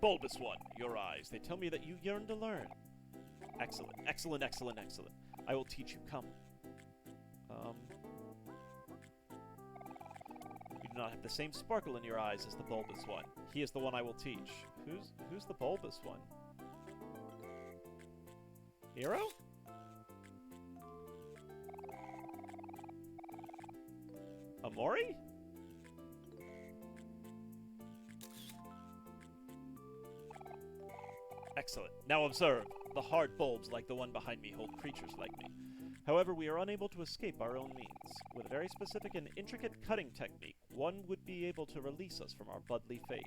Bulbous one, your eyes. They tell me that you yearn to learn. Excellent, excellent, excellent, excellent. I will teach you. Come. You do not have the same sparkle in your eyes as the bulbous one. He is the one I will teach. Who's the bulbous one? Hero? Omori? Excellent. Now observe. The hard bulbs like the one behind me hold creatures like me. However, we are unable to escape our own means. With a very specific and intricate cutting technique, one would be able to release us from our bloodly fate.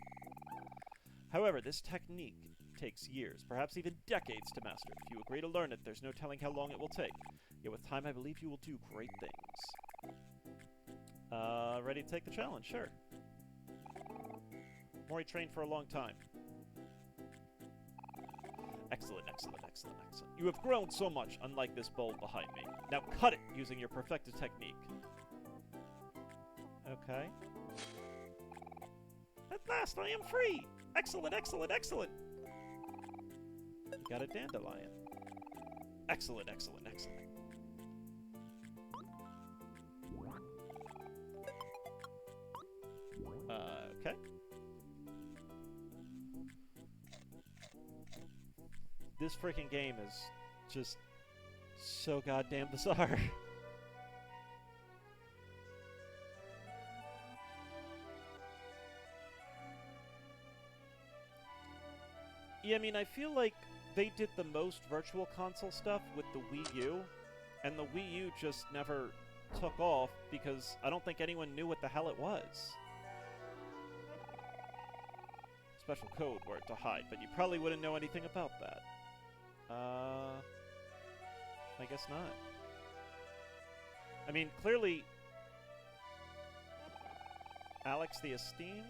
However, this technique takes years, perhaps even decades to master. If you agree to learn it, there's no telling how long it will take. Yet with time, I believe you will do great things. Ready to take the challenge? Sure. Mori trained for a long time. Excellent, excellent, excellent, excellent. You have grown so much, unlike this bulb behind me. Now cut it using your perfected technique. Okay. At last, I am free! Excellent, excellent, excellent! You got a dandelion. Excellent, excellent, excellent. Okay. This freaking game is just so goddamn bizarre. Yeah, I mean, I feel like they did the most virtual console stuff with the Wii U, and the Wii U just never took off because I don't think anyone knew what the hell it was. Special code word to hide, but you probably wouldn't know anything about that. I guess not. I mean, clearly, Alex the Esteemed?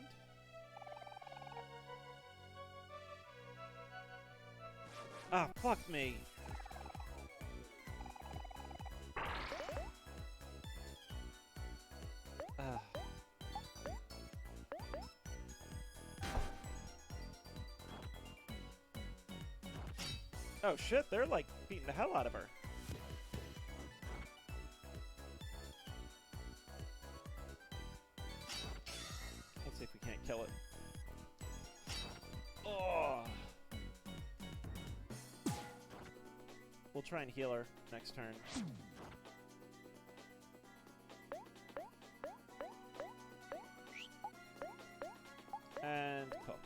Ah, fuck me. Oh shit, they're like beating the hell out of her. Let's see if we can't kill it. Oh. We'll try and heal her next turn. And cook.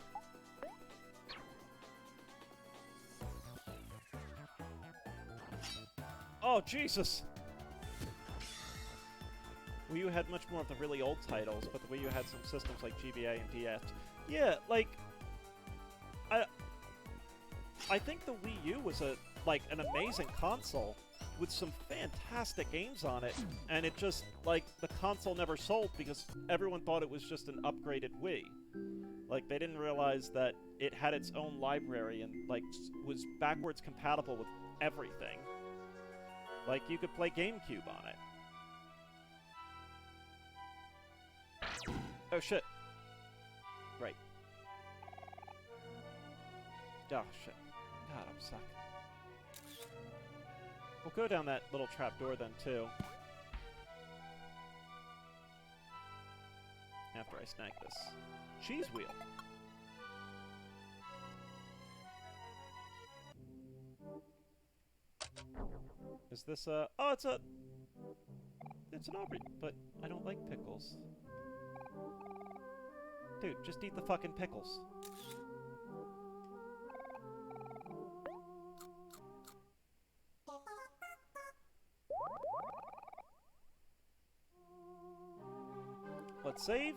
Oh, Jesus! Wii U had much more of the really old titles, but the Wii U had some systems like GBA and DS. Yeah, like... I think the Wii U was an amazing console with some fantastic games on it, and it just, like, the console never sold because everyone thought it was just an upgraded Wii. Like, they didn't realize that it had its own library and, like, was backwards compatible with everything. Like, you could play GameCube on it. Oh, shit. Right. Oh, shit. God, I'm stuck. We'll go down that little trapdoor then, too. After I snag this cheese wheel. Is this a... Oh, it's a... It's an Aubrey, but I don't like pickles. Dude, just eat the fucking pickles. Let's save.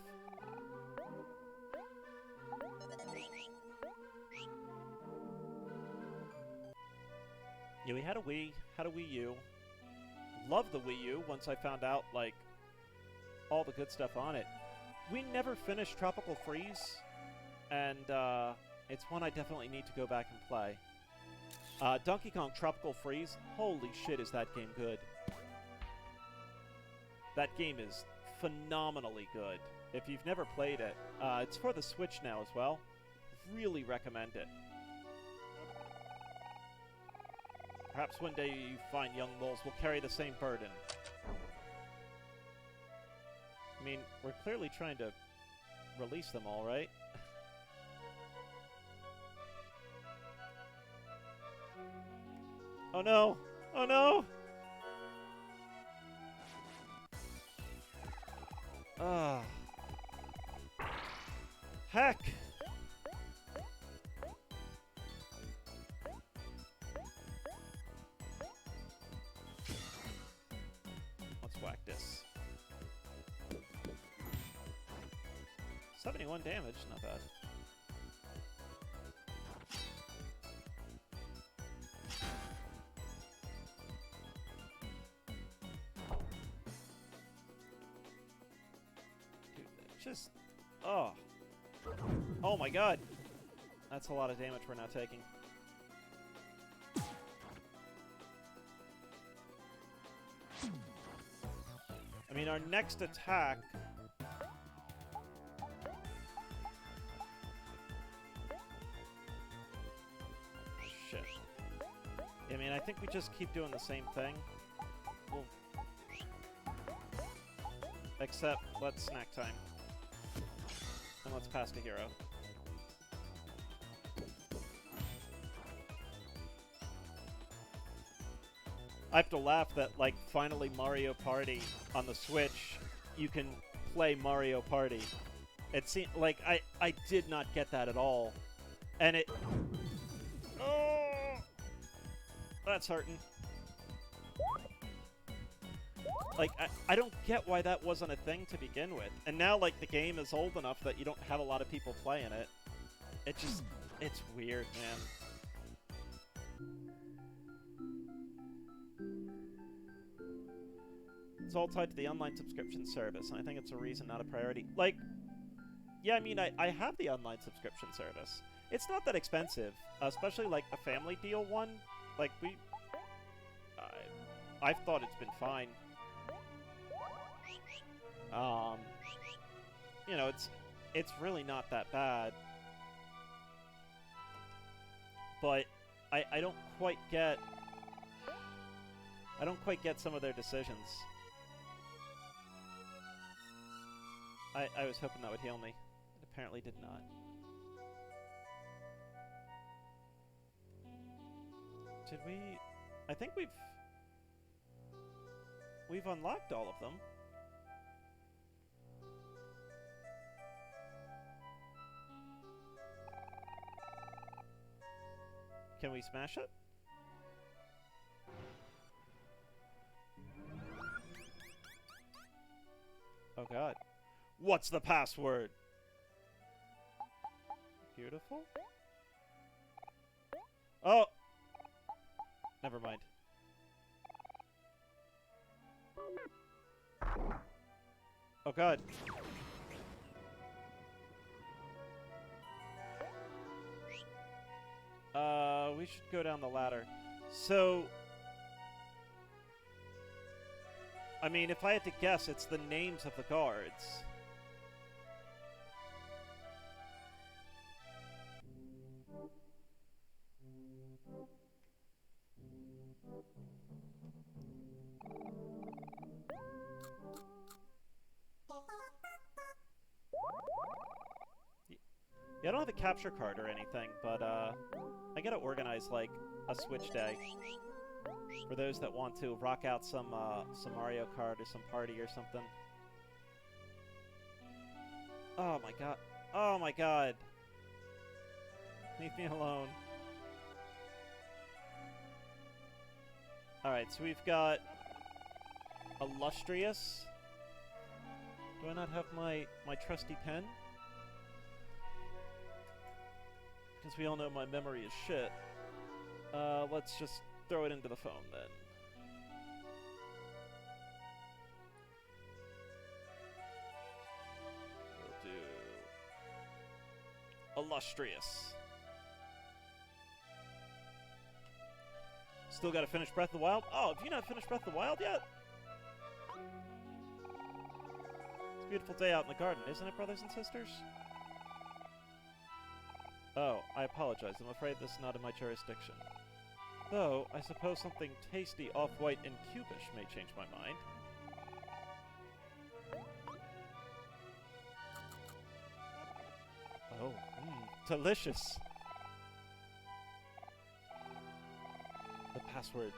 Yeah, we had a Wii, had a Wii U. Loved the Wii U once I found out, like, all the good stuff on it. We never finished Tropical Freeze, and it's one I definitely need to go back and play. Donkey Kong Tropical Freeze, holy shit is that game good. That game is phenomenally good. If you've never played it, it's for the Switch now as well. Really recommend it. Perhaps one day you fine young moles will carry the same burden. I mean, we're clearly trying to release them all, right? Oh no! Oh no! Ugh. Heck! Let's whack this. 71 damage, not bad. Dude, that just... Oh. Oh my god! That's a lot of damage we're now taking. I mean, our next attack... Shit. I mean, I think we just keep doing the same thing. We'll... Except, let's snack time. And let's pass to hero. I have to laugh that, like, finally Mario Party on the Switch, you can play Mario Party. It seemed like I did not get that at all. And it... Oh! That's hurting. Like, I don't get why that wasn't a thing to begin with. And now, like, the game is old enough that you don't have a lot of people playing it. It just... It's weird, man. It's all tied to the online subscription service, and I think it's a reason, not a priority. Like, yeah, I mean, I have the online subscription service. It's not that expensive, especially, like, a family deal one. Like, I've thought it's been fine. You know, it's really not that bad. But I don't quite get... I don't quite get some of their decisions. I was hoping that would heal me. It apparently did not. Did we... I think we've unlocked all of them. Can we smash it? Oh god. What's the password? Beautiful. Oh! Never mind. Oh god. We should go down the ladder. So... I mean, if I had to guess, it's the names of the guards. Yeah, I don't have a capture card or anything, but I gotta organize like a Switch day for those that want to rock out some Mario Kart or some party or something. Oh my god! Oh my god! Leave me alone. All right, so we've got Illustrious. Do I not have my trusty pen? Because we all know my memory is shit. Let's just throw it into the phone, then. We'll do... Illustrious. Still gotta finish Breath of the Wild? Oh, have you not finished Breath of the Wild yet? It's a beautiful day out in the garden, isn't it, brothers and sisters? Oh, I apologize. I'm afraid this is not in my jurisdiction. Though, I suppose something tasty, off-white, and cubish may change my mind. Oh, delicious! The password.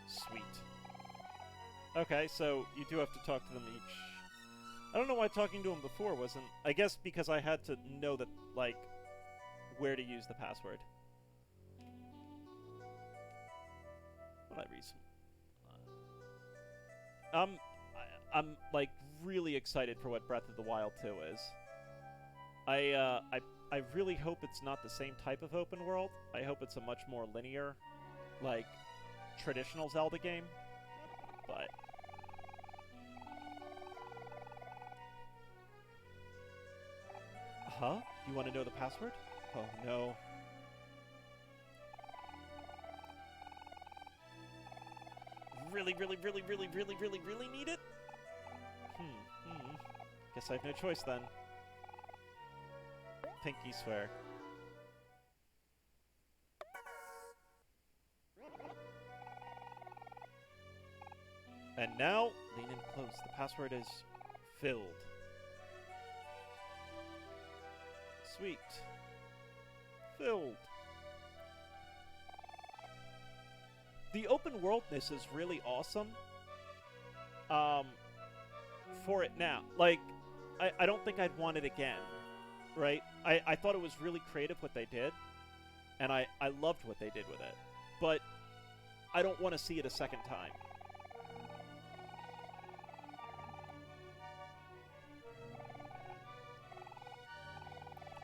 Sweet. Okay, so you do have to talk to them each. I don't know why talking to him before wasn't... I guess because I had to know that, like, where to use the password. What I read some... I'm, like, really excited for what Breath of the Wild 2 is. I really hope it's not the same type of open world. I hope it's a much more linear, like, traditional Zelda game. But... Huh? You want to know the password? Oh, no. Really need it? Guess I have no choice then. Pinky swear. And now, lean in close. The password is filled. Sweet. Filled. The open worldness is really awesome. For it now. Like, I don't think I'd want it again. Right? I thought it was really creative what they did. And I loved what they did with it. But I don't want to see it a second time.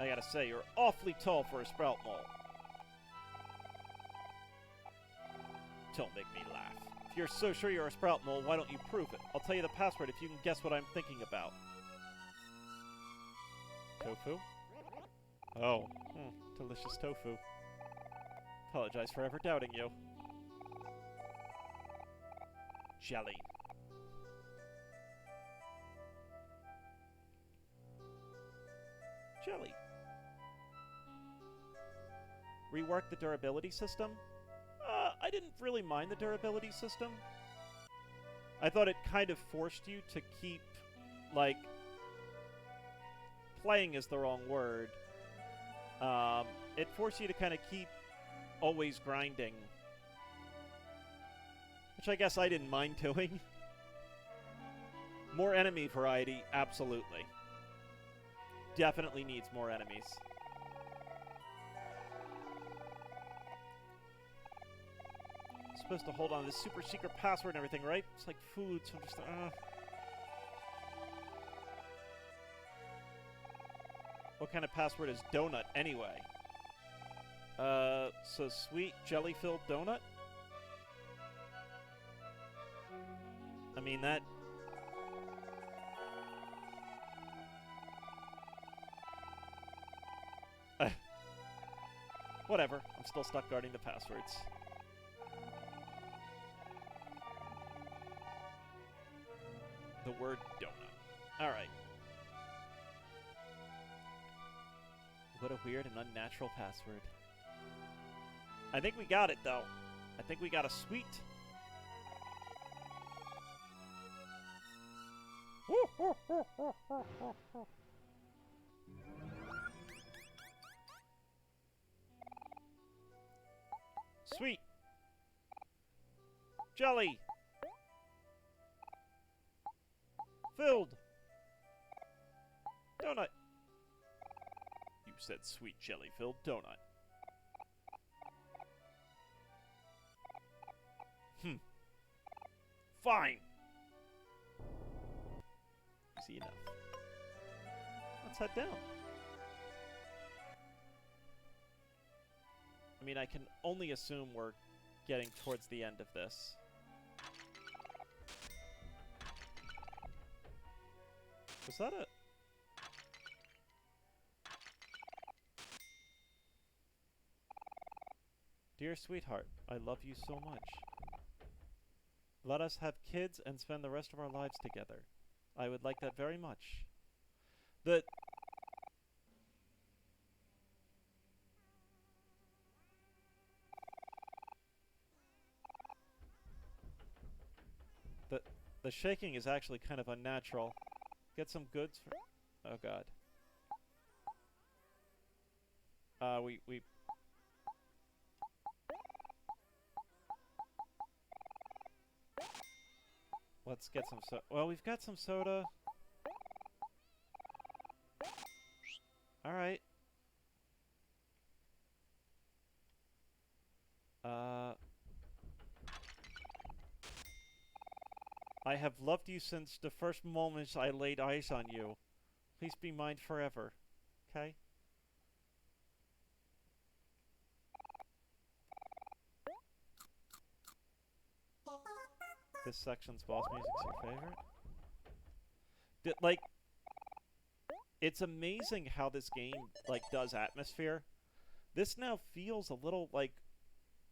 I gotta say, you're awfully tall for a sprout mole. Don't make me laugh. If you're so sure you're a sprout mole, why don't you prove it? I'll tell you the password if you can guess what I'm thinking about. Tofu? Oh. Delicious tofu. Apologize for ever doubting you. Jelly. Jelly. Rework the durability system? I didn't really mind the durability system. I thought it kind of forced you to keep, like... Playing is the wrong word. It forced you to kind of keep always grinding. Which I guess I didn't mind doing. More enemy variety, absolutely. Definitely needs more enemies. Supposed to hold on to this super secret password and everything, right? It's like food, so I'm just... What kind of password is donut, anyway? So sweet jelly-filled donut? I mean, that... Whatever. I'm still stuck guarding the passwords. The word donut. Alright. What a weird and unnatural password. I think we got it, though. I think we got a sweet... Sweet. Jelly. Filled. Donut. You said sweet jelly-filled donut. Fine. Easy enough. Let's head down. I mean, I can only assume we're getting towards the end of this. Was that a... Dear sweetheart, I love you so much. Let us have kids and spend the rest of our lives together. I would like that very much. The shaking is actually kind of unnatural. Get some goods for... Oh god. We... Let's get some soda. Well, we've got some soda. Alright. I have loved you since the first moments I laid eyes on you. Please be mine forever. Okay? This section's boss music's your favorite? Like, it's amazing how this game, like, does atmosphere. This now feels a little, like,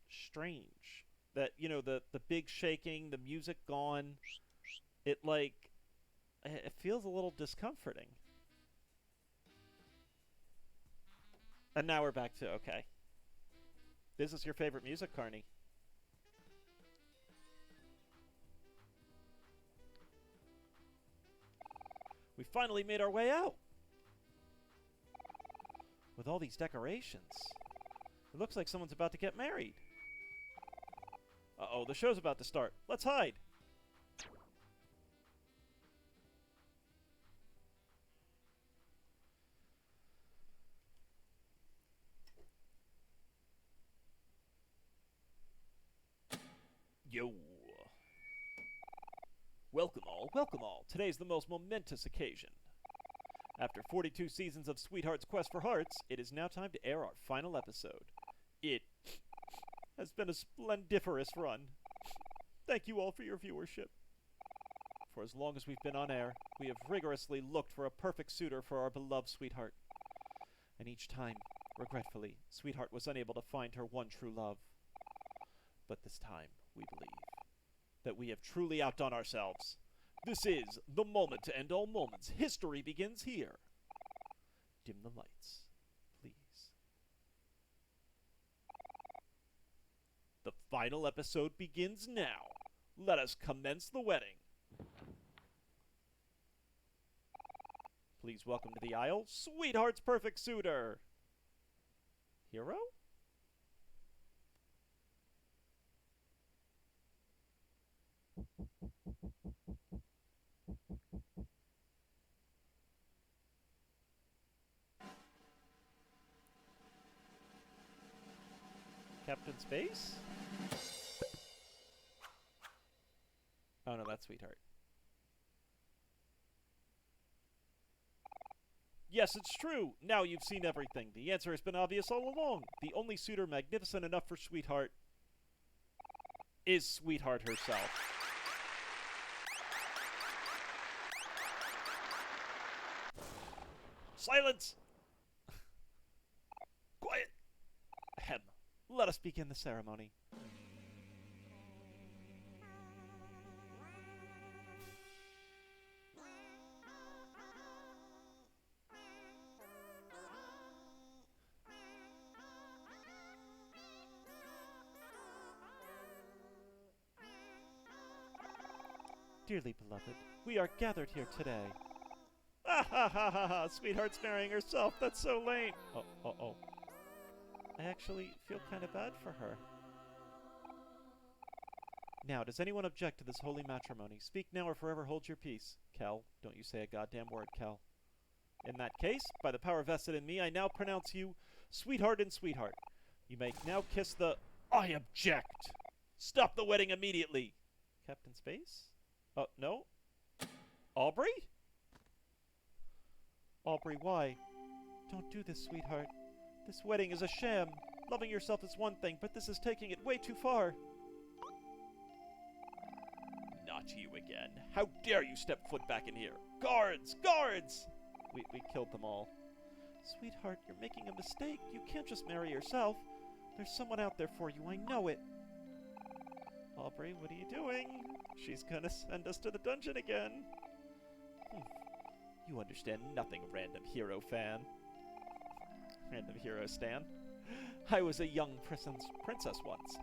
strange. That, you know, the big shaking, the music gone. It, like, it feels a little discomforting. And now we're back to, okay. This is your favorite music, Carney. We finally made our way out! With all these decorations. It looks like someone's about to get married. Uh-oh, the show's about to start. Let's hide! Yo! Welcome all. Today's the most momentous occasion. After 42 seasons of Sweetheart's Quest for Hearts, it is now time to air our final episode. It has been a splendiferous run. Thank you all for your viewership. For as long as we've been on air, we have rigorously looked for a perfect suitor for our beloved Sweetheart. And each time, regretfully, Sweetheart was unable to find her one true love. But this time, we believe that we have truly outdone ourselves. This is the moment to end all moments. History begins here. Dim the lights, please. The final episode begins now. Let us commence the wedding. Please welcome to the aisle, Sweetheart's perfect suitor. Hero? Captain Space? Oh no, that's Sweetheart. Yes, it's true! Now you've seen everything. The answer has been obvious all along. The only suitor magnificent enough for Sweetheart is Sweetheart herself. Silence! Quiet! Ahem. Let us begin the ceremony. Dearly beloved, we are gathered here today. Ah ha ha ha ha! Sweetheart's marrying herself. That's so lame. Oh. I actually feel kind of bad for her. Now, does anyone object to this holy matrimony? Speak now or forever hold your peace. Kel, don't you say a goddamn word, Kel. In that case, by the power vested in me, I now pronounce you Sweetheart and Sweetheart. You may now kiss the... I object! Stop the wedding immediately! Captain Space? Oh, no? Aubrey? Aubrey, why? Don't do this, Sweetheart. This wedding is a sham. Loving yourself is one thing, but this is taking it way too far. Not you again. How dare you step foot back in here? Guards! Guards! We killed them all. Sweetheart, you're making a mistake. You can't just marry yourself. There's someone out there for you. I know it. Aubrey, what are you doing? She's gonna send us to the dungeon again. You understand nothing, random hero fan. Random hero stan. I was a young princess once.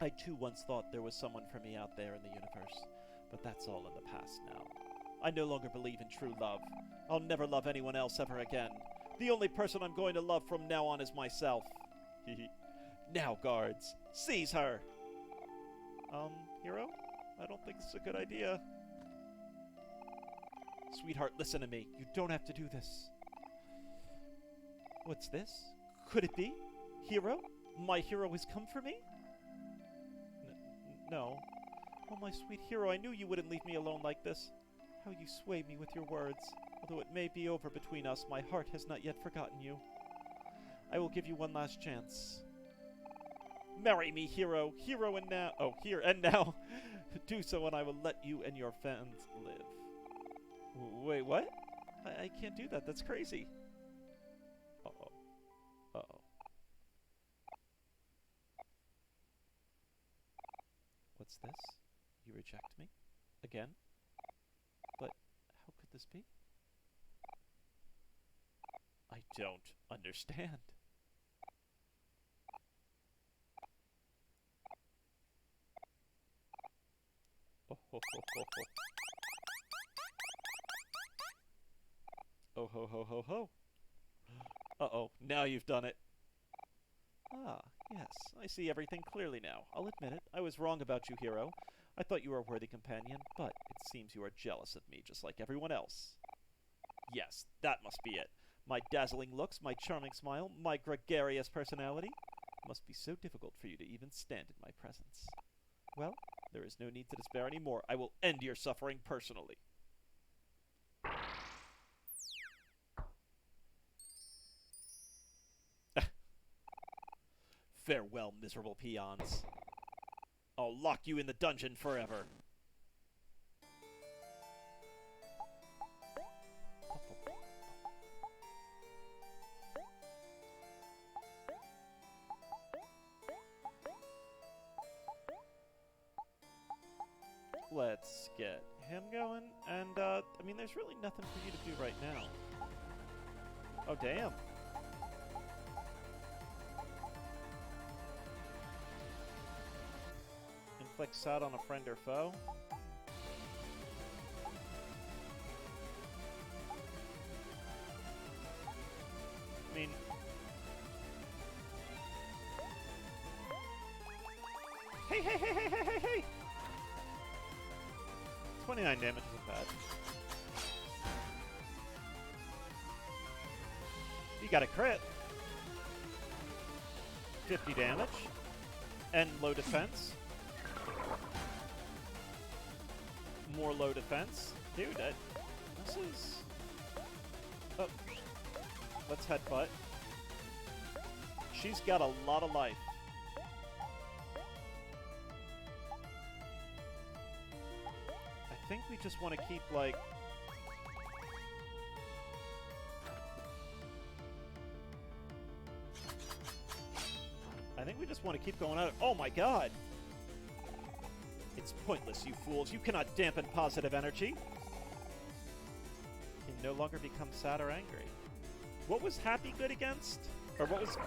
I too once thought there was someone for me out there in the universe, but that's all in the past now. I no longer believe in true love. I'll never love anyone else ever again. The only person I'm going to love from now on is myself. Now, guards, seize her! Hero? I don't think this is a good idea. Sweetheart, listen to me. You don't have to do this. What's this? Could it be? Hero? My hero has come for me? No. Oh, my sweet hero, I knew you wouldn't leave me alone like this. How you sway me with your words. Although it may be over between us, my heart has not yet forgotten you. I will give you one last chance. Marry me, hero. Hero and now. Oh, here and now. Do so and I will let you and your fans live. Wait, what? I can't do that. That's crazy. Uh-oh. Uh-oh. What's this? You reject me? Again? But how could this be? I don't understand. Oh ho ho ho ho. Oh ho ho ho ho. Uh-oh, now you've done it. Ah, yes, I see everything clearly now. I'll admit it, I was wrong about you, hero. I thought you were a worthy companion, but it seems you are jealous of me, just like everyone else. Yes, that must be it. My dazzling looks, my charming smile, my gregarious personality. It must be so difficult for you to even stand in my presence. Well, there is no need to despair anymore. I will end your suffering personally. Farewell, miserable peons. I'll lock you in the dungeon forever. Let's get him going, and, I mean, there's really nothing for you to do right now. Oh, damn. Inflict sad on a friend or foe. I mean... Hey, hey, hey, hey, hey, hey, hey! 29 damage isn't bad. You got a crit. 50 damage. And low defense. More low defense. Dude, this is... Oh. Let's headbutt. She's got a lot of life. I think we just want to keep, like... I think we just want to keep going at it. Oh my god! It's pointless, you fools. You cannot dampen positive energy. You can no longer become sad or angry. What was happy good against? Or what was...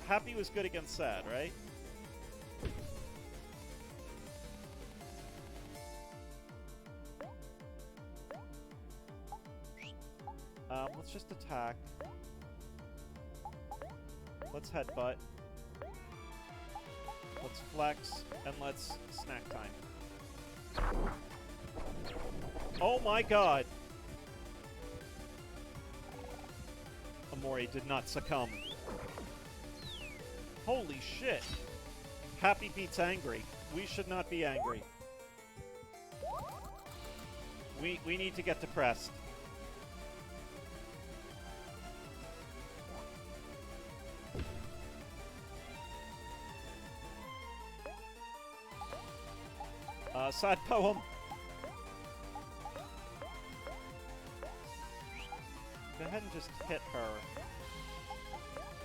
Happy was good against sad, right? Let's just attack. Let's headbutt. Let's flex, and let's snack time. Oh my god! Omori did not succumb. Holy shit! Happy beats angry. We should not be angry. We need to get depressed. Sad poem. Go ahead and just hit her.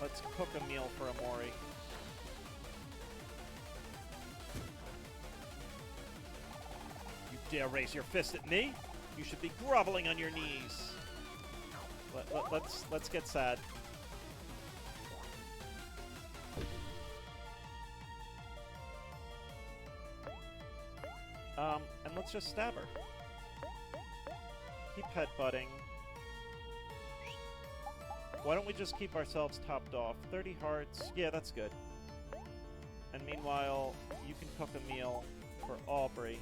Let's cook a meal for Omori. You dare raise your fist at me? You should be groveling on your knees. Let's get sad. And let's just stab her. Keep headbutting. Why don't we just keep ourselves topped off? 30 hearts. Yeah, that's good. And meanwhile, you can cook a meal for Aubrey.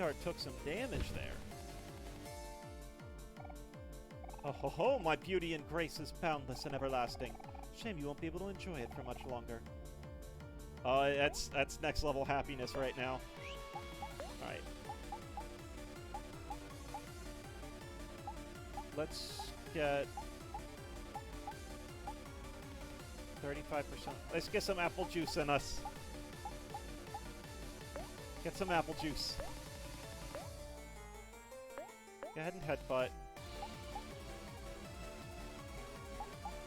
Sweetheart took some damage there. Oh ho ho, my beauty and grace is boundless and everlasting. Shame you won't be able to enjoy it for much longer. That's next level happiness right now. Alright. Let's get 35%. Let's get some apple juice in us. Get some apple juice. Go ahead and headbutt.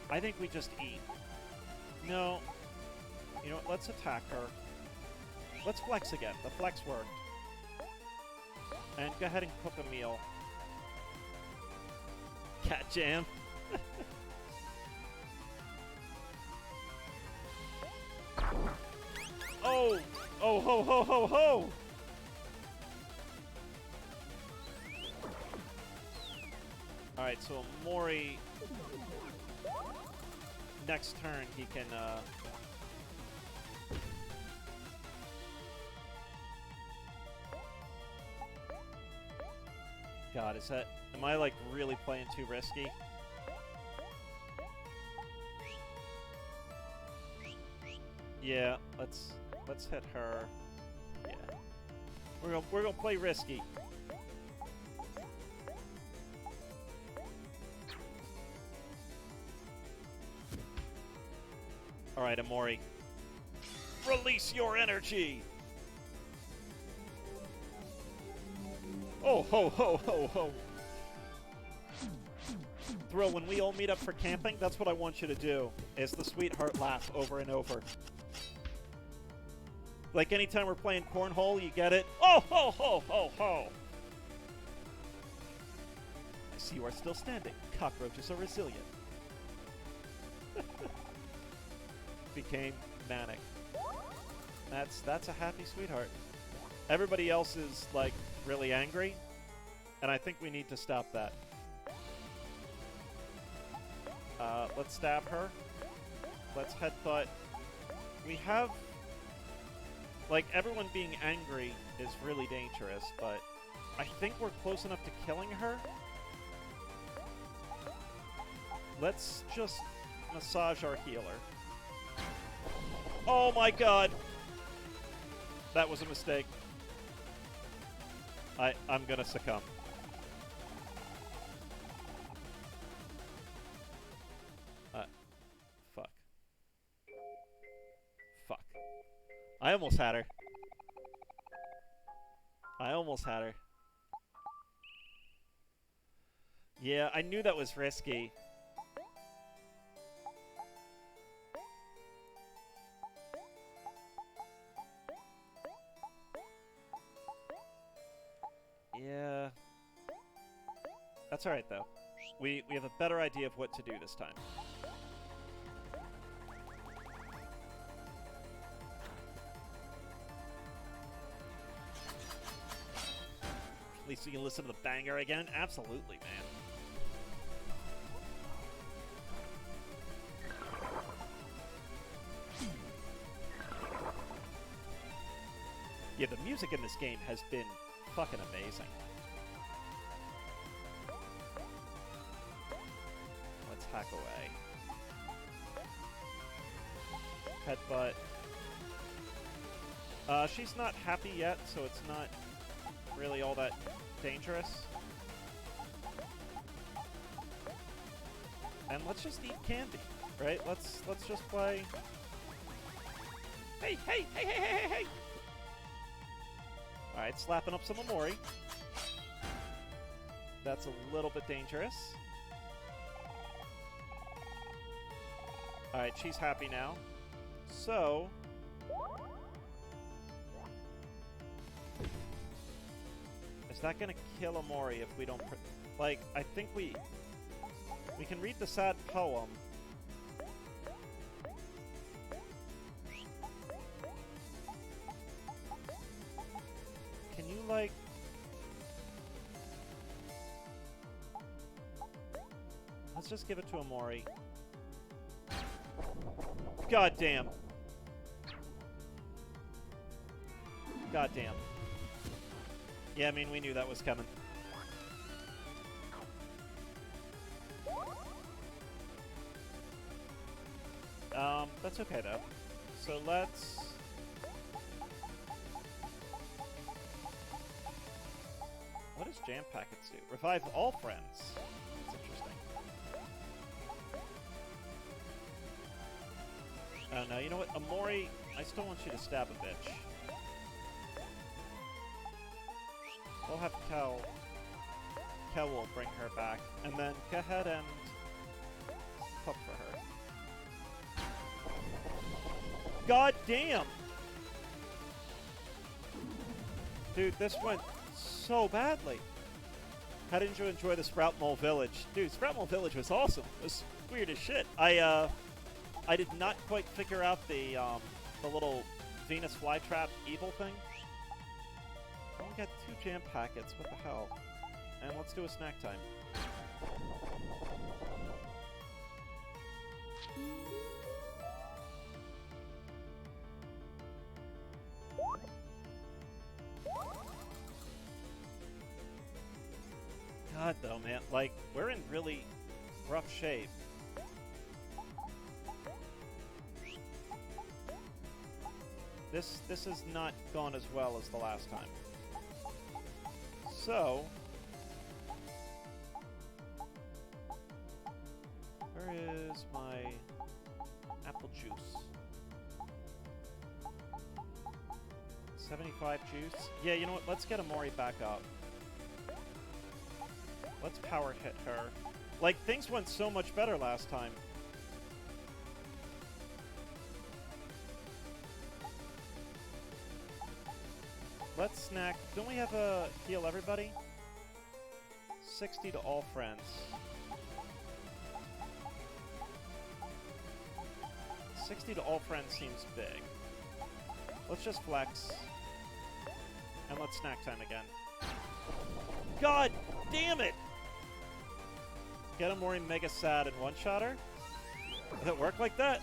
I think we just eat. No. You know what? Let's attack her. Let's flex again. The flex worked. And go ahead and cook a meal. Cat jam. Oh! Oh, ho, ho, ho, ho! Alright, so Omori... Next turn, he can, God, is that... Am I, like, really playing too risky? Yeah, let's hit her. Yeah. We're gonna play risky. Alright, Omori. Release your energy! Oh, ho, ho, ho, ho! Thrill, when we all meet up for camping, that's what I want you to do, is the sweetheart laugh over and over. Like anytime we're playing cornhole, you get it? Oh, ho, ho, ho, ho! I see you are still standing. Cockroaches are resilient. Became manic. That's a happy sweetheart. Everybody else is, like, really angry, and I think we need to stop that. Let's stab her. Let's headbutt. We have... Like, everyone being angry is really dangerous, but I think we're close enough to killing her. Let's just massage our healer. Oh my god! That was a mistake. I'm gonna succumb. Fuck. Fuck. I almost had her. I almost had her. Yeah, I knew that was risky. Yeah. That's alright, though. We have a better idea of what to do this time. At least we can listen to the banger again? Absolutely, man. Yeah, the music in this game has been fucking amazing. Let's hack away. Headbutt. She's not happy yet, so it's not really all that dangerous. And let's just eat candy, right? Let's just play. Hey, hey, hey, hey, hey, hey, hey! Alright, slapping up some Omori. That's a little bit dangerous. Alright, she's happy now. So... is that gonna kill Omori if we don't... like, I think we can read the sad poem. Can you, like... let's just give it to Omori. God damn. God damn. Yeah, I mean, we knew that was coming. That's okay, though. So let's... What does jam packets do? Revive all friends. That's interesting. Oh, no, you know what? Omori, I still want you to stab a bitch. We'll have Kel will bring her back. And then go ahead and hook for her. God damn! Dude, this went so badly. How didn't you enjoy the Sprout Mole Village? Dude, Sprout Mole Village was awesome. It was weird as shit. I did not quite figure out the little Venus flytrap evil thing. I only got 2 jam packets. What the hell? And let's do a snack time. God, though, man. Like, we're in really rough shape. This has not gone as well as the last time. So... where is my apple juice? 75 juice? Yeah, you know what? Let's get Omori back up. Let's power hit her. Like, things went so much better last time. Let's snack. Don't we have a heal everybody? 60 to all friends. 60 to all friends seems big. Let's just flex. And let's snack time again. God damn it! Get a more mega sad and one-shot her? Does it work like that?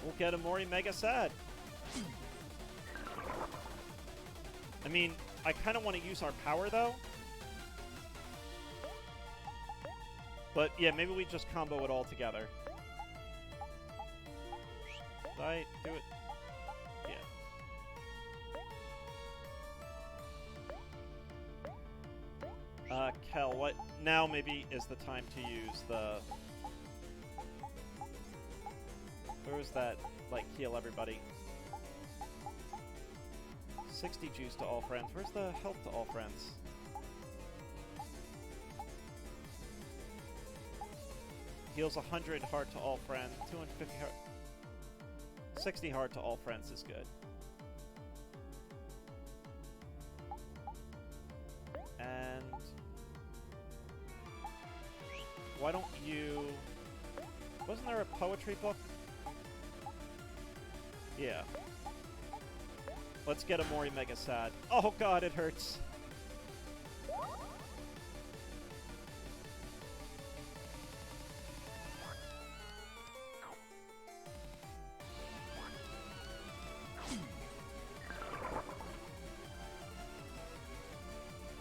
We'll get a Mori mega sad. I mean, I kind of want to use our power, though. But, yeah, maybe we just combo it all together. Did I do it? Yeah. Kel, what? Now maybe is the time to use the... Where was that, like, heal everybody? 60 juice to all friends. Where's the health to all friends? Heals 100 heart to all friends. 250 heart. 60 heart to all friends is good. And... why don't you... wasn't there a poetry book? Yeah. Let's get a Mori mega sad. Oh god, it hurts.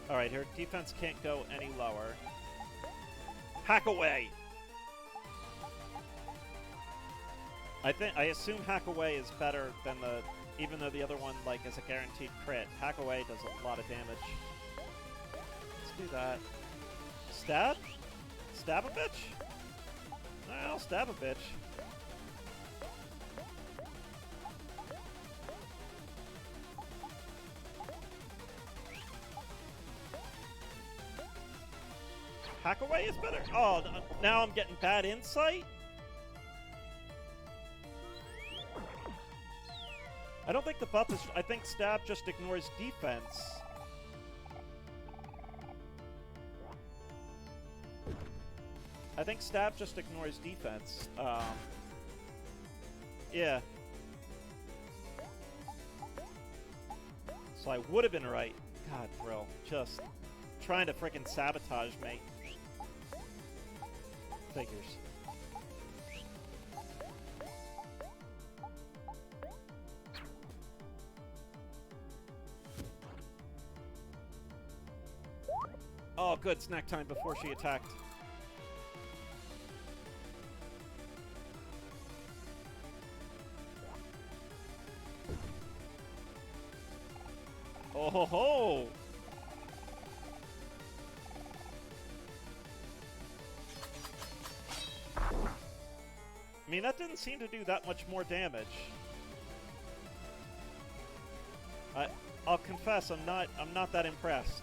Alright, her defense can't go any lower. Hack away! I assume hack away is better than the... even though the other one, like, is a guaranteed crit. Hack away does a lot of damage. Let's do that. Stab? Stab a bitch? Alright, I'll stab a bitch. Hack away is better? Oh, now I'm getting bad insight? I don't think the buff is... I think stab just ignores defense. I think stab just ignores defense. Yeah. So I would have been right. God, Thrill. Just trying to frickin' sabotage me. Figures. Oh, good. Snack time before she attacked. Oh ho ho! I mean, that didn't seem to do that much more damage. I'll confess, I'm not that impressed.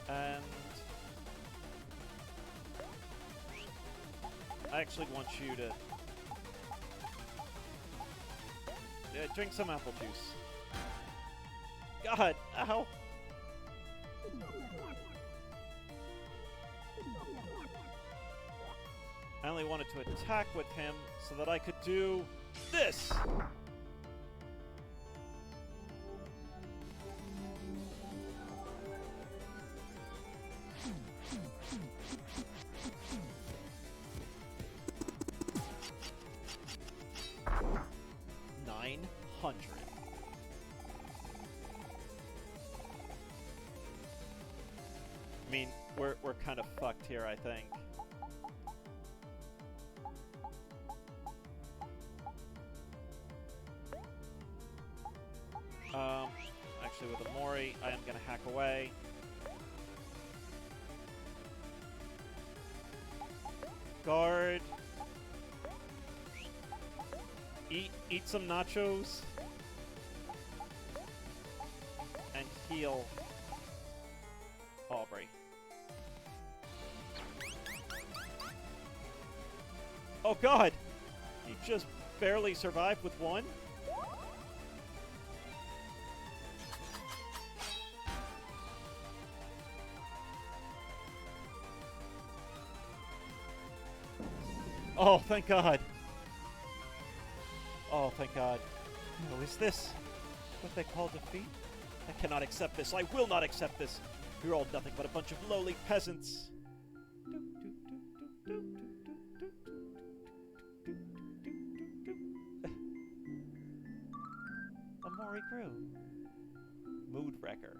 And I actually want you to drink some apple juice. God, ow! I only wanted to attack with him so that I could do this! I mean, we're kind of fucked here, I think. Actually, with Omori, I am gonna hack away. Guard. Eat some nachos. And heal Aubrey. Oh god! You just barely survived with one? Oh, thank god. Oh, thank god. Oh, is this what they call defeat? I cannot accept this. I will not accept this. You're all nothing but a bunch of lowly peasants. Omori grew. Mood wrecker.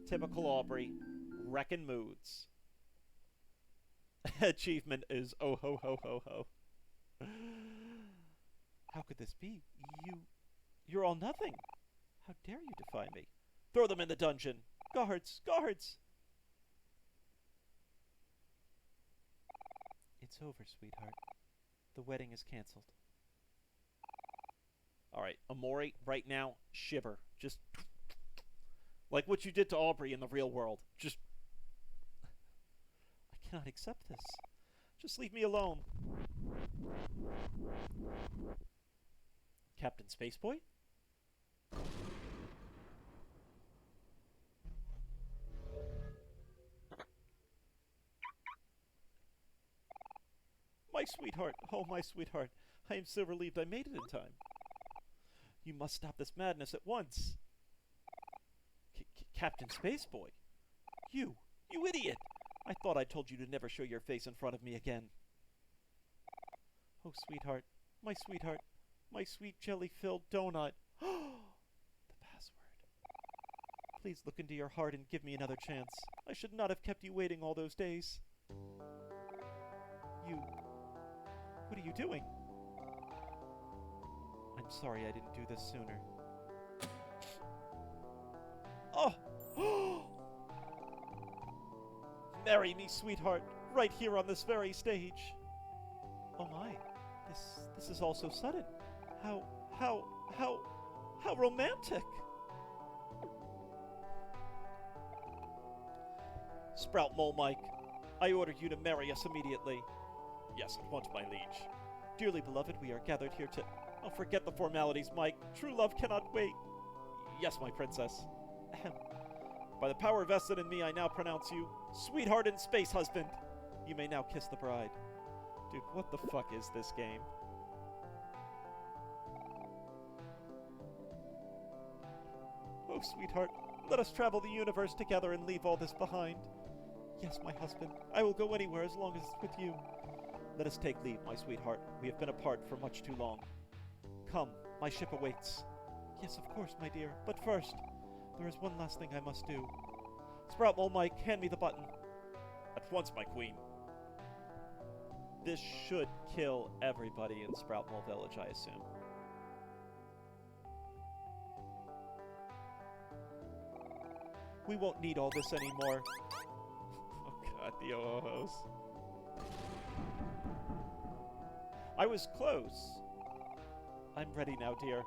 Typical Aubrey. Wrecking moods. Achievement is oh ho ho ho ho. How could this be? You're all nothing. How dare you defy me? Throw them in the dungeon. Guards! Guards! It's over, sweetheart. The wedding is cancelled. Alright, Omori, right now, shiver. Just like what you did to Aubrey in the real world. Just I cannot accept this. Just leave me alone. Captain Spaceboy? My sweetheart. Oh, my sweetheart. I am so relieved I made it in time. You must stop this madness at once. Captain Spaceboy? You idiot! I thought I told you to never show your face in front of me again. Oh, sweetheart. My sweetheart. My sweet jelly-filled donut. The password. Please look into your heart and give me another chance. I should not have kept you waiting all those days. What are you doing? I'm sorry I didn't do this sooner. Oh! Marry me, sweetheart, right here on this very stage. Oh my, this is all so sudden. How romantic! Sprout Mole Mike, I order you to marry us immediately. Yes, at once, my liege. Dearly beloved, we are gathered here to... Oh, forget the formalities, Mike. True love cannot wait. Yes, my princess. Ahem. By the power vested in me, I now pronounce you sweetheart and space husband. You may now kiss the bride. Dude, what the fuck is this game? Oh, sweetheart, let us travel the universe together and leave all this behind. Yes, my husband, I will go anywhere as long as it's with you. Let us take leave, my sweetheart. We have been apart for much too long. Come, my ship awaits. Yes, of course, my dear. But first, there is one last thing I must do. Sprout Mole Mike, hand me the button. At once, my queen. This should kill everybody in Sprout Mole Village, I assume. We won't need all this anymore. Oh god, the OOHs. I was close. I'm ready now, dear.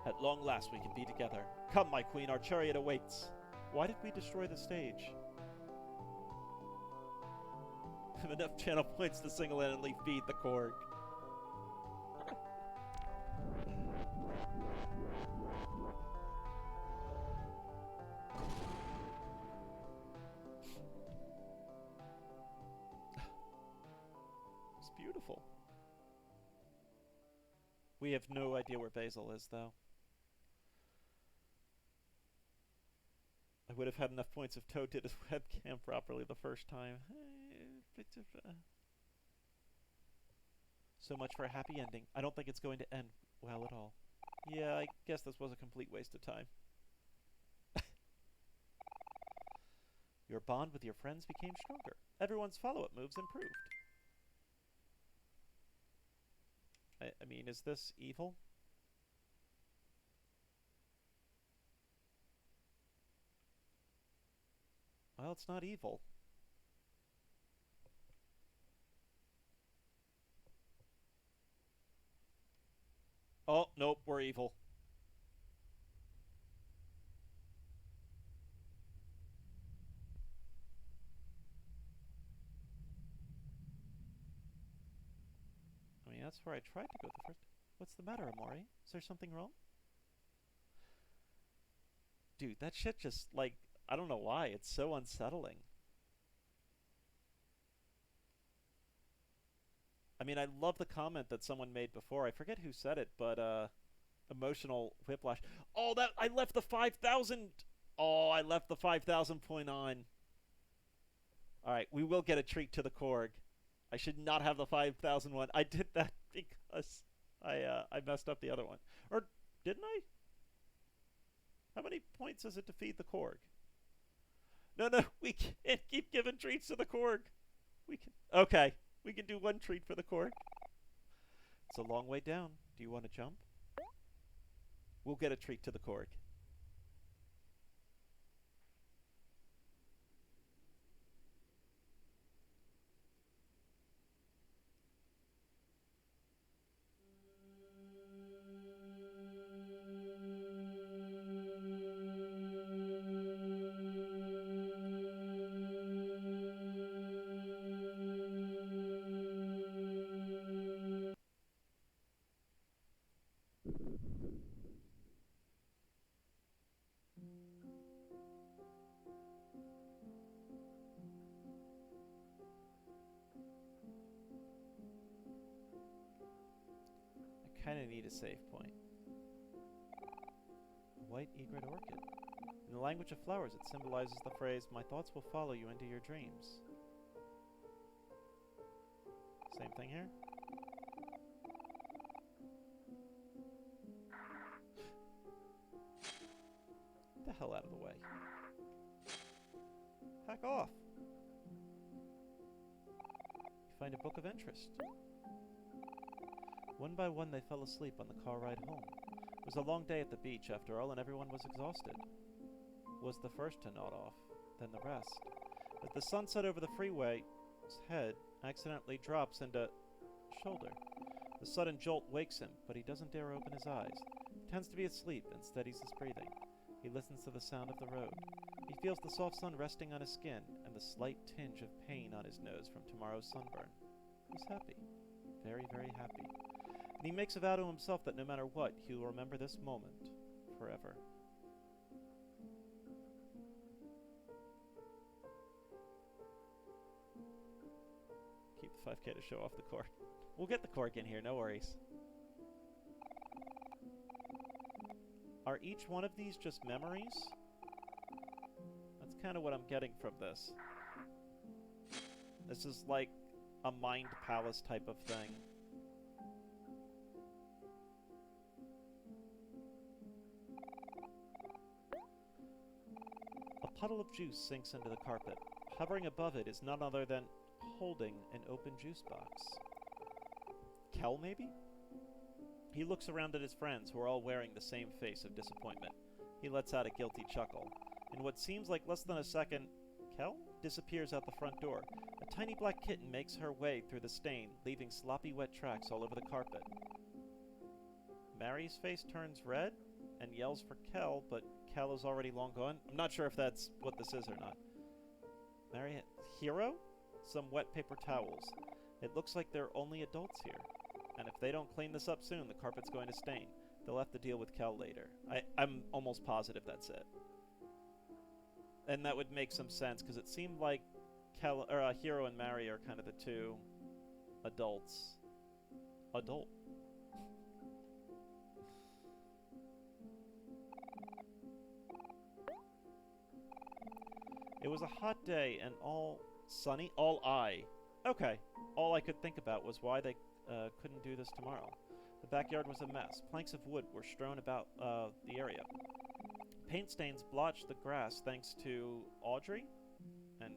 At long last we can be together. Come, my queen, our chariot awaits. Why did we destroy the stage? Have enough channel points to single-handedly feed the Korg. It's beautiful. We have no idea where Basil is, though. I would have had enough points if Toad did his webcam properly the first time. So much for a happy ending. I don't think it's going to end well at all. Yeah, I guess this was a complete waste of time. Your bond with your friends became stronger. Everyone's follow-up moves improved. I mean, is this evil? Well, it's not evil. Oh, nope, we're evil. I mean, that's where I tried to go the first. What's the matter, Omori? Is there something wrong? Dude, that shit just, like, I don't know why. It's so unsettling. I mean, I love the comment that someone made before. I forget who said it, but, emotional whiplash. Oh, that, I left the 5,000. Oh, I left the 5,000 point on. Alright, we will get a treat to the Korg. I should not have the 5,001. I did that because I messed up the other one. Or, didn't I? How many points does it to feed the Korg? No, we can't keep giving treats to the Korg. We can. Okay, we can do one treat for the Korg. It's a long way down. Do you want to jump? We'll get a treat to the Korg. I kind of need a save point. A white egret orchid. In the language of flowers, it symbolizes the phrase, "My thoughts will follow you into your dreams." Same thing here. Get the hell out of the way. Hack off. You find a book of interest. One by one they fell asleep on the car ride home. It was a long day at the beach, after all, and everyone was exhausted. Was the first to nod off, then the rest. As the sun set over the freeway, his head accidentally drops into shoulder. The sudden jolt wakes him, but he doesn't dare open his eyes. He pretends to be asleep and steadies his breathing. He listens to the sound of the road. He feels the soft sun resting on his skin and the slight tinge of pain on his nose from tomorrow's sunburn. He's happy. Very, very happy. And he makes a vow to himself that no matter what, he will remember this moment forever. 5K to show off the cork. We'll get the cork in here, no worries. Are each one of these just memories? That's kind of what I'm getting from this. This is like a mind palace type of thing. A puddle of juice sinks into the carpet. Hovering above it is none other than holding an open juice box. Kel, maybe? He looks around at his friends, who are all wearing the same face of disappointment. He lets out a guilty chuckle. In what seems like less than a second, Kel disappears out the front door. A tiny black kitten makes her way through the stain, leaving sloppy wet tracks all over the carpet. Mary's face turns red and yells for Kel, but Kel is already long gone. I'm not sure if that's what this is or not. Mary... Hero? Some wet paper towels. It looks like there are only adults here. And if they don't clean this up soon, the carpet's going to stain. They'll have to deal with Kel later. I'm almost positive that's it. And that would make some sense, because it seemed like Hero and Mary are kind of the two adults. Adult. It was a hot day and all sunny. Okay. All I could think about was why they couldn't do this tomorrow. The backyard was a mess. Planks of wood were strewn about the area. Paint stains blotched the grass thanks to Audrey and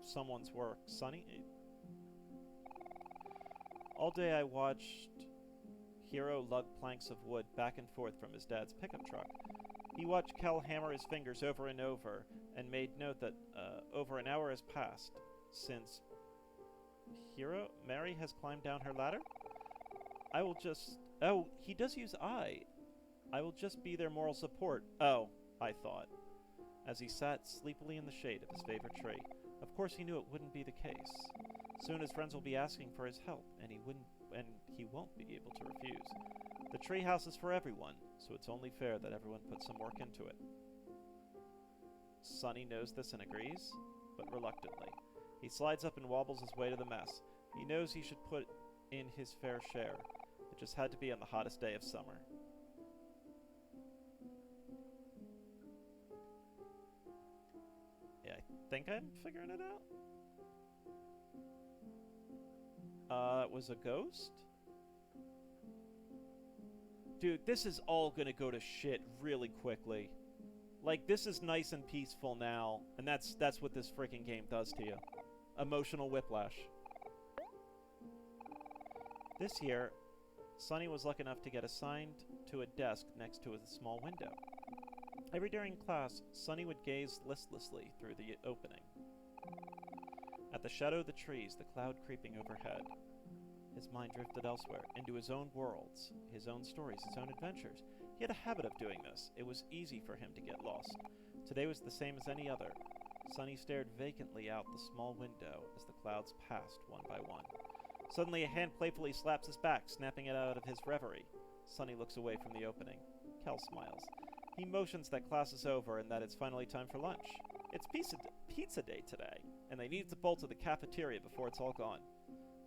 someone's work. Sunny. All day I watched Hero lug planks of wood back and forth from his dad's pickup truck. He watched Kel hammer his fingers over and over and made note that over an hour has passed since Mary has climbed down her ladder. I will just... Oh, he does use I will just be their moral support. Oh, I thought, as he sat sleepily in the shade of his favorite tree. Of course he knew it wouldn't be the case. Soon his friends will be asking for his help, and he won't be able to refuse. The tree house is for everyone, so it's only fair that everyone puts some work into it. Sunny knows this and agrees, but reluctantly. He slides up and wobbles his way to the mess. He knows he should put in his fair share. It just had to be on the hottest day of summer. Yeah, I think I'm figuring it out. It was a ghost? Dude, this is all gonna go to shit really quickly. Like, this is nice and peaceful now, and that's what this freaking game does to you. Emotional whiplash. This year, Sunny was lucky enough to get assigned to a desk next to a small window. Every day in class, Sunny would gaze listlessly through the opening. At the shadow of the trees, the cloud creeping overhead. His mind drifted elsewhere, into his own worlds, his own stories, his own adventures. He had a habit of doing this. It was easy for him to get lost. Today was the same as any other. Sunny stared vacantly out the small window as the clouds passed one by one. Suddenly, a hand playfully slaps his back, snapping it out of his reverie. Sunny looks away from the opening. Kel smiles. He motions that class is over and that it's finally time for lunch. It's pizza day today, and they need to bolt to the cafeteria before it's all gone.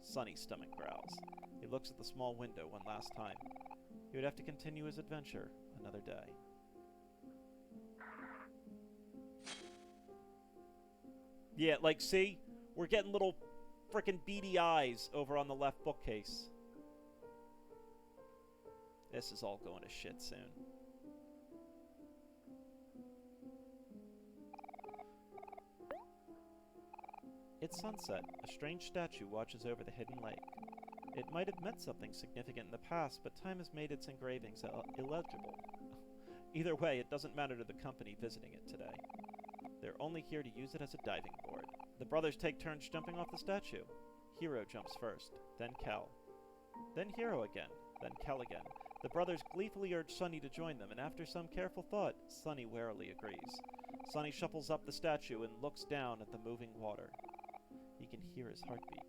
Sunny's stomach growls. He looks at the small window one last time. He would have to continue his adventure another day. Yeah, like, see? We're getting little frickin' beady eyes over on the left bookcase. This is all going to shit soon. It's sunset. A strange statue watches over the hidden lake. It might have meant something significant in the past, but time has made its engravings illegible. Either way, it doesn't matter to the company visiting it today. They're only here to use it as a diving board. The brothers take turns jumping off the statue. Hero jumps first, then Kel. Then Hero again, then Kel again. The brothers gleefully urge Sunny to join them, and after some careful thought, Sunny warily agrees. Sunny shuffles up the statue and looks down at the moving water. He can hear his heartbeat.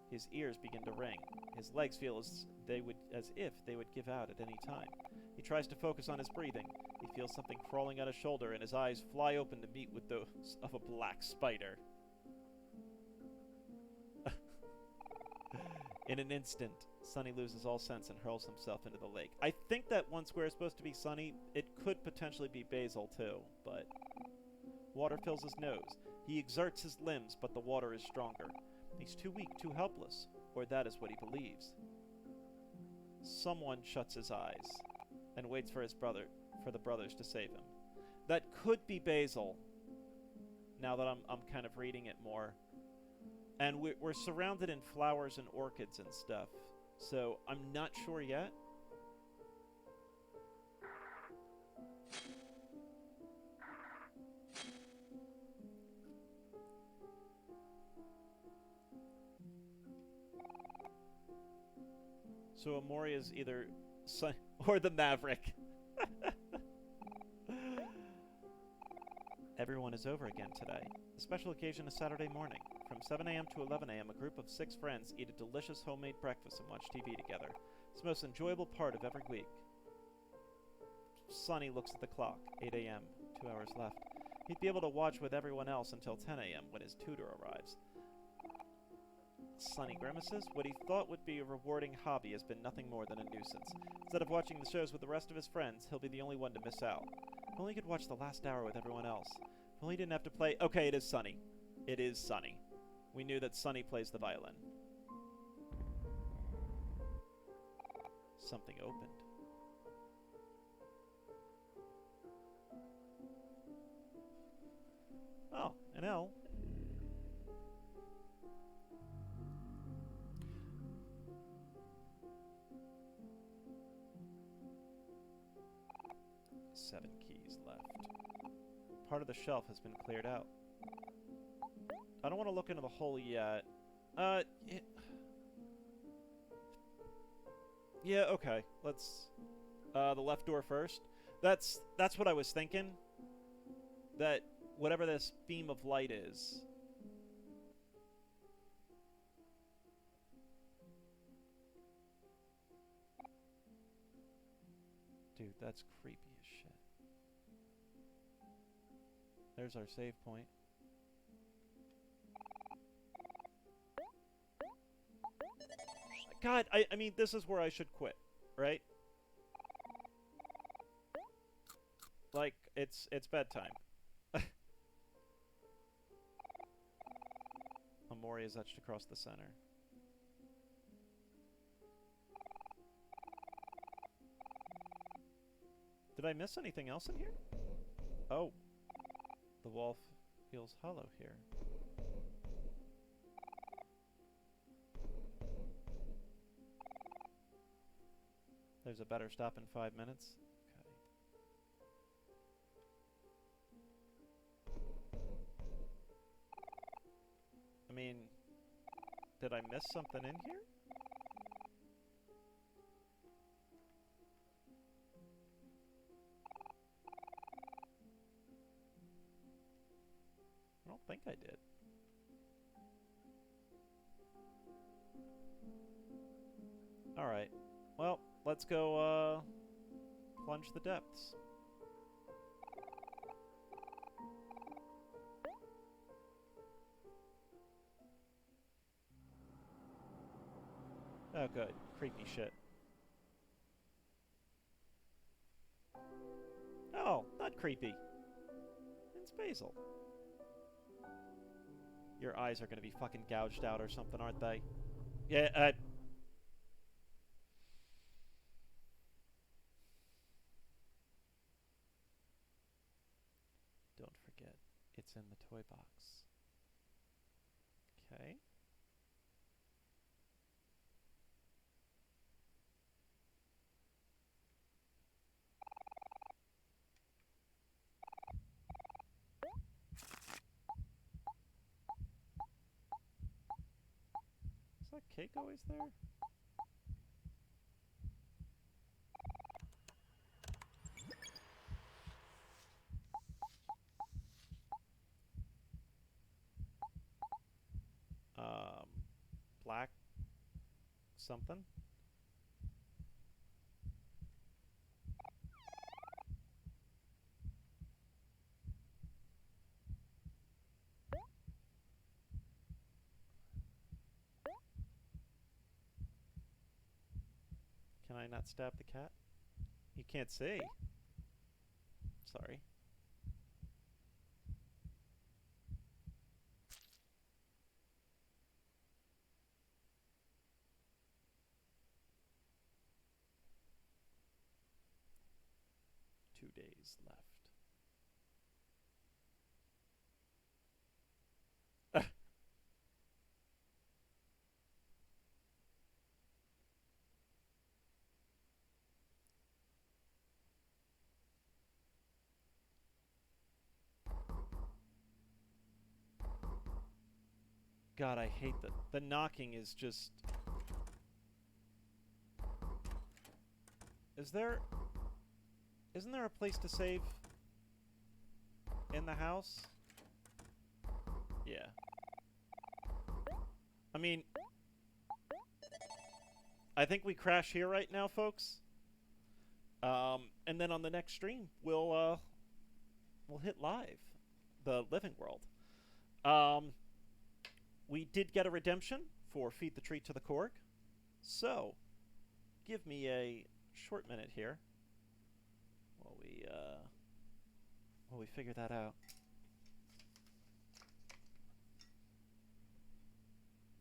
His ears begin to ring. His legs feel as if they would give out at any time. He tries to focus on his breathing. He feels something crawling on his shoulder, and his eyes fly open to meet with those of a black spider. In an instant, Sunny loses all sense and hurls himself into the lake. I think that one square is supposed to be Sunny. It could potentially be Basil, too, but... Water fills his nose. He exerts his limbs, but the water is stronger. He's too weak, too helpless, or that is what he believes. Someone shuts his eyes and waits for the brothers to save him. That could be Basil, now that I'm kind of reading it more. And we're surrounded in flowers and orchids and stuff, so I'm not sure yet. So Omori is either Sun or the Maverick. Everyone is over again today. The special occasion is Saturday morning. From 7 a.m. to 11 a.m., a group of 6 friends eat a delicious homemade breakfast and watch TV together. It's the most enjoyable part of every week. Sunny looks at the clock. 8 a.m. 2 hours left. He'd be able to watch with everyone else until 10 a.m. when his tutor arrives. Sunny grimaces. What he thought would be a rewarding hobby has been nothing more than a nuisance. Instead of watching the shows with the rest of his friends, he'll be the only one to miss out. If only he could watch the last hour with everyone else. If only he didn't have to play... Okay, it is Sunny. It is Sunny. We knew that Sunny plays the violin. Something opened. Oh, an L. Seven keys left. Part of the shelf has been cleared out. I don't want to look into the hole yet. Yeah, okay. Let's... the left door first. That's what I was thinking. That whatever this beam of light is... Dude, that's creepy as shit. There's our save point. God, I mean, this is where I should quit, right? Like, it's bedtime. Omori is etched across the center. Did I miss anything else in here? Oh. The wall feels hollow here. There's a better stop in 5 minutes. Okay. I mean, did I miss something in here? I don't think I did. Alright. Well, let's go, plunge the depths. Oh, good. Creepy shit. Oh, not creepy. It's Basil. Your eyes are gonna be fucking gouged out or something, aren't they? Yeah, Don't forget, it's in the toy box. Okay. Is that cake always there? Black something? I not stab the cat? You can't see. Sorry. Two days left. God, I hate the knocking is just... Isn't there a place to save in the house? Yeah. I mean, I think we crash here right now, folks. And then on the next stream, we'll hit live, the living world. We did get a redemption for Feed the Treat to the Korg. So, give me a short minute here while we figure that out.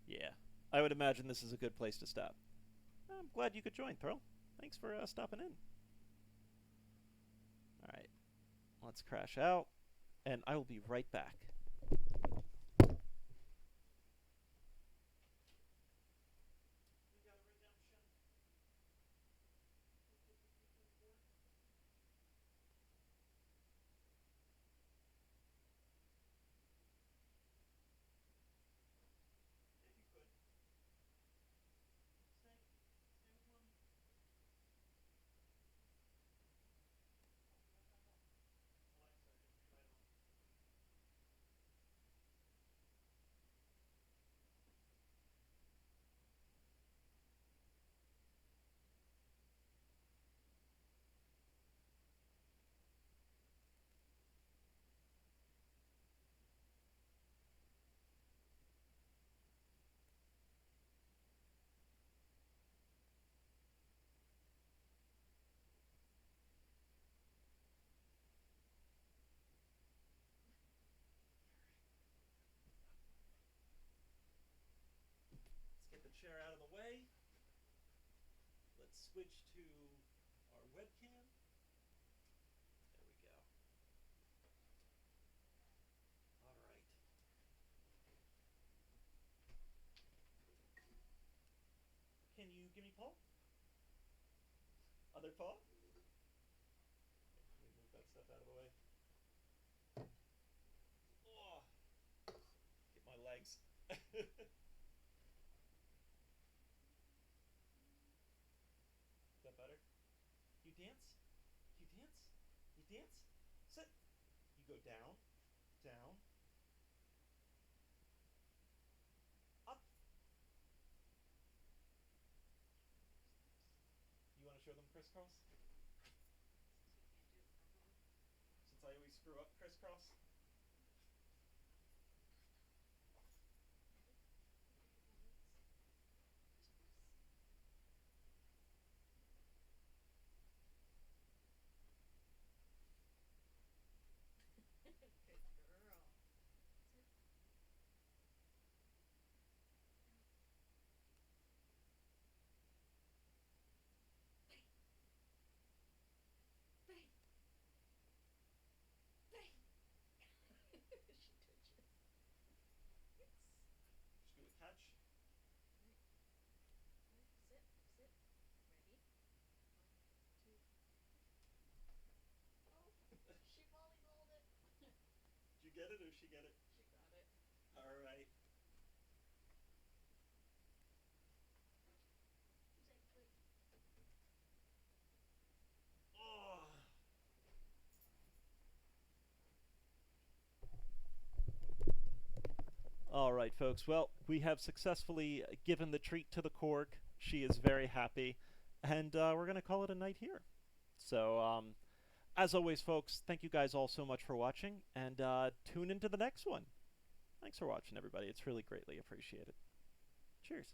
Yeah, I would imagine this is a good place to stop. I'm glad you could join, Thrill. Thanks for stopping in. Alright, let's crash out, and I will be right back. Let's get the chair out of the way. Let's switch to our webcam. There we go. All right. Can you give me Paul? Other Paul? Let me move that stuff out of the way. Oh, get my legs. Is that better? You dance? You dance? You dance? Sit. You go down, down, up. You want to show them crisscross? Since I always screw up crisscross. Just do a catch. Did you get it or she get it? All right. Oh. All right, folks. Well, we have successfully given the treat to the Korg. She is very happy, and we're gonna call it a night here. So, as always, folks, thank you guys all so much for watching, and tune into the next one. Thanks for watching, everybody. It's really greatly appreciated. Cheers.